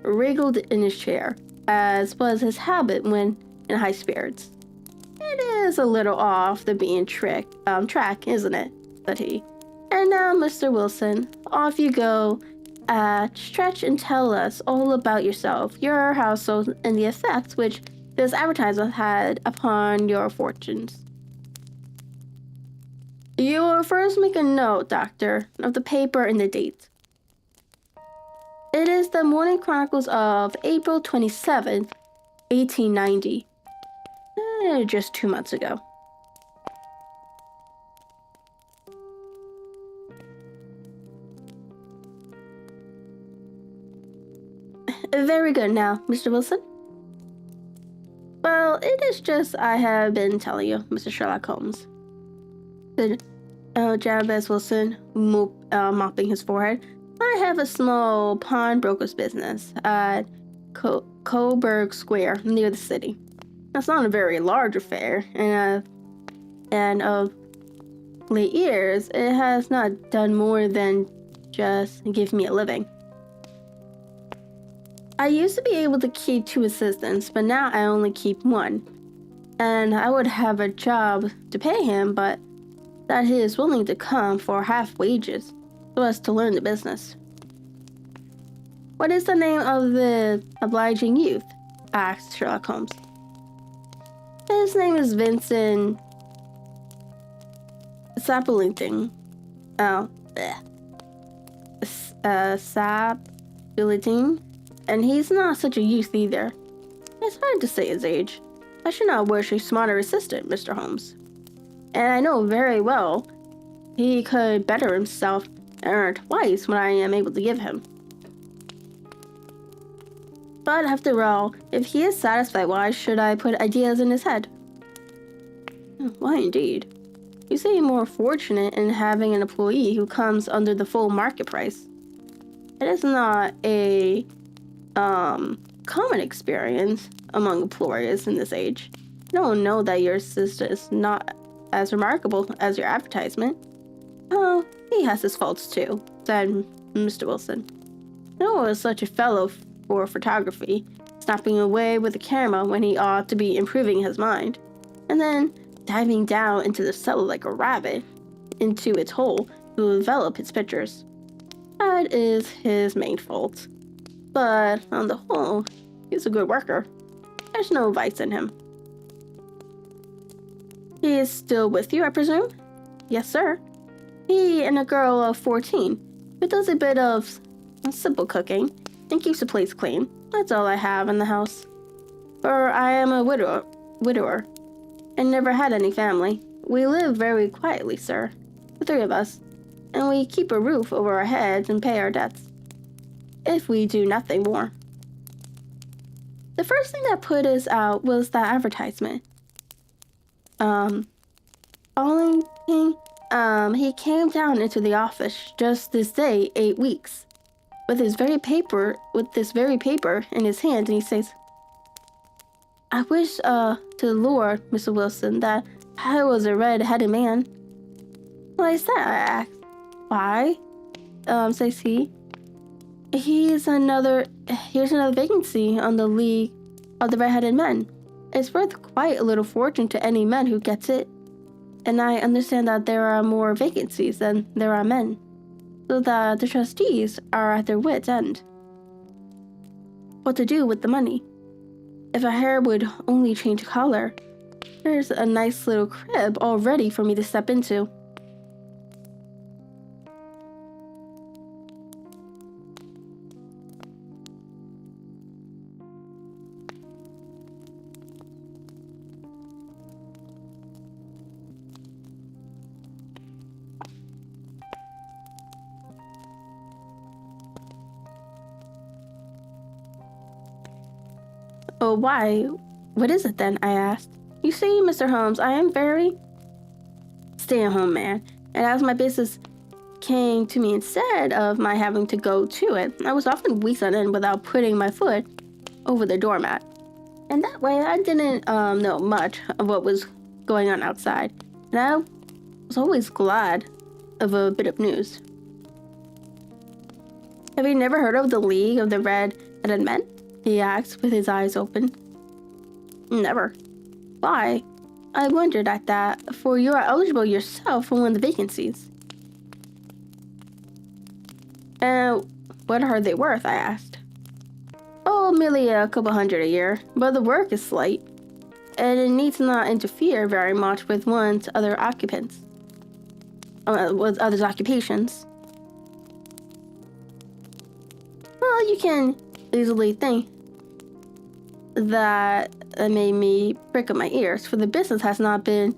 wriggled in his chair, as was his habit when in high spirits. It is a little off the beaten track, isn't it? Said he. And now, Mr. Wilson, off you go. Stretch and tell us all about yourself, your household, and the effect which this advertisement had upon your fortunes. You will first make a note, Doctor, of the paper and the date. It is the Morning Chronicles of April 27th, 1890. Just 2 months ago. Very good now, Mr. Wilson. Well, it is just I have been telling you, Mr. Sherlock Holmes. Said Jarvis Wilson, mopping his forehead. I have a small pawnbroker's business at Coburg Square, near the city. That's not a very large affair, and of late years, it has not done more than just give me a living. I used to be able to keep 2 assistants, but now I only keep 1. And I would have a job to pay him, but that he is willing to come for half wages so as to learn the business. What is the name of the obliging youth? Asked Sherlock Holmes. His name is Vincent Sapolington. Sapolington. And he's not such a youth either. It's hard to say his age. I should not wish a smarter assistant, Mr. Holmes. And I know very well he could better himself and earn twice what I am able to give him. But after all, if he is satisfied, why should I put ideas in his head? Why indeed? You seem more fortunate in having an employee who comes under the full market price. It is not a common experience among employers in this age. You don't know that your sister is not as remarkable as your advertisement. Oh, he has his faults too, said Mr. Wilson. No one is such a fellow for photography, snapping away with the camera when he ought to be improving his mind, and then diving down into the cellar like a rabbit into its hole to develop his pictures. That is his main fault. But on the whole, he's a good worker. There's no vice in him. He is still with you, I presume? Yes, sir. He and a girl of 14 who does a bit of simple cooking and keeps the place clean. That's all I have in the house. For I am a widower and never had any family. We live very quietly, sir, the three of us, and we keep a roof over our heads and pay our debts, if we do nothing more. The first thing that put us out was that advertisement. Following he came down into the office just this day 8 weeks with this very paper in his hand, and he says, I wish to the Lord, Mr. Wilson, that I was a red-headed man. Why is that? I asked. Why? Says he. Here's another vacancy on the League of the Red-Headed Men. It's worth quite a little fortune to any man who gets it. And I understand that there are more vacancies than there are men, so that the trustees are at their wits' end. What to do with the money? If our hair would only change color, there's a nice little crib all ready for me to step into. Oh, why? What is it then? I asked. You see, Mr. Holmes, I am very stay-at-home man, and as my business came to me instead of my having to go to it, I was often weeks on end without putting my foot over the doormat. And that way, I didn't know much of what was going on outside, and I was always glad of a bit of news. Have you never heard of the League of the Red-Headed Men? He asked with his eyes open. Never. Why? I wondered at that, for you are eligible yourself for one of the vacancies. And what are they worth? I asked. Oh, merely a couple hundred a year, but the work is slight, and it needs not interfere very much with one's other occupants. With others' occupations. Well, you can easily think that made me prick up my ears, for the business has not been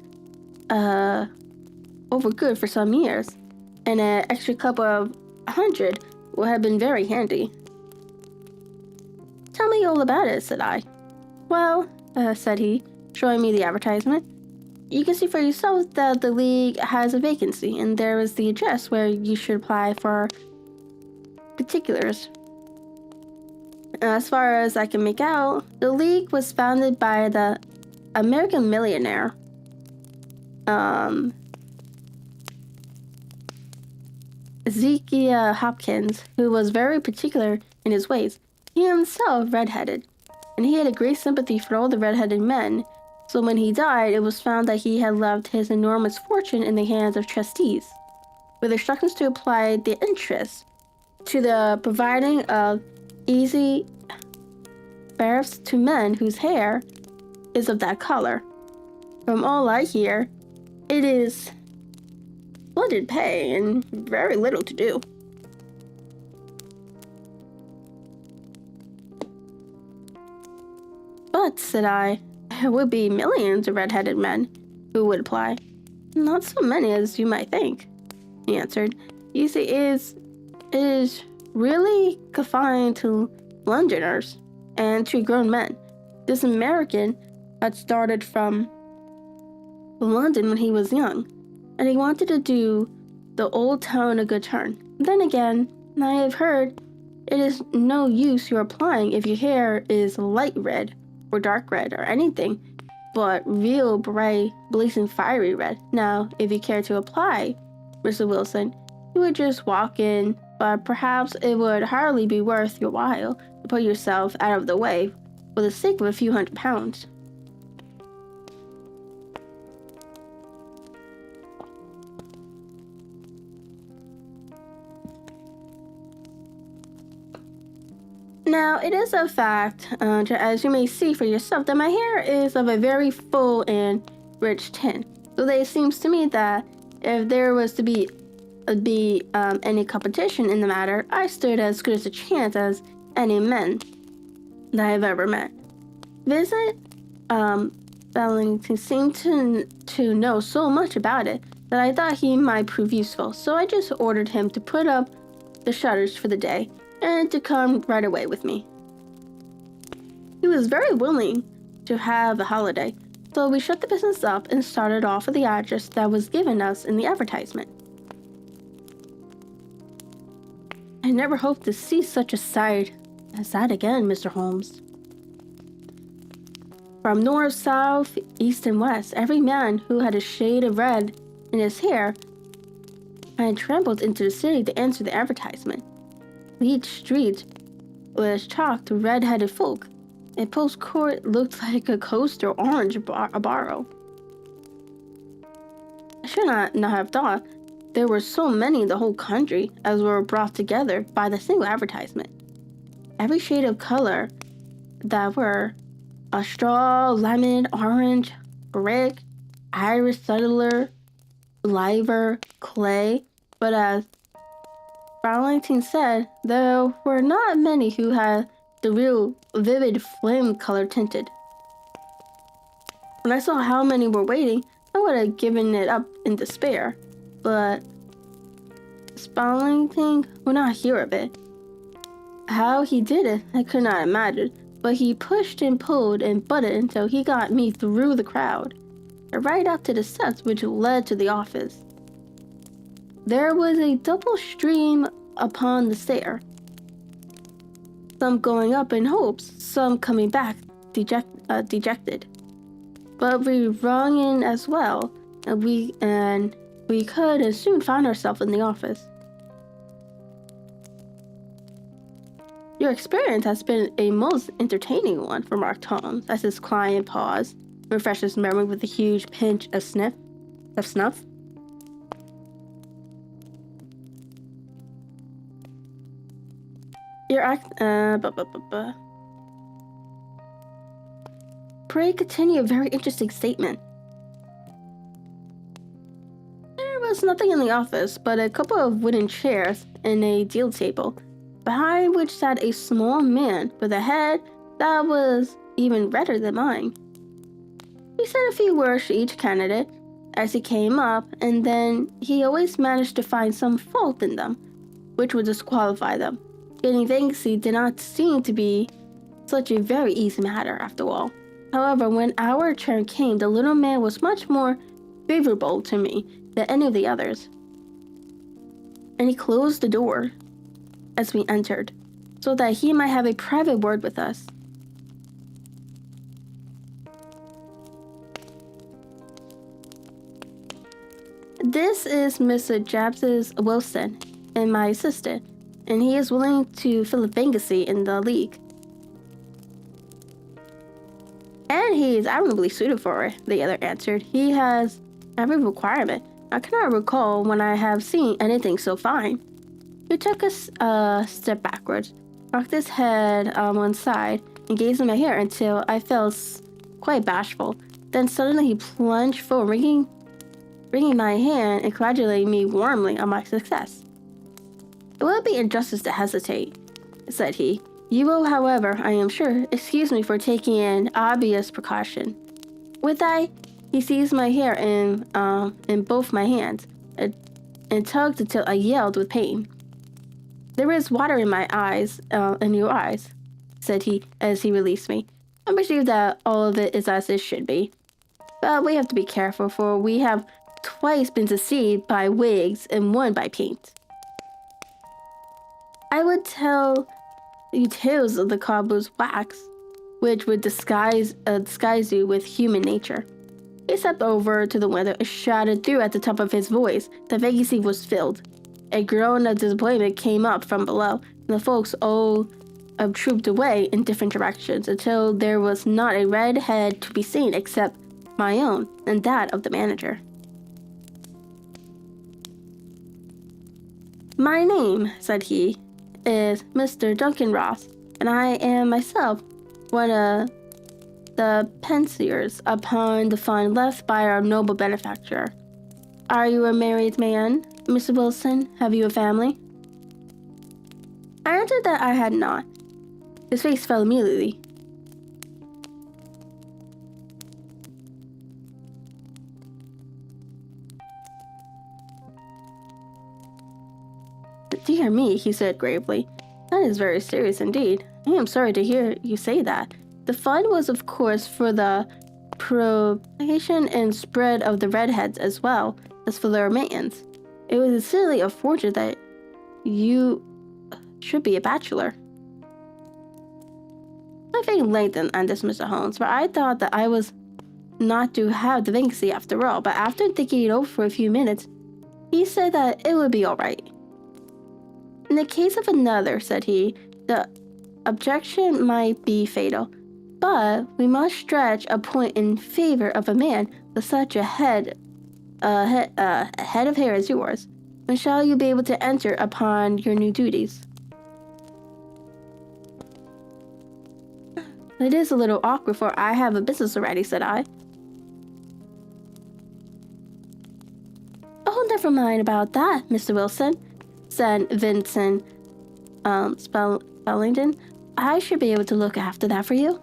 over good for some years, and an extra couple of hundred would have been very handy. Tell me all about it, said I. Well, said he, showing me the advertisement, you can see for yourself that the League has a vacancy, and there is the address where you should apply for particulars. As far as I can make out, the League was founded by the American millionaire, Ezekiel Hopkins, who was very particular in his ways. He himself red-headed, and he had a great sympathy for all the red-headed men, so when he died, it was found that he had left his enormous fortune in the hands of trustees, with instructions to apply the interest to the providing of easy berths to men whose hair is of that color. From all I hear, it is splendid pay and very little to do. But, said I, there would be millions of red-headed men who would apply. Not so many as you might think, he answered. You see, it is really confined to Londoners and to grown men. This American had started from London when he was young, and he wanted to do the old town a good turn. Then again, I have heard it is no use your applying if your hair is light red or dark red or anything but real bright, blazing fiery red. Now, if you care to apply, Mr. Wilson, you would just walk in, but perhaps it would hardly be worth your while to put yourself out of the way for the sake of a few £100. Now, it is a fact, as you may see for yourself, that my hair is of a very full and rich tint. So it seems to me that If there was to be any competition in the matter, I stood as good as a chance as any men that I've ever met. Vincent Bellington seemed to know so much about it that I thought he might prove useful, so I just ordered him to put up the shutters for the day and to come right away with me. He was very willing to have a holiday, so we shut the business up and started off with the address that was given us in the advertisement. I never hoped to see such a sight as that again, Mr. Holmes. From north, south, east, and west, every man who had a shade of red in his hair had trampled into the city to answer the advertisement. Each street was chalked to red-headed folk, and Post Court looked like a coaster orange barrow. I should not have thought there were so many in the whole country as were brought together by the single advertisement. Every shade of color that were a straw, lemon, orange, brick, Irish settler, liver, clay, but as Ballington said, there were not many who had the real vivid flame color tinted. When I saw how many were waiting, I would have given it up in despair, but Ballington would not hear of it. How he did it, I could not imagine, but he pushed and pulled and butted until he got me through the crowd, right up to the steps which led to the office. There was a double stream upon the stair, some going up in hopes, some coming back dejected. But we rung in as well, and we could and soon found ourselves in the office. Your experience has been a most entertaining one, remarked Holmes, as his client paused, refreshed his memory with a huge pinch of snuff. Pray continue a very interesting statement. There was nothing in the office but a couple of wooden chairs and a deal table, behind which sat a small man with a head that was even redder than mine. He said a few words to each candidate as he came up, and then he always managed to find some fault in them, which would disqualify them. Getting vacancy did not seem to be such a very easy matter after all. However, when our turn came, the little man was much more favorable to me than any of the others, and he closed the door as we entered, so that he might have a private word with us. This is Mr. Jabs Wilson and my assistant, and he is willing to fill a vacancy in the league. And he is admirably suited for it, the other answered. He has every requirement. I cannot recall when I have seen anything so fine. He took a step backwards, rocked his head on one side, and gazed at my hair until I felt quite bashful. Then suddenly he plunged forward, wringing my hand and congratulating me warmly on my success. It would be injustice to hesitate, said he. You will, however, I am sure, excuse me for taking an obvious precaution. With that, he seized my hair in both my hands and tugged until I yelled with pain. There is water in my eyes, in your eyes, said he as he released me. I perceive that all of it is as it should be. But we have to be careful, for we have twice been deceived by wigs and one by paint. I would tell you tales of the cobbler's wax, which would disguise you with human nature. He stepped over to the window and shouted through at the top of his voice. The vacancy was filled. A groan of disappointment came up from below, and the folks all trooped away in different directions until there was not a red head to be seen except my own and that of the manager. My name, said he, is Mr. Duncan Ross, and I am myself one of the pensioners upon the fund left by our noble benefactor. Are you a married man, Mr. Wilson? Have you a family? I answered that I had not. His face fell immediately. Dear me, he said gravely. That is very serious indeed. I am sorry to hear you say that. The fund was, of course, for the propagation and spread of the redheads as well as for their maintenance. It was silly a fortune that you should be a bachelor. My face lengthened on this, Mr. Holmes, for I thought that I was not to have the vacancy after all, but after thinking it over for a few minutes, he said that it would be all right. In the case of another, said he, the objection might be fatal, but we must stretch a point in favor of a man with such a head of hair as yours. When shall you be able to enter upon your new duties? It is a little awkward, for I have a business already, said I. Oh, never mind about that, Mr. Wilson, said Vincent Spellington. I should be able to look after that for you.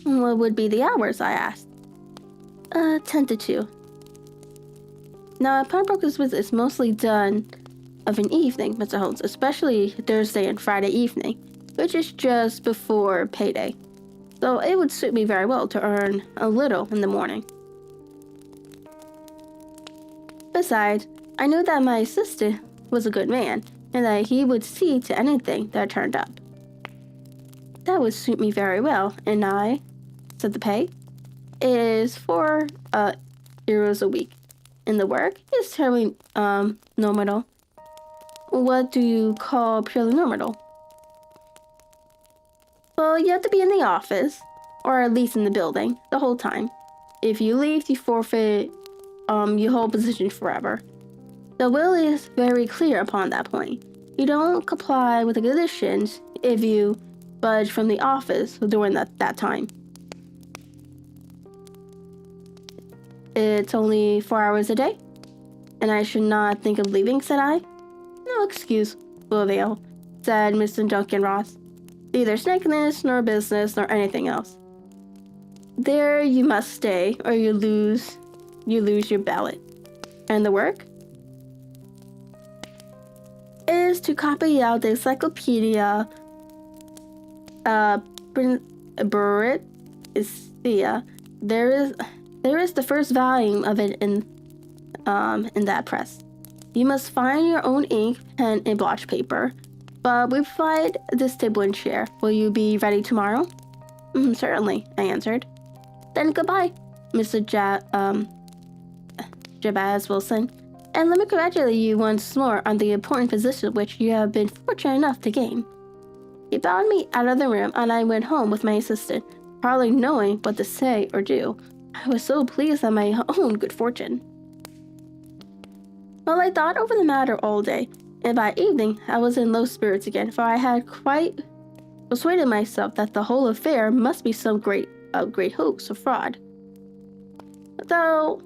What would be the hours? I asked. 10 to 2. Now, a pawnbroker's visit is mostly done of an evening, Mr. Holmes, especially Thursday and Friday evening, which is just before payday. So it would suit me very well to earn a little in the morning. Besides, I knew that my assistant was a good man, and that he would see to anything that turned up. That would suit me very well, and I said the pay is 4 euros a week, and the work is terribly nominal. What do you call purely nominal? Well, you have to be in the office, or at least in the building, the whole time. If you leave, you forfeit your whole position forever. The will is very clear upon that point. You don't comply with the conditions if you budge from the office during that time. It's only 4 hours a day, and I should not think of leaving, said I. No excuse will avail, said Mr. Duncan Ross. Neither snakiness, nor business, nor anything else. There you must stay, or you lose your ballot. And the work is to copy out the encyclopedia Britannica. There is the first volume of it in that press. You must find your own ink, pen, and blotch paper. But we provide this table and chair. Will you be ready tomorrow? Certainly, I answered. Then goodbye, Mr. Jabez Wilson. And let me congratulate you once more on the important position which you have been fortunate enough to gain. He bowed me out of the room, and I went home with my assistant, hardly knowing what to say or do. I was so pleased at my own good fortune. Well, I thought over the matter all day, and by evening I was in low spirits again, for I had quite persuaded myself that the whole affair must be some great hoax or fraud. Though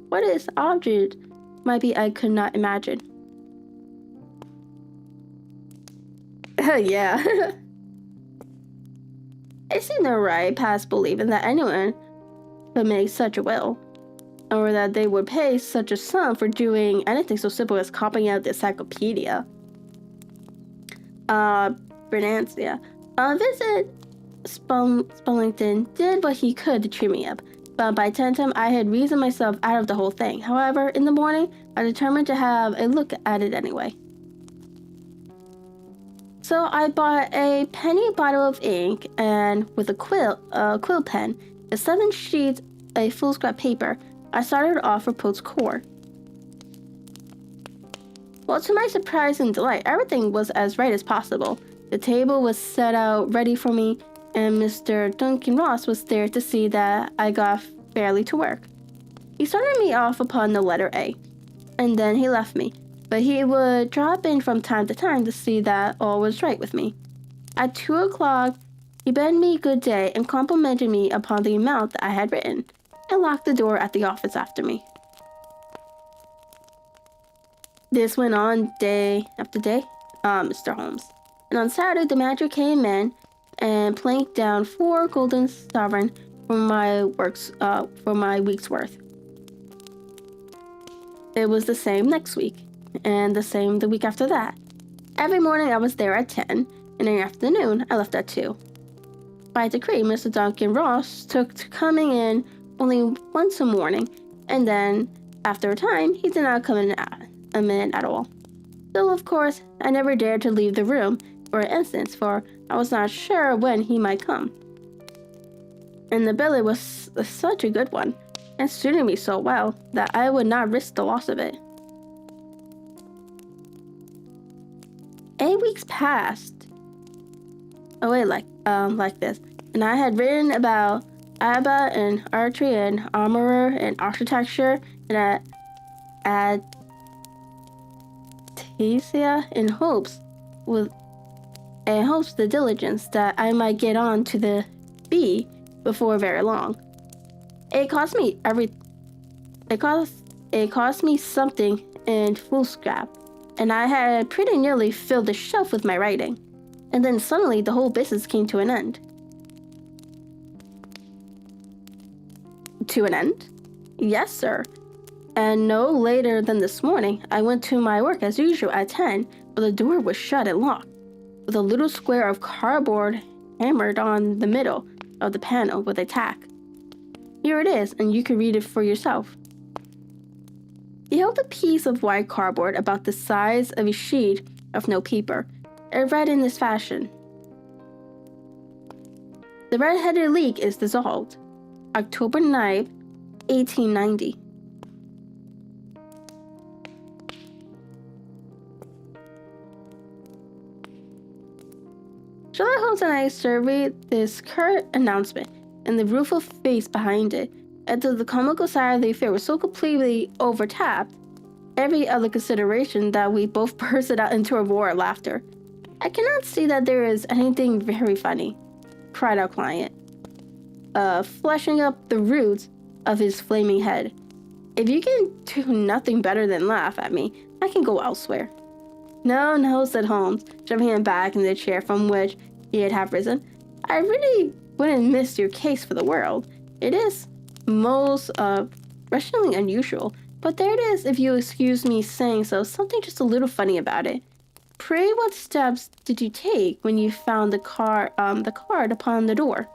what its object might be, I could not imagine. Yeah. It seemed no right past believing that anyone could make such a will, or that they would pay such a sum for doing anything so simple as copying out the encyclopedia. Britannica. Vincent Spellington did what he could to cheer me up, but by 10 I had reasoned myself out of the whole thing. However, in the morning, I determined to have a look at it anyway. So I bought a penny bottle of ink, and with a quill pen, and 7 sheets of foolscap paper, I started off for Pote's Court. Well, to my surprise and delight, everything was as right as possible. The table was set out ready for me, and Mr. Duncan Ross was there to see that I got fairly to work. He started me off upon the letter A, and then he left me, but he would drop in from time to time to see that all was right with me. At 2 o'clock, He bade me good day and complimented me upon the amount that I had written, and locked the door at the office after me. This went on day after day, Mr. Holmes. And on Saturday, the manager came in and planked down 4 golden sovereign for my week's worth. It was the same next week, and the same the week after that. Every morning I was there at 10, and in the afternoon I left at 2. By decree, Mr. Duncan Ross took to coming in only once a morning, and then, after a time, he did not come in a minute at all. Still, of course, I never dared to leave the room for an instant, for I was not sure when he might come. And the billet was such a good one, and suited me so well, that I would not risk the loss of it. 8 weeks passed. Oh wait, like this. And I had written about Abba and archery and armorer and architecture and Tasia in hopes the diligence that I might get on to the B before very long. It cost me something in foolscap, and I had pretty nearly filled the shelf with my writing. And then suddenly the whole business came to an end. To an end? Yes, sir. And no later than this morning, I went to my work as usual at 10, but the door was shut and locked, with a little square of cardboard hammered on the middle of the panel with a tack. Here it is, and you can read it for yourself. He held a piece of white cardboard about the size of a sheet of notepaper. It read in this fashion: The red-headed league is dissolved. October 9th, 1890. Sherlock Holmes and I surveyed this curt announcement and the rueful face behind it, until the comical side of the affair was so completely overtapped every other consideration that we both bursted out into a roar of laughter. I cannot see that there is anything very funny, cried our client, fleshing up the roots of his flaming head. If you can do nothing better than laugh at me, I can go elsewhere. No, said Holmes, shoving him back in the chair from which he had half risen. I really wouldn't miss your case for the world. It is most, rationally unusual, but there it is, if you excuse me saying so, something just a little funny about it. Pray, what steps did you take when you found the card upon the door?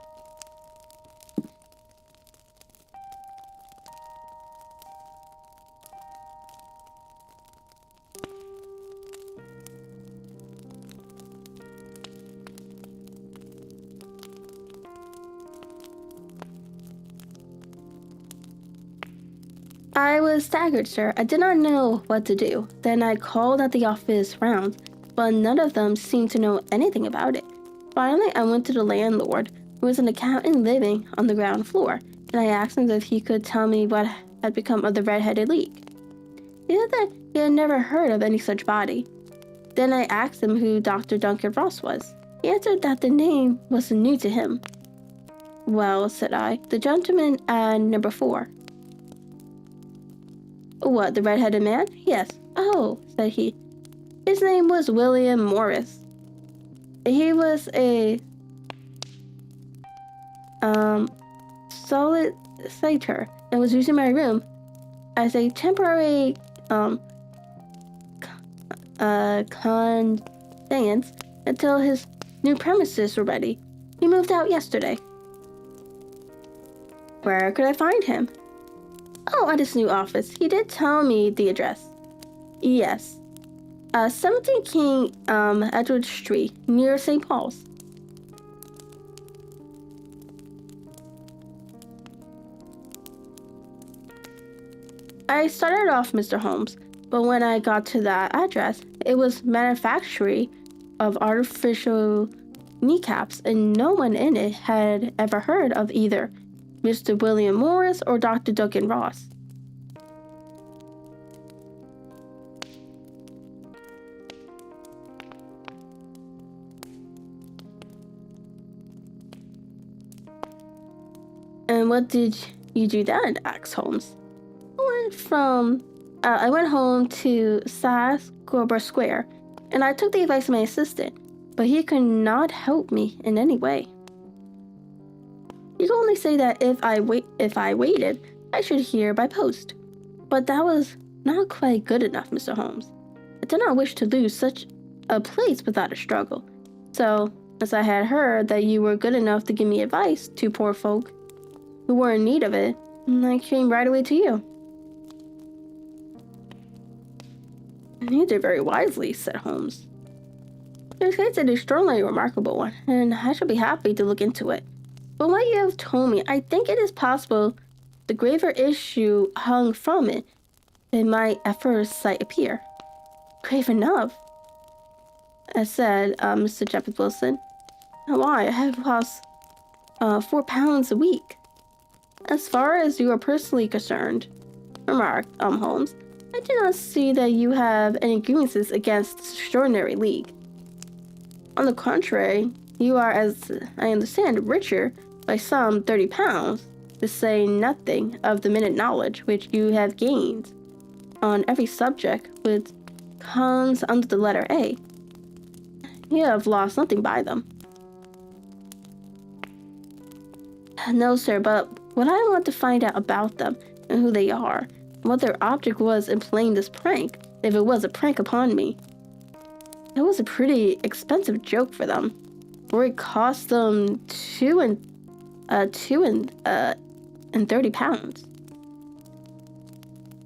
I was staggered, sir. I did not know what to do. Then I called at the office rounds, but none of them seemed to know anything about it. Finally, I went to the landlord, who was an accountant living on the ground floor, and I asked him if he could tell me what had become of the red-headed league. He said that he had never heard of any such body. Then I asked him who Dr. Duncan Ross was. He answered that the name was new to him. Well, said I, the gentleman at number 4. What, the red-headed man? Yes. Oh, said he. His name was William Morris. He was a solicitor and was using my room as a temporary conveyance until his new premises were ready. He moved out yesterday. Where could I find him? Oh, at his new office. He did tell me the address. Yes. 17 King Edward Street, near St. Paul's. I started off, Mr. Holmes, but when I got to that address, it was manufactory of artificial kneecaps, and no one in it had ever heard of either Mr. William Morris or Dr. Duncan Ross. what did you do then? Asked Holmes. I went home to Sasquatch Square, and I took the advice of my assistant, but he could not help me in any way. He could only say that if I waited, I should hear by post. But that was not quite good enough, Mr. Holmes. I did not wish to lose such a place without a struggle. So, as I had heard that you were good enough to give me advice to poor folk who were in need of it, I came right away to you. You did very wisely, said Holmes. Your case is an extraordinarily remarkable one, and I shall be happy to look into it. But what you have told me, I think it is possible the graver issue hung from it that might at first sight appear. Grave enough, I said, Mr. Jeffrey Wilson. Why, I have lost 4 pounds a week. As far as you are personally concerned, remarked Holmes, I do not see that you have any grievances against this extraordinary league. On the contrary, you are, as I understand, richer by some 30 pounds, to say nothing of the minute knowledge which you have gained on every subject which comes under the letter A. You have lost nothing by them. No, sir, but what I want to find out about them and who they are, and what their object was in playing this prank, if it was a prank upon me. It was a pretty expensive joke for them, for it cost them 2 and 30 pounds.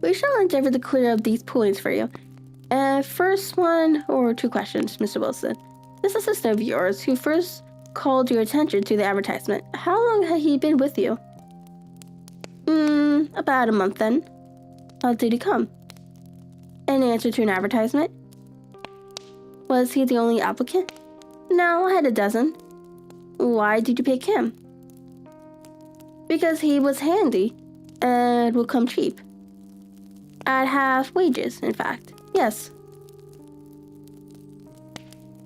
We shall endeavor to clear up these points for you. First, 1 or 2 questions, Mr. Wilson. This assistant of yours who first called your attention to the advertisement, how long had he been with you? About a month then. How did he come? In answer to an advertisement? Was he the only applicant? No, I had a dozen. Why did you pick him? Because he was handy and would come cheap. At half wages, in fact. Yes.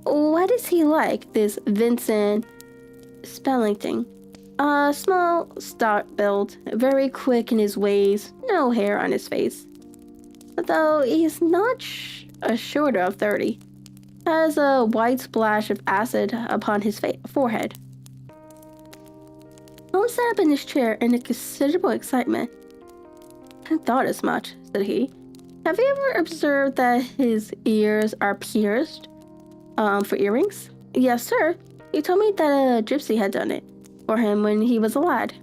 What is he like, this Vincent Spellington? Small, stout build, very quick in his ways, no hair on his face. Though he's not shorter of 30. Has a white splash of acid upon his forehead. Holmes sat up in his chair in a considerable excitement. I thought as much, said he. Have you ever observed that his ears are pierced? For earrings? Yes, sir. He told me that a gypsy had done it for him when he was a lad.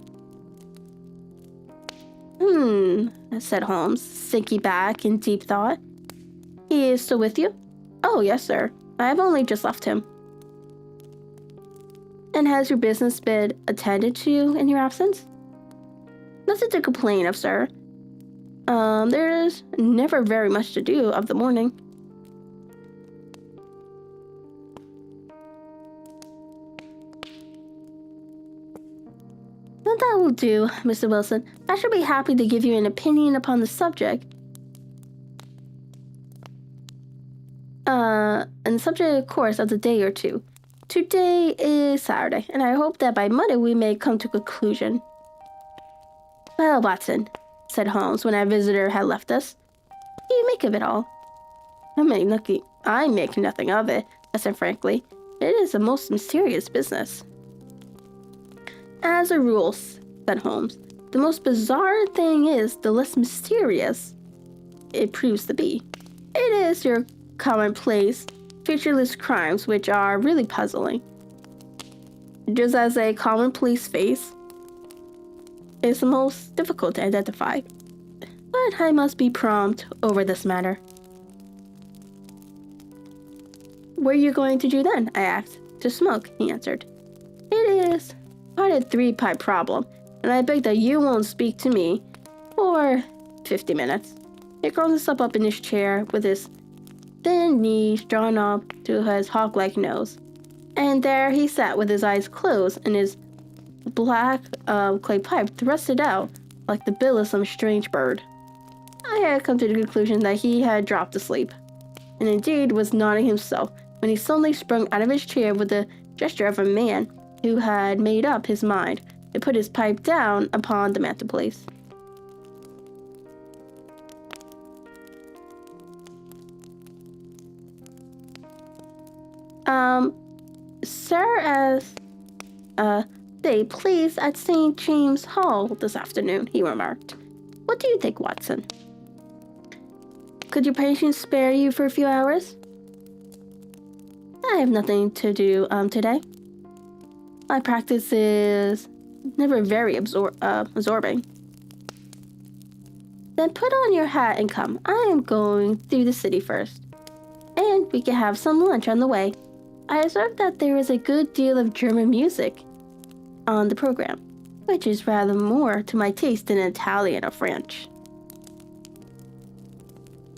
Said Holmes, sinking back in deep thought. He is still with you? Oh, yes, sir. I have only just left him. And has your business been attended to in your absence? Nothing to complain of, sir. There's never very much to do of the morning. That will do, Mr. Wilson. I shall be happy to give you an opinion upon the subject. And the subject, of course, of the day or two. Today is Saturday, and I hope that by Monday we may come to a conclusion. Well, Watson, said Holmes when our visitor had left us, what do you make of it all? I make nothing of it, I said frankly. It is a most mysterious business. As a rule, said Holmes, the most bizarre thing is the less mysterious it proves to be. It is your commonplace, featureless crimes which are really puzzling. Just as a commonplace face is the most difficult to identify. But I must be prompt over this matter. What are you going to do then? I asked. To smoke, he answered. It is quite a 3-pipe problem, and I beg that you won't speak to me for 50 minutes. He curled himself up in his chair with his thin knees drawn up to his hawk-like nose. And there he sat with his eyes closed and his black clay pipe thrusted out like the bill of some strange bird. I had come to the conclusion that he had dropped asleep, and indeed was nodding himself when he suddenly sprung out of his chair with the gesture of a man who had made up his mind and put his pipe down upon the mantelpiece. Sir, they please at St. James Hall this afternoon, he remarked. What do you think, Watson? Could your patient spare you for a few hours? I have nothing to do today. My practice is never very absorbing. Then put on your hat and come. I am going through the city first, and we can have some lunch on the way. I observed that there is a good deal of German music on the program, which is rather more to my taste than Italian or French.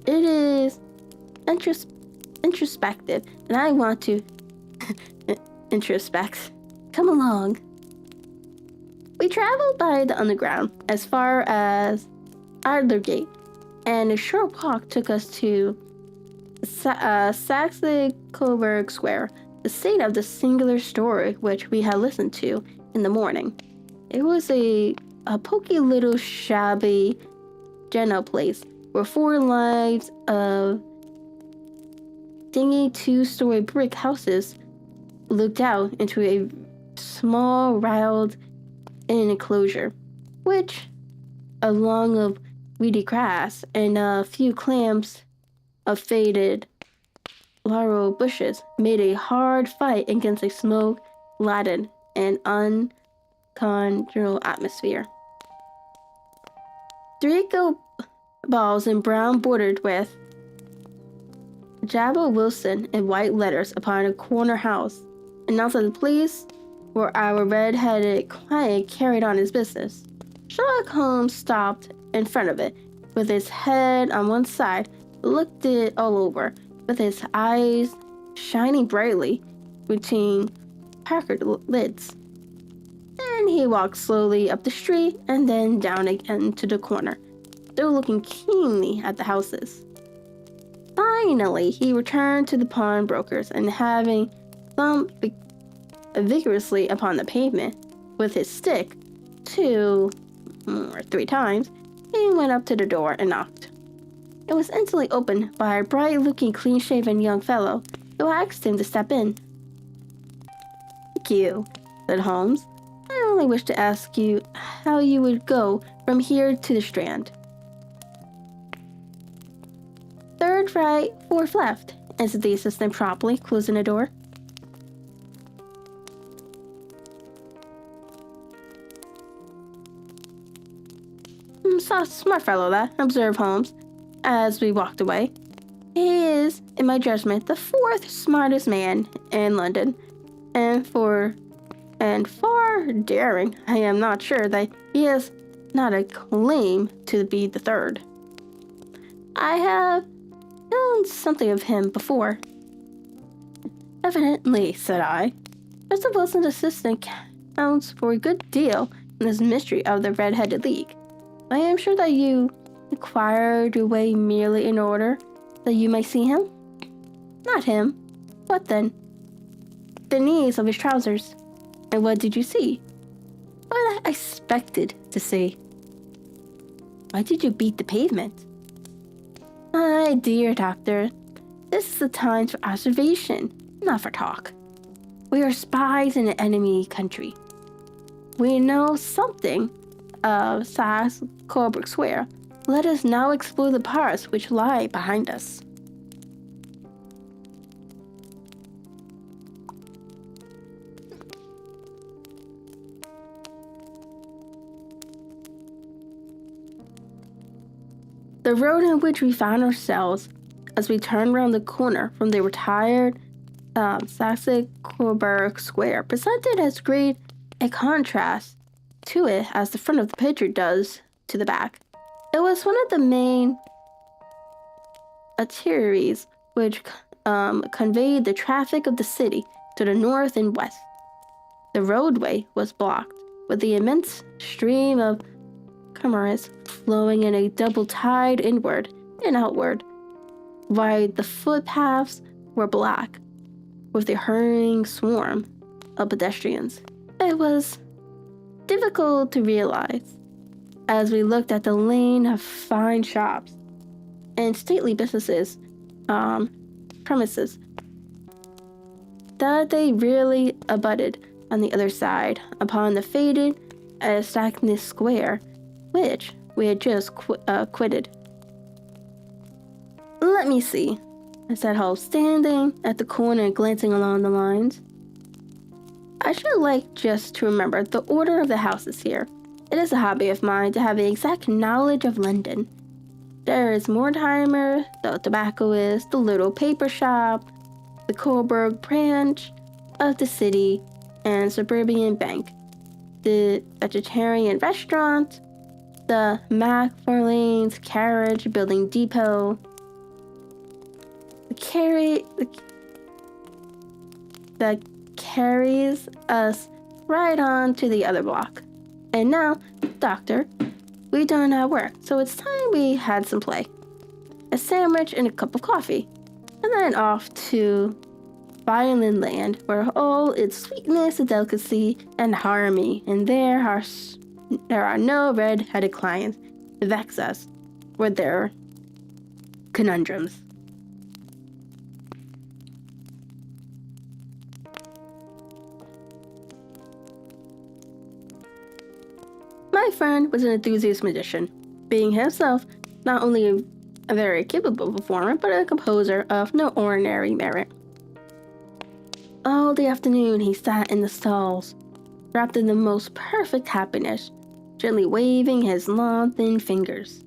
It is introspective, and I want to introspect. Come along. We traveled by the underground as far as Adlergate, and a short walk took us to Saxe-Coburg Square, the scene of the singular story which we had listened to in the morning. It was a poky little shabby general place where 4 lines of dingy 2-story brick houses looked out into a small railed enclosure, which, along of weedy grass and a few clumps of faded laurel bushes, made a hard fight against a smoke-laden and uncongenial atmosphere. 3 gold balls in brown bordered with Jabba Wilson in white letters upon a corner house announced that the police were our red-headed client carried on his business. Sherlock Holmes stopped in front of it with his head on one side, looked it all over, with his eyes shining brightly between puckered lids. Then he walked slowly up the street and then down again to the corner, still looking keenly at the houses. Finally, he returned to the pawnbrokers, and having thumped vigorously upon the pavement with his stick 2 or 3 times, he went up to the door and knocked. It was instantly opened by a bright-looking, clean-shaven young fellow who asked him to step in. Thank you, said Holmes. I only wish to ask you how you would go from here to the Strand. 3rd right, 4th left, answered the assistant promptly, closing the door. Smart fellow that, observed Holmes, as we walked away. He is, in my judgment, the 4th smartest man in London, and far daring. I am not sure that he has not a claim to be the 3rd. I have known something of him before. Evidently, said I. Mr. Wilson's assistant counts for a good deal in this mystery of the Red-Headed League. I am sure that you inquired your way merely in order that you might see him? Not him. What then? The knees of his trousers. And what did you see? What I expected to see. Why did you beat the pavement? My dear doctor, this is the time for observation, not for talk. We are spies in an enemy country. We know something of Saxe-Coburg Square. Let us now explore the parts which lie behind us. The road in which we found ourselves as we turned round the corner from the retired Saxe-Coburg Square presented as great a contrast to it as the front of the picture does to the back. It was one of the main arteries which conveyed the traffic of the city to the north and west. The roadway was blocked with the immense stream of commerce flowing in a double tide inward and outward, while the footpaths were black with the hurrying swarm of pedestrians. It was difficult to realize as we looked at the lane of fine shops and stately businesses, premises, that they really abutted on the other side upon the faded and stagnant square, which we had just quitted. "Let me see," said Holmes, standing at the corner and glancing along the lines. "I should like just to remember the order of the houses here. It is a hobby of mine to have the exact knowledge of London. There is Mortimer, the tobacconist, the little paper shop, the Coburg branch of the city and suburban bank, the vegetarian restaurant, the Macfarlane's carriage building depot, that carries us right on to the other block. And now, Doctor, we've done our work, so it's time we had some play. A sandwich and a cup of coffee, and then off to Violin Land, where all its sweetness and delicacy and harmony, and there are no red-headed clients to vex us with their conundrums." My friend was an enthusiast musician, being himself not only a very capable performer, but a composer of no ordinary merit. All the afternoon he sat in the stalls, wrapped in the most perfect happiness, gently waving his long, thin fingers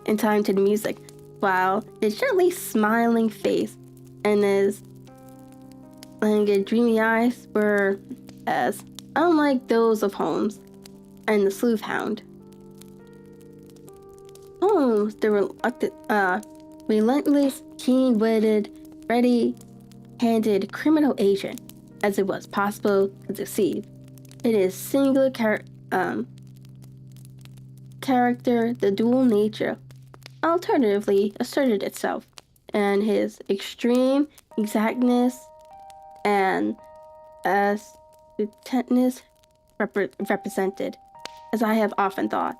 in time to the music, while his gently smiling face and his languid, dreamy eyes were as unlike those of Holmes and the sleuth hound. Holmes, the relentless, keen-witted, ready-handed criminal agent, as it was possible to deceive. In his singular character, the dual nature alternatively asserted itself, and his extreme exactness and astuteness represented, as I have often thought,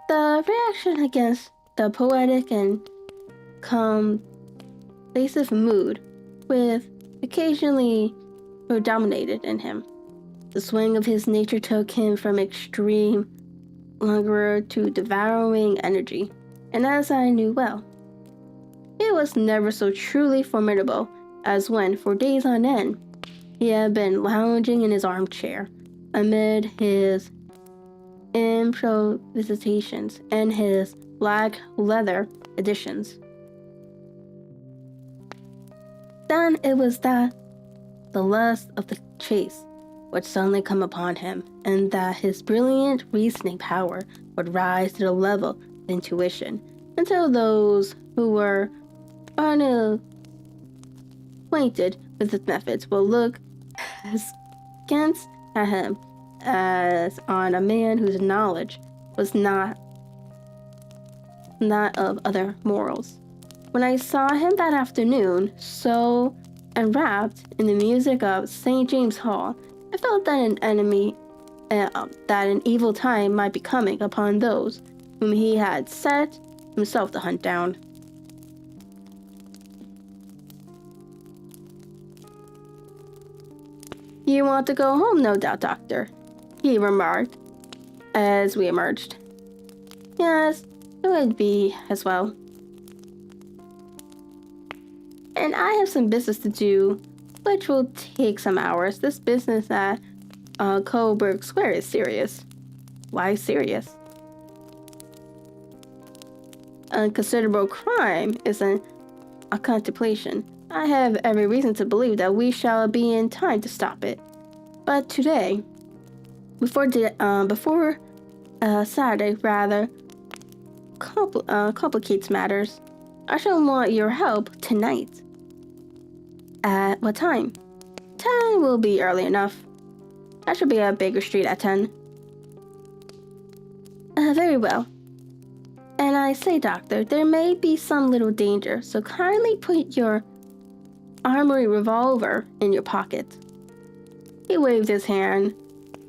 the reaction against the poetic and complacent mood with occasionally predominated in him. The swing of his nature took him from extreme languor to devouring energy, and as I knew well, it was never so truly formidable as when, for days on end, he had been lounging in his armchair amid his improvisations and his black leather editions. Then it was that the lust of the chase would suddenly come upon him, and that his brilliant reasoning power would rise to the level of intuition, until those who were unacquainted with his methods will look askance at him as on a man whose knowledge was not of other morals. When I saw him that afternoon, so enwrapped in the music of St. James Hall, I felt that an evil time might be coming upon those whom he had set himself to hunt down. "You want to go home, no doubt, Doctor," he remarked as we emerged. "Yes, it would be as well. And I have some business to do, which will take some hours. This business at Coburg Square is serious." "Why serious?" "A considerable crime isn't a contemplation. I have every reason to believe that we shall be in time to stop it. But today, before Saturday rather complicates matters. I shall want your help tonight." "At what time?" 10 will be early enough. I shall be at Baker Street at 10. Very well. And I say, Doctor, there may be some little danger, so kindly put your armory revolver in your pocket. He waved his hand,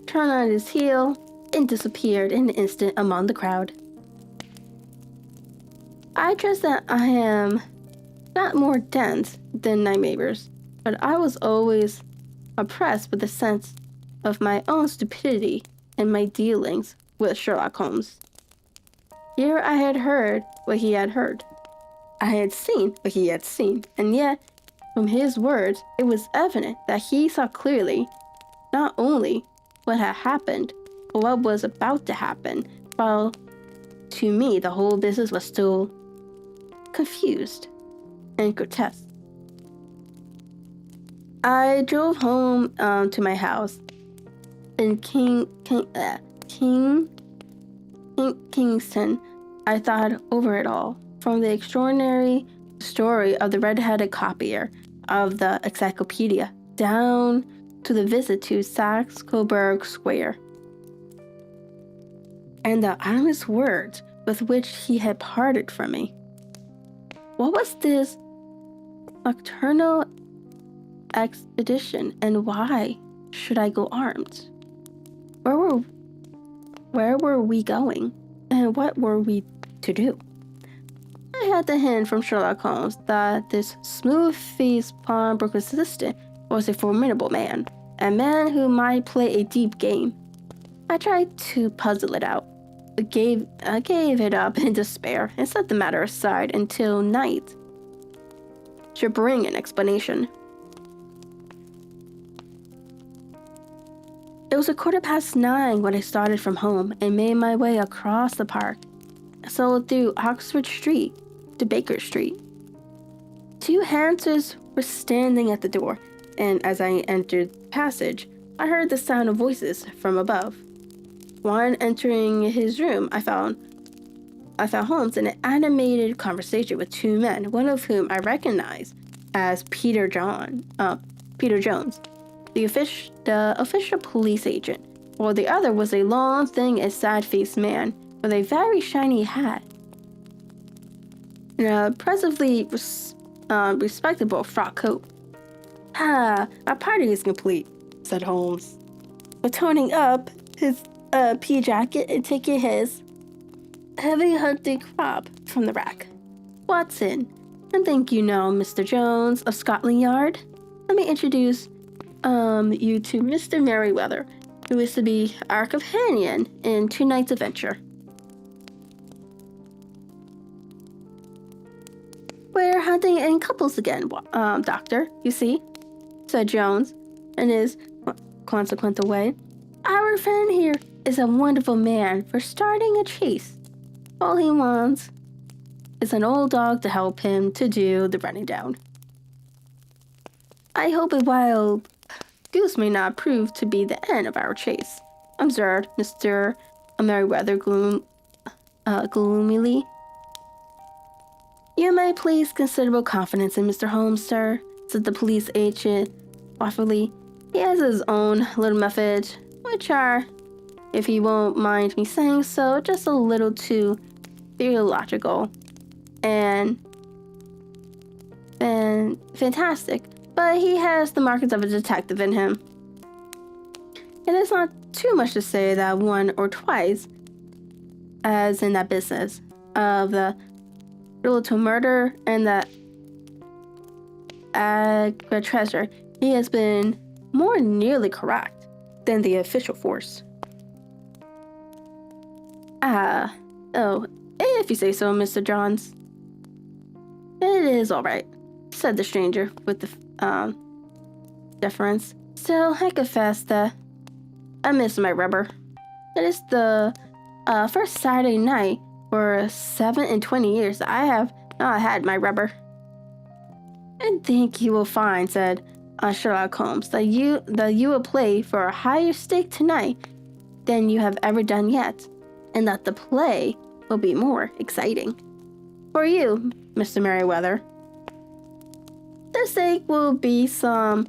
turned on his heel, and disappeared in an instant among the crowd. I trust that I am not more dense than my neighbors, but I was always oppressed with a sense of my own stupidity in my dealings with Sherlock Holmes. Here I had heard what he had heard. I had seen what he had seen, and yet, from his words, it was evident that he saw clearly not only what had happened, but what was about to happen, while to me the whole business was still confused and grotesque. I drove home to my house in Kingston. I thought over it all, from the extraordinary story of the red-headed copier of the encyclopedia down to the visit to Saxe-Coburg Square, and the honest words with which he had parted from me. What was this nocturnal expedition, and why should I go armed? Where were we going, and what were we to do? I had the hint from Sherlock Holmes that this smooth-faced pawnbroker assistant was a formidable man, a man who might play a deep game. I tried to puzzle it out, but I gave it up in despair and set the matter aside until night should bring an explanation. It was 9:15 when I started from home and made my way across the park, so through Oxford Street to Baker Street. 2 hansers were standing at the door, and as I entered the passage, I heard the sound of voices from above. One entering his room, I found Holmes in an animated conversation with 2 men, one of whom I recognized as Peter Jones, the official police agent, while the other was a long, thin, and sad-faced man with a very shiny hat and a impressively respectable frock coat. "Ah, our party is complete," said Holmes, toning up his pea jacket and taking his heavy hunting crop from the rack. "Watson, and think you know Mr. Jones of Scotland Yard? Let me introduce you to Mr. Merriweather, who is to be our companion in tonight's adventure." "We're hunting in couples again, Doctor, you see," said Jones in his consequential way. "Our friend here is a wonderful man for starting a chase. All he wants is an old dog to help him to do the running down. I hope a wild goose may not prove to be the end of our chase," observed Mr. Merriweather gloomily. "You may place considerable confidence in Mr. Holmes, sir," said the police agent thoughtfully. "He has his own little methods, which are, if you won't mind me saying so, just a little too theological and fantastic, but he has the markings of a detective in him. It is not too much to say that one or twice, as in that business of the little murder and the treasure, he has been more nearly correct than the official force." If you say so, Mr. Johns." "It is all right," said the stranger with the deference. "Still, I confess that I miss my rubber. It is the first Saturday night for 27 years that I have not had my rubber." "I think you will find," said Sherlock Holmes, that you will play for a higher stake tonight than you have ever done yet, and that the play will be more exciting. For you, Mr. Merriweather, the stake will be some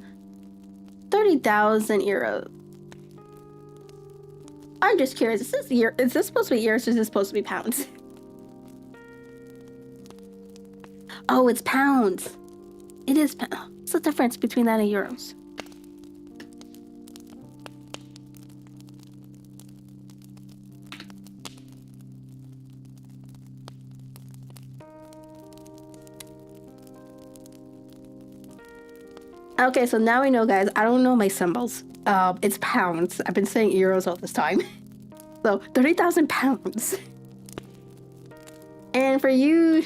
30,000 euros. I'm just curious, is this supposed to be euros or is this supposed to be pounds? Oh, it's pounds. It is pounds. What's the difference between that and euros? Okay, so now we know, guys. I don't know my symbols. It's pounds. I've been saying euros all this time. So 30,000 pounds. And for you,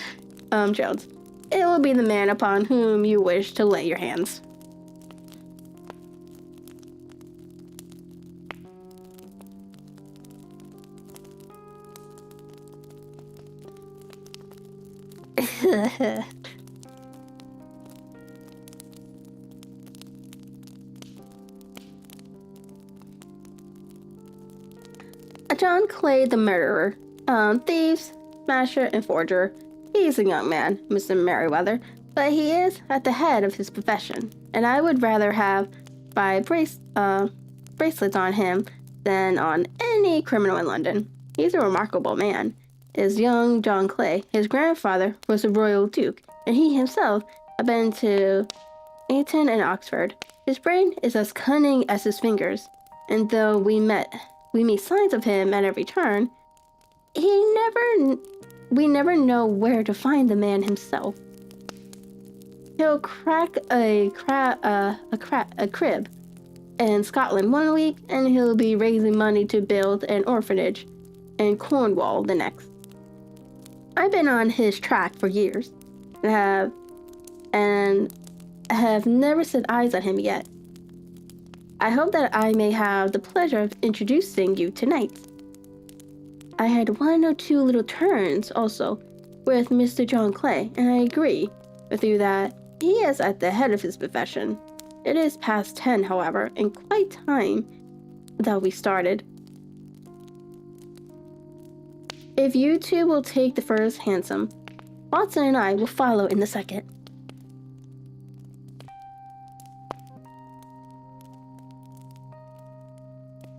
Jones, it will be the man upon whom you wish to lay your hands. John Clay, the murderer, thieves, smasher, and forger. He's a young man, Mr. Merriweather, but he is at the head of his profession, and I would rather have 5 bracelets on him than on any criminal in London. He's a remarkable man. Is young John Clay. His grandfather was a royal duke, and he himself had been to Eton and Oxford. His brain is as cunning as his fingers, and though we meet signs of him at every turn, we never know where to find the man himself. He'll crack a crib in Scotland one week, and he'll be raising money to build an orphanage in Cornwall the next. I've been on his track for years, and have never set eyes on him yet. I hope that I may have the pleasure of introducing you tonight. I had 1 or 2 little turns also with Mr. John Clay, and I agree with you that he is at the head of his profession. It is past 10, however, and quite time that we started. If you two will take the first hansom, Watson and I will follow in the second.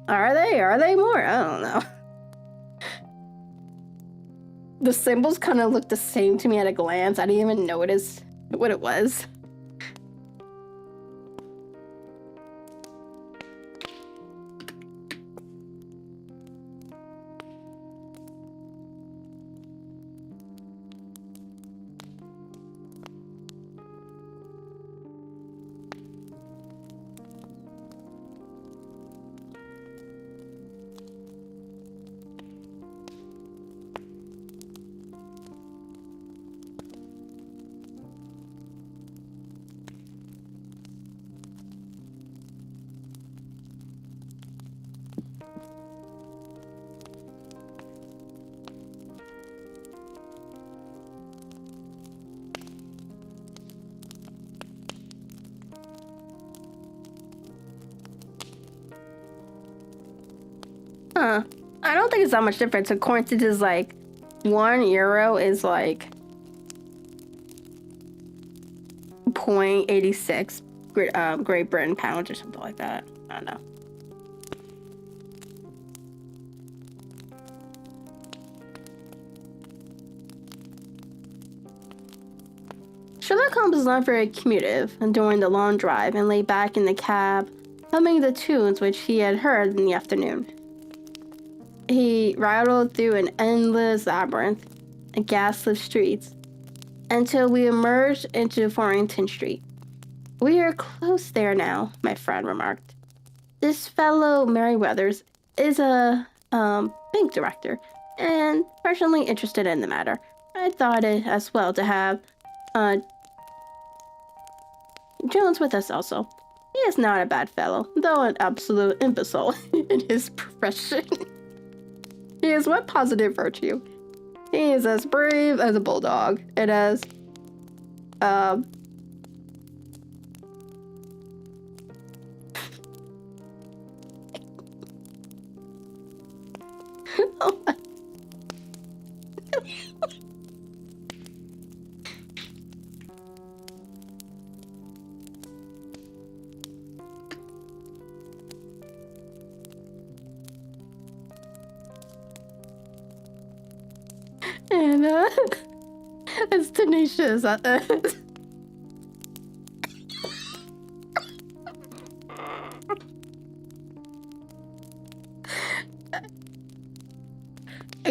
Are they more? I don't know. The symbols kind of look the same to me at a glance. I didn't even notice what it was. Huh. I don't think it's that much difference. According to this, like, €1 is like 0.86 Great Britain pounds or something like that. I don't know. Sherlock Holmes is not very communicative during the long drive and lay back in the cab, humming the tunes which he had heard in the afternoon. He rattled through an endless labyrinth of gas-lit streets until we emerged into Farrington Street. "We are close there now," my friend remarked. "This fellow Merriweathers is a bank director and personally interested in the matter. I thought it as well to have Jones with us also. He is not a bad fellow, though an absolute imbecile in his profession. He has one positive virtue. He is as brave as a bulldog, and as oh my. And it's tenacious.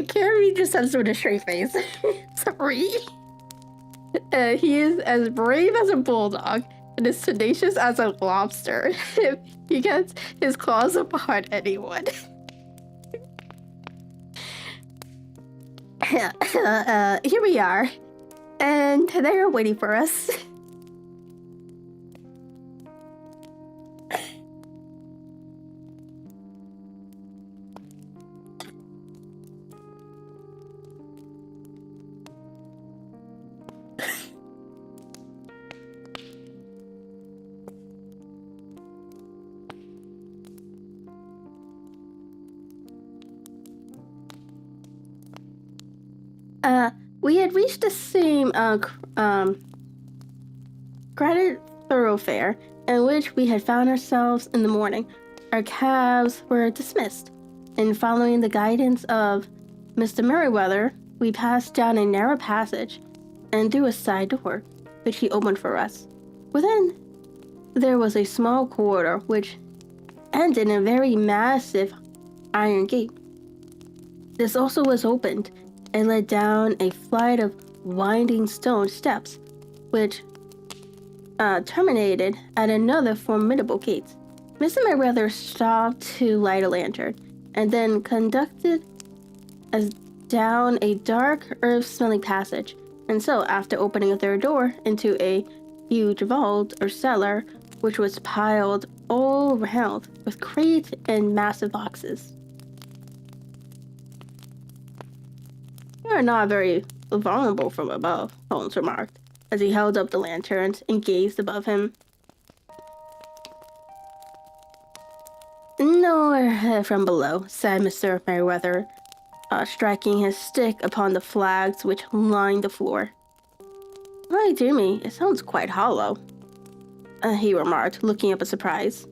Carrie just says with a straight face. Sorry. He is as brave as a bulldog, and is tenacious as a lobster if he gets his claws upon anyone. Here we are, and they're waiting for us. We had reached the same crowded thoroughfare in which we had found ourselves in the morning. Our cabs were dismissed, and following the guidance of Mr. Merriweather, we passed down a narrow passage and through a side door, which he opened for us. Within, there was a small corridor which ended in a very massive iron gate. This also was opened and led down a flight of winding stone steps, which terminated at another formidable gate. Mr. Merriweather stopped to light a lantern, and then conducted us down a dark, earth-smelling passage. And so, after opening a third door into a huge vault or cellar, which was piled all around with crates and massive boxes. "You are not very vulnerable from above," Holmes remarked, as he held up the lanterns and gazed above him. "Nor from below," said Mr. Merriweather, striking his stick upon the flags which lined the floor. "Why, dear me, it sounds quite hollow," he remarked, looking up in surprise.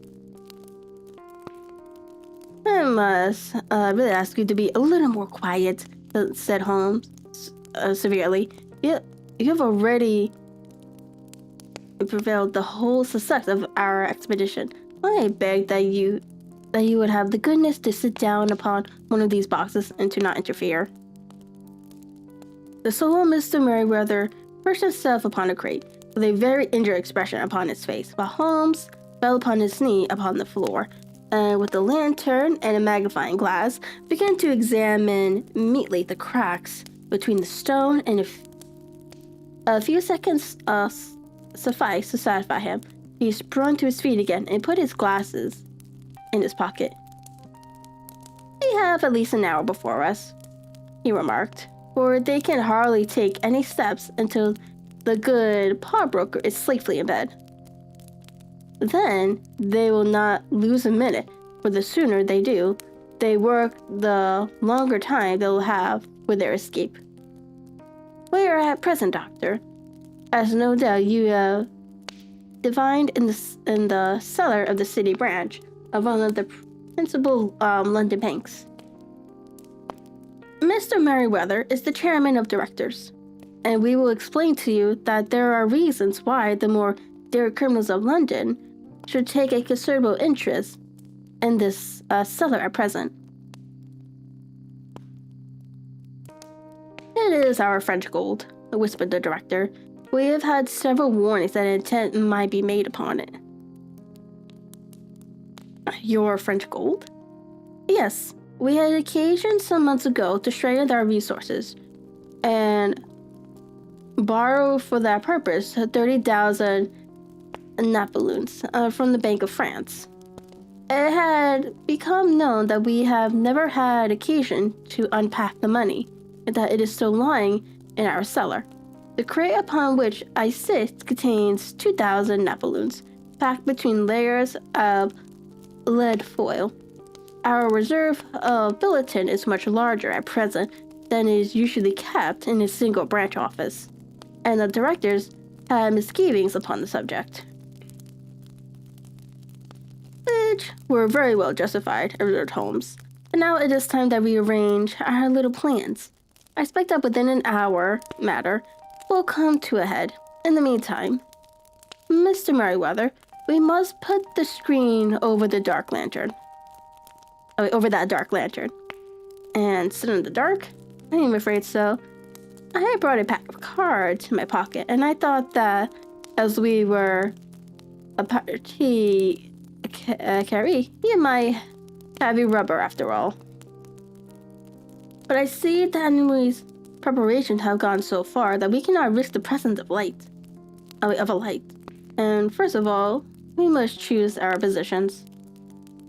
"I must really ask you to be a little more quiet," said Holmes severely. You have already prevailed the whole success of our expedition. I beg that you would have the goodness to sit down upon one of these boxes and to not interfere." The sole Mr. Merriweather perched himself upon a crate, with a very injured expression upon his face, while Holmes fell upon his knee upon the floor, and with a lantern and a magnifying glass, began to examine neatly the cracks between the stone, and a few seconds sufficed to satisfy him. He sprung to his feet again and put his glasses in his pocket. "We have at least an hour before us," he remarked, "for they can hardly take any steps until the good pawnbroker is safely in bed. Then they will not lose a minute, for the sooner they do, they work, the longer time they'll have for their escape. We are at present, Doctor, as no doubt you have divined, in the cellar of the city branch of one of the principal London banks. Mr. Merriweather is the chairman of directors, and we will explain to you that there are reasons why the more daring criminals of London should take a considerable interest in this cellar at present. It is our French gold," whispered the director. "We have had several warnings that an attempt might be made upon it." "Your French gold?" "Yes. We had occasion some months ago to strengthen our resources, and borrow for that purpose 30,000 Napoleons from the Bank of France. It had become known that we have never had occasion to unpack the money, and that it is still lying in our cellar. The crate upon which I sit contains 2,000 Napoleons, packed between layers of lead foil. Our reserve bulletin is much larger at present than is usually kept in a single branch office, and the directors had misgivings upon the subject." "Which were very well justified," observed Holmes. "And now it is time that we arrange our little plans. I expect that within an hour, matter will come to a head. In the meantime, Mr. Merriweather, we must put the screen over that dark lantern, and sit in the dark. I am afraid so. I had brought a pack of cards in my pocket, and I thought that as we were a party carry. He might heavy rubber after all. But I see the enemy's preparations have gone so far that we cannot risk the presence of a light. And first of all, we must choose our positions.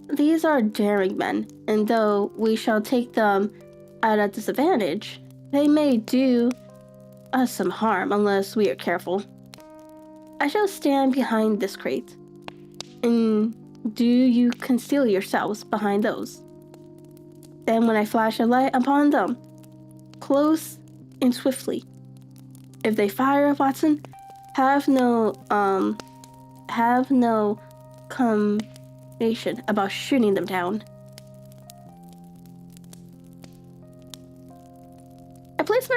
These are daring men, and though we shall take them at a disadvantage, they may do us some harm unless we are careful. I shall stand behind this crate, and do you conceal yourselves behind those. Then when I flash a light upon them, close and swiftly. If they fire, Watson, have no combination about shooting them down. I placed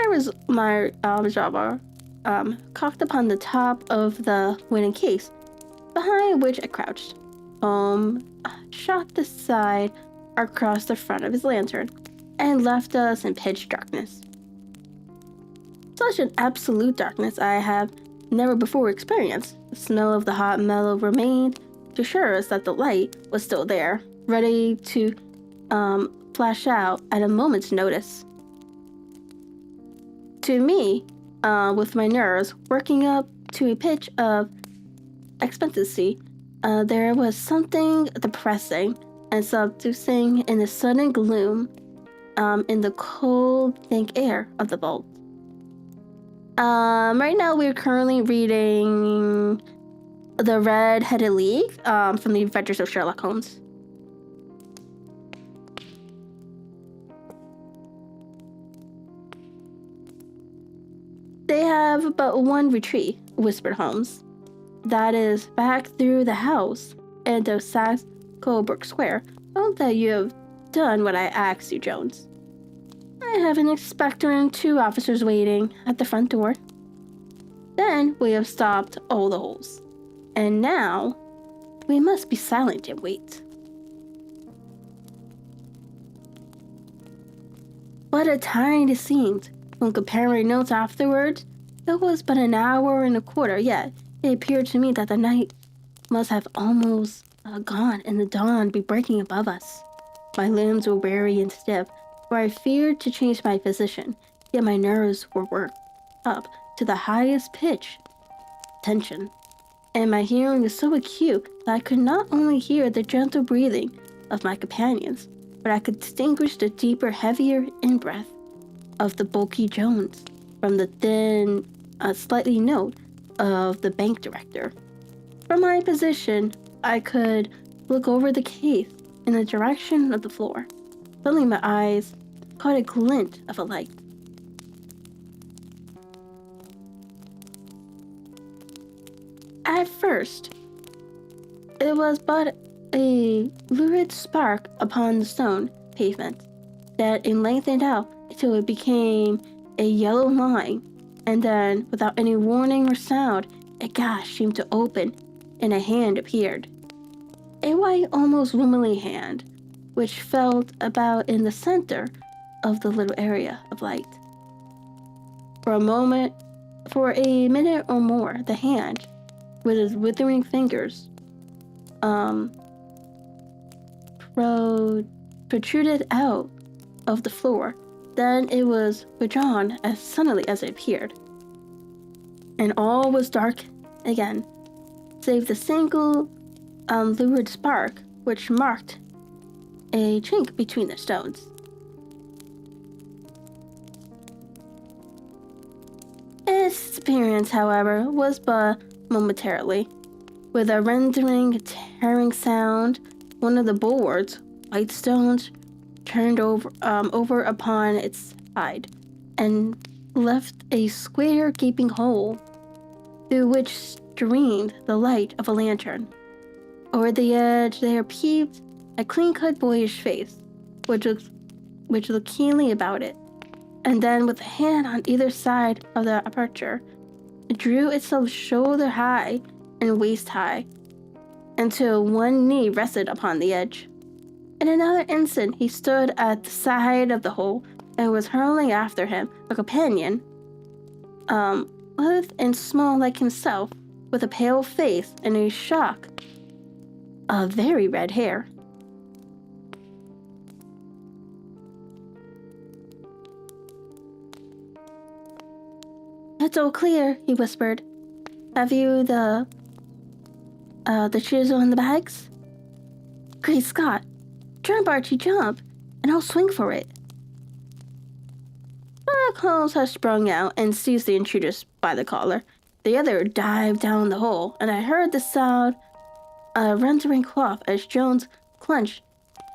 my revolver cocked upon the top of the wooden case, behind which I crouched. Shot the side across the front of his lantern, and left us in pitch darkness. Such an absolute darkness I have never before experienced. The smell of the hot metal remained to assure us that the light was still there, ready to flash out at a moment's notice. To me, with my nerves working up to a pitch of expectancy, there was something depressing and seducing in the sudden gloom, in the cold, dank air of the vault. Right now we're currently reading The Red-Headed League, from the Adventures of Sherlock Holmes. They have but one retreat, whispered Holmes. That is back through the house and of Saxe-Coburg Square. Hope that you have done what I asked you, Jones. I have an inspector and 2 officers waiting at the front door. Then we have stopped all the holes. And now we must be silent and wait. What a time it seemed. When comparing notes afterwards, it was but an hour and a quarter, yet it appeared to me that the night must have almost gone and the dawn be breaking above us. My limbs were weary and stiff, for I feared to change my position, yet my nerves were worked up to the highest pitch tension, and my hearing was so acute that I could not only hear the gentle breathing of my companions, but I could distinguish the deeper, heavier in-breath of the bulky Jones from the thin, slightly note of the bank director. From my position, I could look over the case in the direction of the floor. Suddenly my eyes caught a glint of a light. At first, it was but a lurid spark upon the stone pavement that it lengthened out until it became a yellow line, and then, without any warning or sound, a gash seemed to open, and a hand appeared. A white, almost womanly hand, which felt about in the center of the little area of light. For a minute or more, the hand, with its withering fingers, protruded out of the floor. Then it was withdrawn as suddenly as it appeared, and all was dark again, save the single lurid spark which marked a chink between the stones. Its appearance, however, was but momentarily. With a rending, tearing sound, one of the bulwarks, white stones, turned over upon its side, and left a square gaping hole, through which streamed the light of a lantern. Over the edge there peeped a clean-cut boyish face, which looked keenly about it, and then with a hand on either side of the aperture, it drew itself shoulder-high and waist-high, until one knee rested upon the edge. In another instant he stood at the side of the hole and was hurling after him a companion, lithe and small like himself, with a pale face and a shock of very red hair. "It's all clear," he whispered. "Have you the chisel and the bags?" "Great Scott! Jump, Archie, jump, and I'll swing for it." Sherlock Holmes had sprung out and seized the intruders by the collar. The other dived down the hole, and I heard the sound of rending cloth as Jones clenched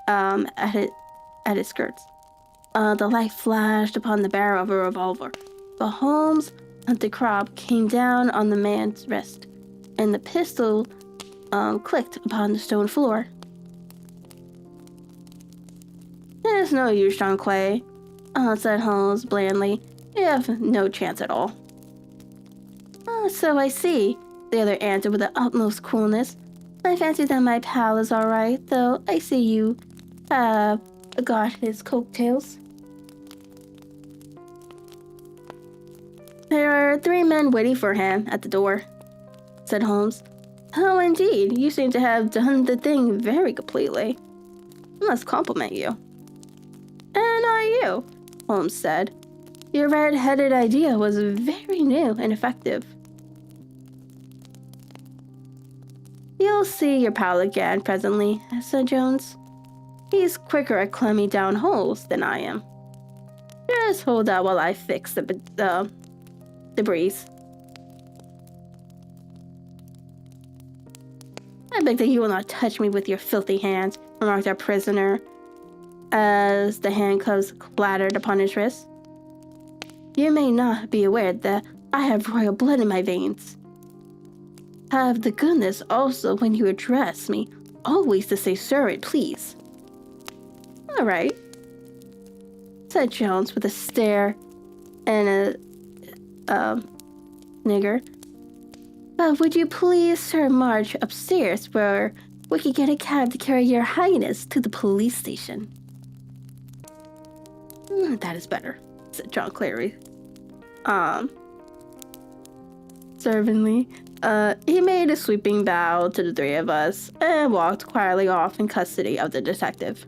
at his skirts. The light flashed upon the barrel of a revolver, but Holmes and the crop came down on the man's wrist, and the pistol clicked upon the stone floor. "There's no use, John Clay," said Holmes blandly. "You have no chance at all." "So I see," the other answered with the utmost coolness. "I fancy that my pal is all right, though I see you have got his coattails." "There are 3 men waiting for him at the door," said Holmes. "Oh, indeed, you seem to have done the thing very completely. I must compliment you." "And are you?" Holmes said. "Your red-headed idea was very new and effective." "You'll see your pal again presently," said Jones. "He's quicker at climbing down holes than I am. Just hold out while I fix the debris." "I beg that you will not touch me with your filthy hands," remarked our prisoner, as the handcuffs clattered upon his wrist. "You may not be aware that I have royal blood in my veins. Have the goodness also, when you address me, always to say sir and please." "All right," said Jones with a stare and a nigger. "But would you please, sir, march upstairs where we could get a cab to carry your highness to the police station?" "That is better," said John Clary. Servantly. He made a sweeping bow to the 3 of us and walked quietly off in custody of the detective.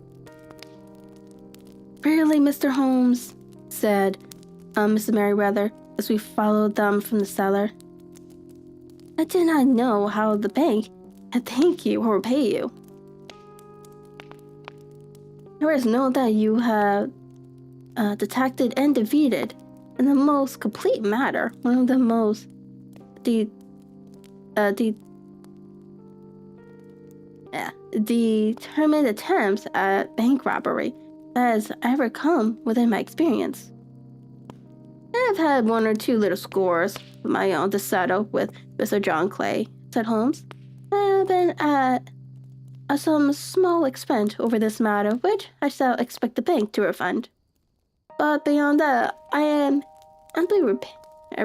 "Really, Mr. Holmes?" said Mrs. Merriweather as we followed them from the cellar. "I did not know how the bank had thank you or repay you. There is no that you have detected and defeated in the most complete manner one of the most determined attempts at bank robbery that has ever come within my experience. I've had 1 or 2 little scores of my own to settle with Mr. John Clay," said Holmes. "I've been at some small expense over this matter, which I shall expect the bank to refund. But beyond that, I am amply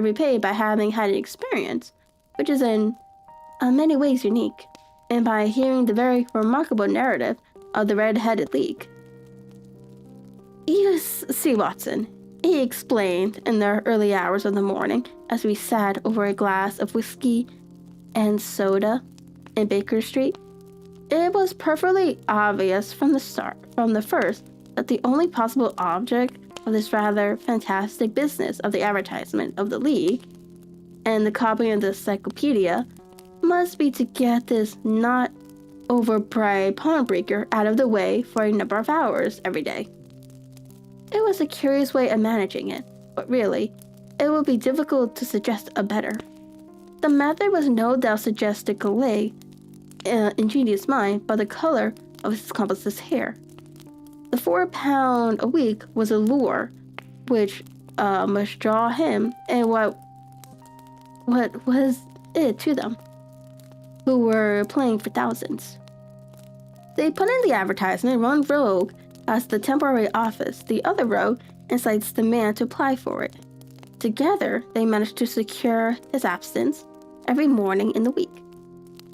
repaid by having had an experience which is in many ways unique, and by hearing the very remarkable narrative of the Red-Headed League. You see, Watson," he explained in the early hours of the morning as we sat over a glass of whiskey and soda in Baker Street, "it was perfectly obvious from the first, that the only possible object of this rather fantastic business of the advertisement of the League and the copying of the encyclopedia must be to get this not overbright pawnbreaker out of the way for a number of hours every day. It was a curious way of managing it, but really, it would be difficult to suggest a better. The method was no doubt suggested to Gallay's ingenious mind by the color of his accomplice's hair. The £4 a week was a lure which must draw him, and what was it to them, who were playing for thousands? They put in the advertisement. One rogue has the temporary office, the other rogue incites the man to apply for it. Together, they managed to secure his absence every morning in the week.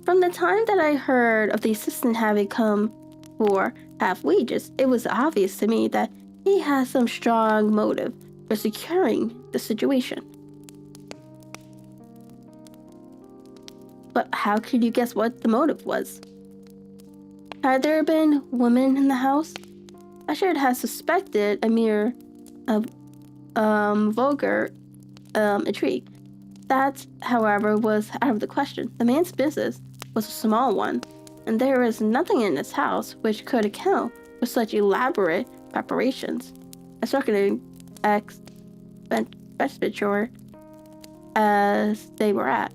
From the time that I heard of the assistant having come for half wages, it was obvious to me that he had some strong motive for securing the situation. But how could you guess what the motive was? Had there been women in the house? I should have suspected a mere vulgar intrigue. That, however, was out of the question. The man's business was a small one, and there was nothing in his house which could account for such elaborate preparations. I struck an expenditure as they were at.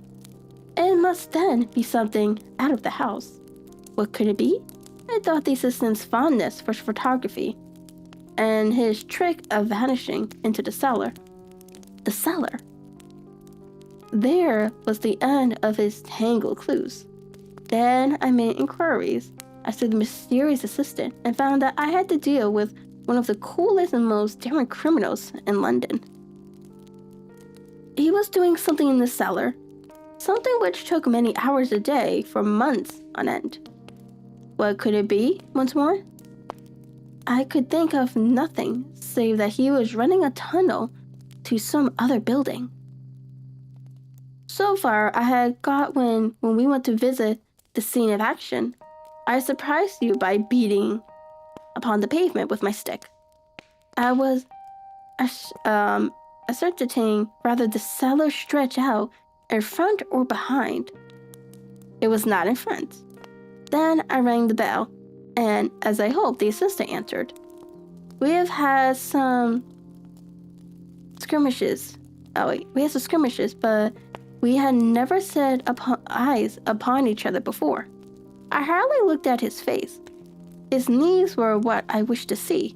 It must then be something out of the house. What could it be? I thought the assistant's fondness for photography, and his trick of vanishing into the cellar. The cellar. There was the end of his tangled clues. Then I made inquiries as to the mysterious assistant and found that I had to deal with one of the coolest and most daring criminals in London. He was doing something in the cellar, something which took many hours a day for months on end. What could it be, once more? I could think of nothing save that he was running a tunnel to some other building. So far, I had got when we went to visit the scene of action, I surprised you by beating upon the pavement with my stick. I was ascertaining whether the cellar stretched out in front or behind. It was not in front. Then I rang the bell, and as I hoped, the assistant answered. We have had some skirmishes. But we had never set eyes upon each other before. I hardly looked at his face. His knees were what I wished to see.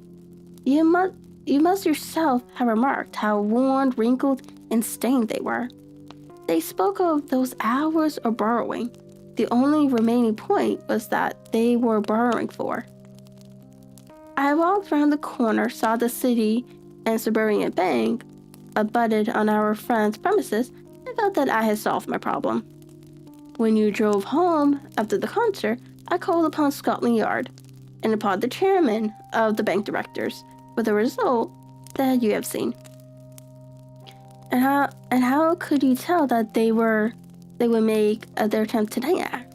You must yourself have remarked how worn, wrinkled, and stained they were. They spoke of those hours of borrowing. The only remaining point was that they were borrowing for. I walked round the corner, saw the City and Suburban Bank abutted on our friend's premises, and felt that I had solved my problem. When you drove home after the concert, I called upon Scotland Yard and upon the chairman of the bank directors, with the result that you have seen. And how could you tell that they would make their attempt tonight?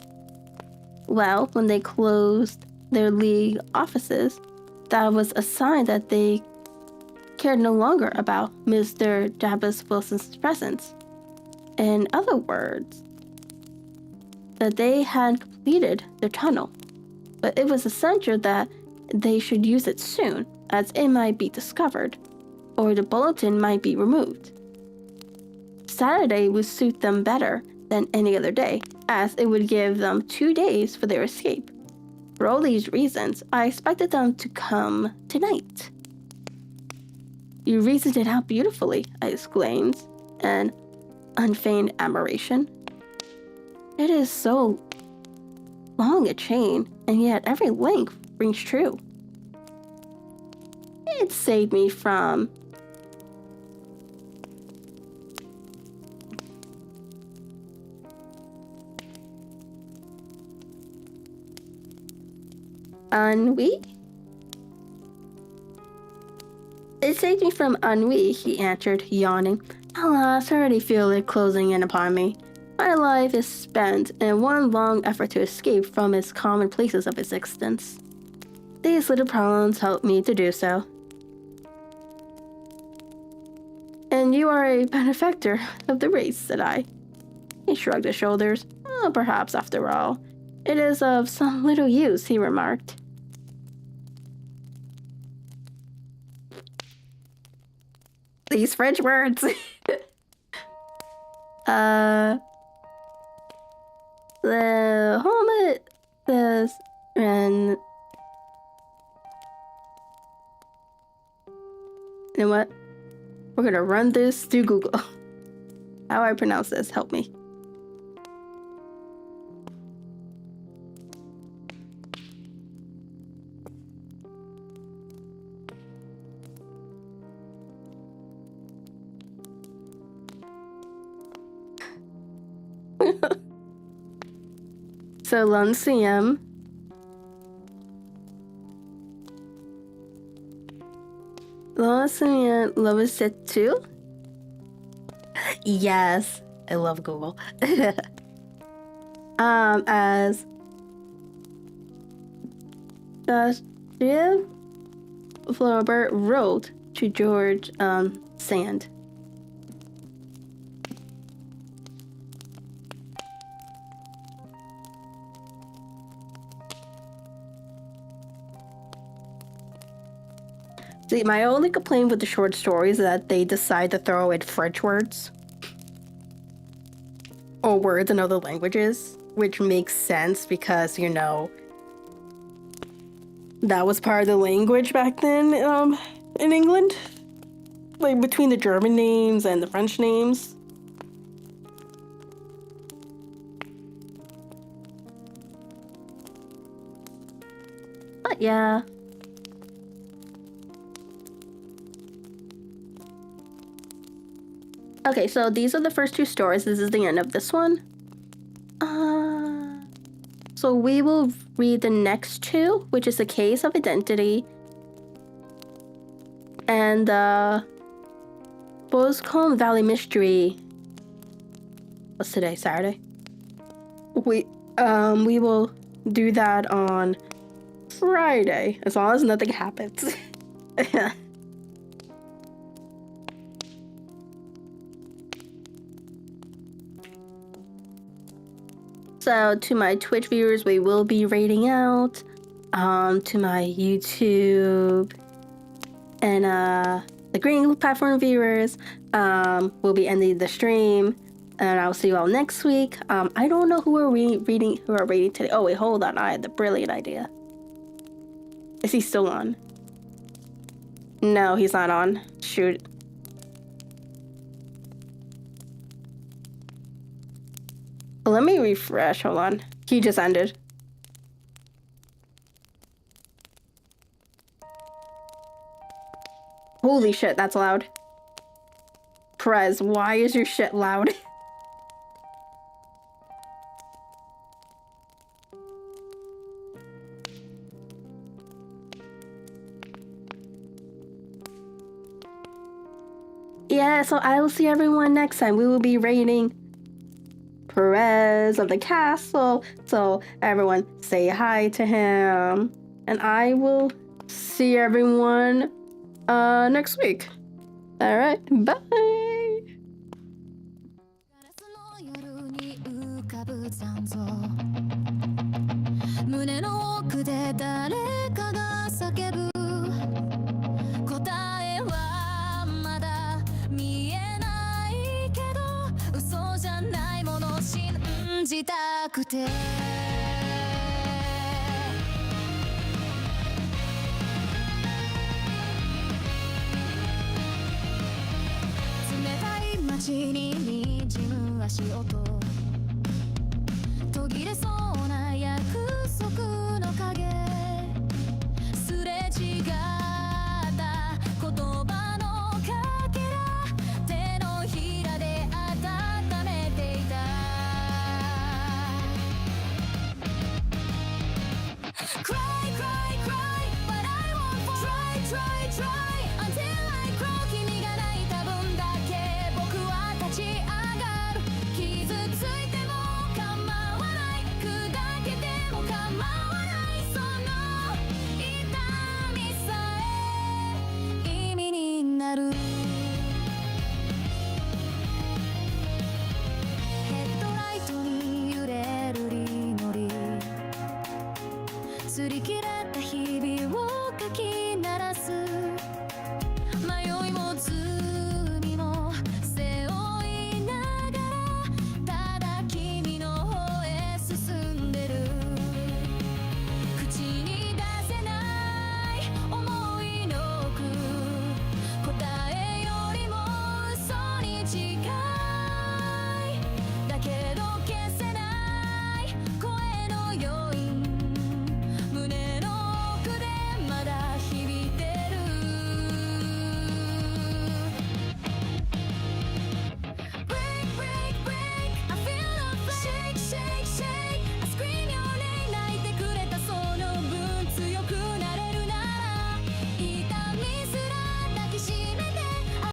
Well, when they closed their league offices, that was a sign that they cared no longer about Mr. Jabez Wilson's presence. In other words, that they had completed their tunnel, but it was essential that they should use it soon, as it might be discovered, or the bulletin might be removed. Saturday would suit them better than any other day, as it would give them 2 days for their escape. For all these reasons, I expected them to come tonight. You reasoned it out beautifully, I exclaimed, in unfeigned admiration. It is so long a chain, and yet every link rings true. It saved me from ennui? It saved me from ennui, he answered, yawning. Alas, I already feel it closing in upon me. My life is spent in one long effort to escape from its commonplaces of existence. These little problems help me to do so. And you are a benefactor of the race, said I. He shrugged his shoulders. Oh, perhaps, after all, it is of some little use, he remarked. These French words. The home says, and you know what? We're gonna run this through Google. How I pronounce this? Help me. So Lancium. Lancium Lovisetu? Yes, I love Google. as Shiv Flaubert wrote to George Sand. See, my only complaint with the short stories is that they decide to throw in French words or words in other languages, which makes sense because, you know, that was part of the language back then in England, like between the German names and the French names. But yeah. Okay, so these are the first two stories. This is the end of this one. So we will read the next two, which is the Case of Identity and Boscombe Valley Mystery. What's today? Saturday. We will do that on Friday, as long as nothing happens. So to my Twitch viewers, we will be raiding out. To my YouTube and the Green Platform viewers, we'll be ending the stream, and I'll see you all next week. I don't know who are reading today. Oh wait, hold on, I had the brilliant idea. Is he still on? No, he's not on. Shoot. Let me refresh. Hold on. He just ended. Holy shit, that's loud. Perez, why is your shit loud? Yeah, so I will see everyone next time. We will be raiding Perez of the castle, so everyone say hi to him, and I will see everyone next week. All right, bye. 胸の奥で誰かが叫ぶ答えはまだ見えないけど嘘じゃないものを信じたくて冷たい街に滲む足音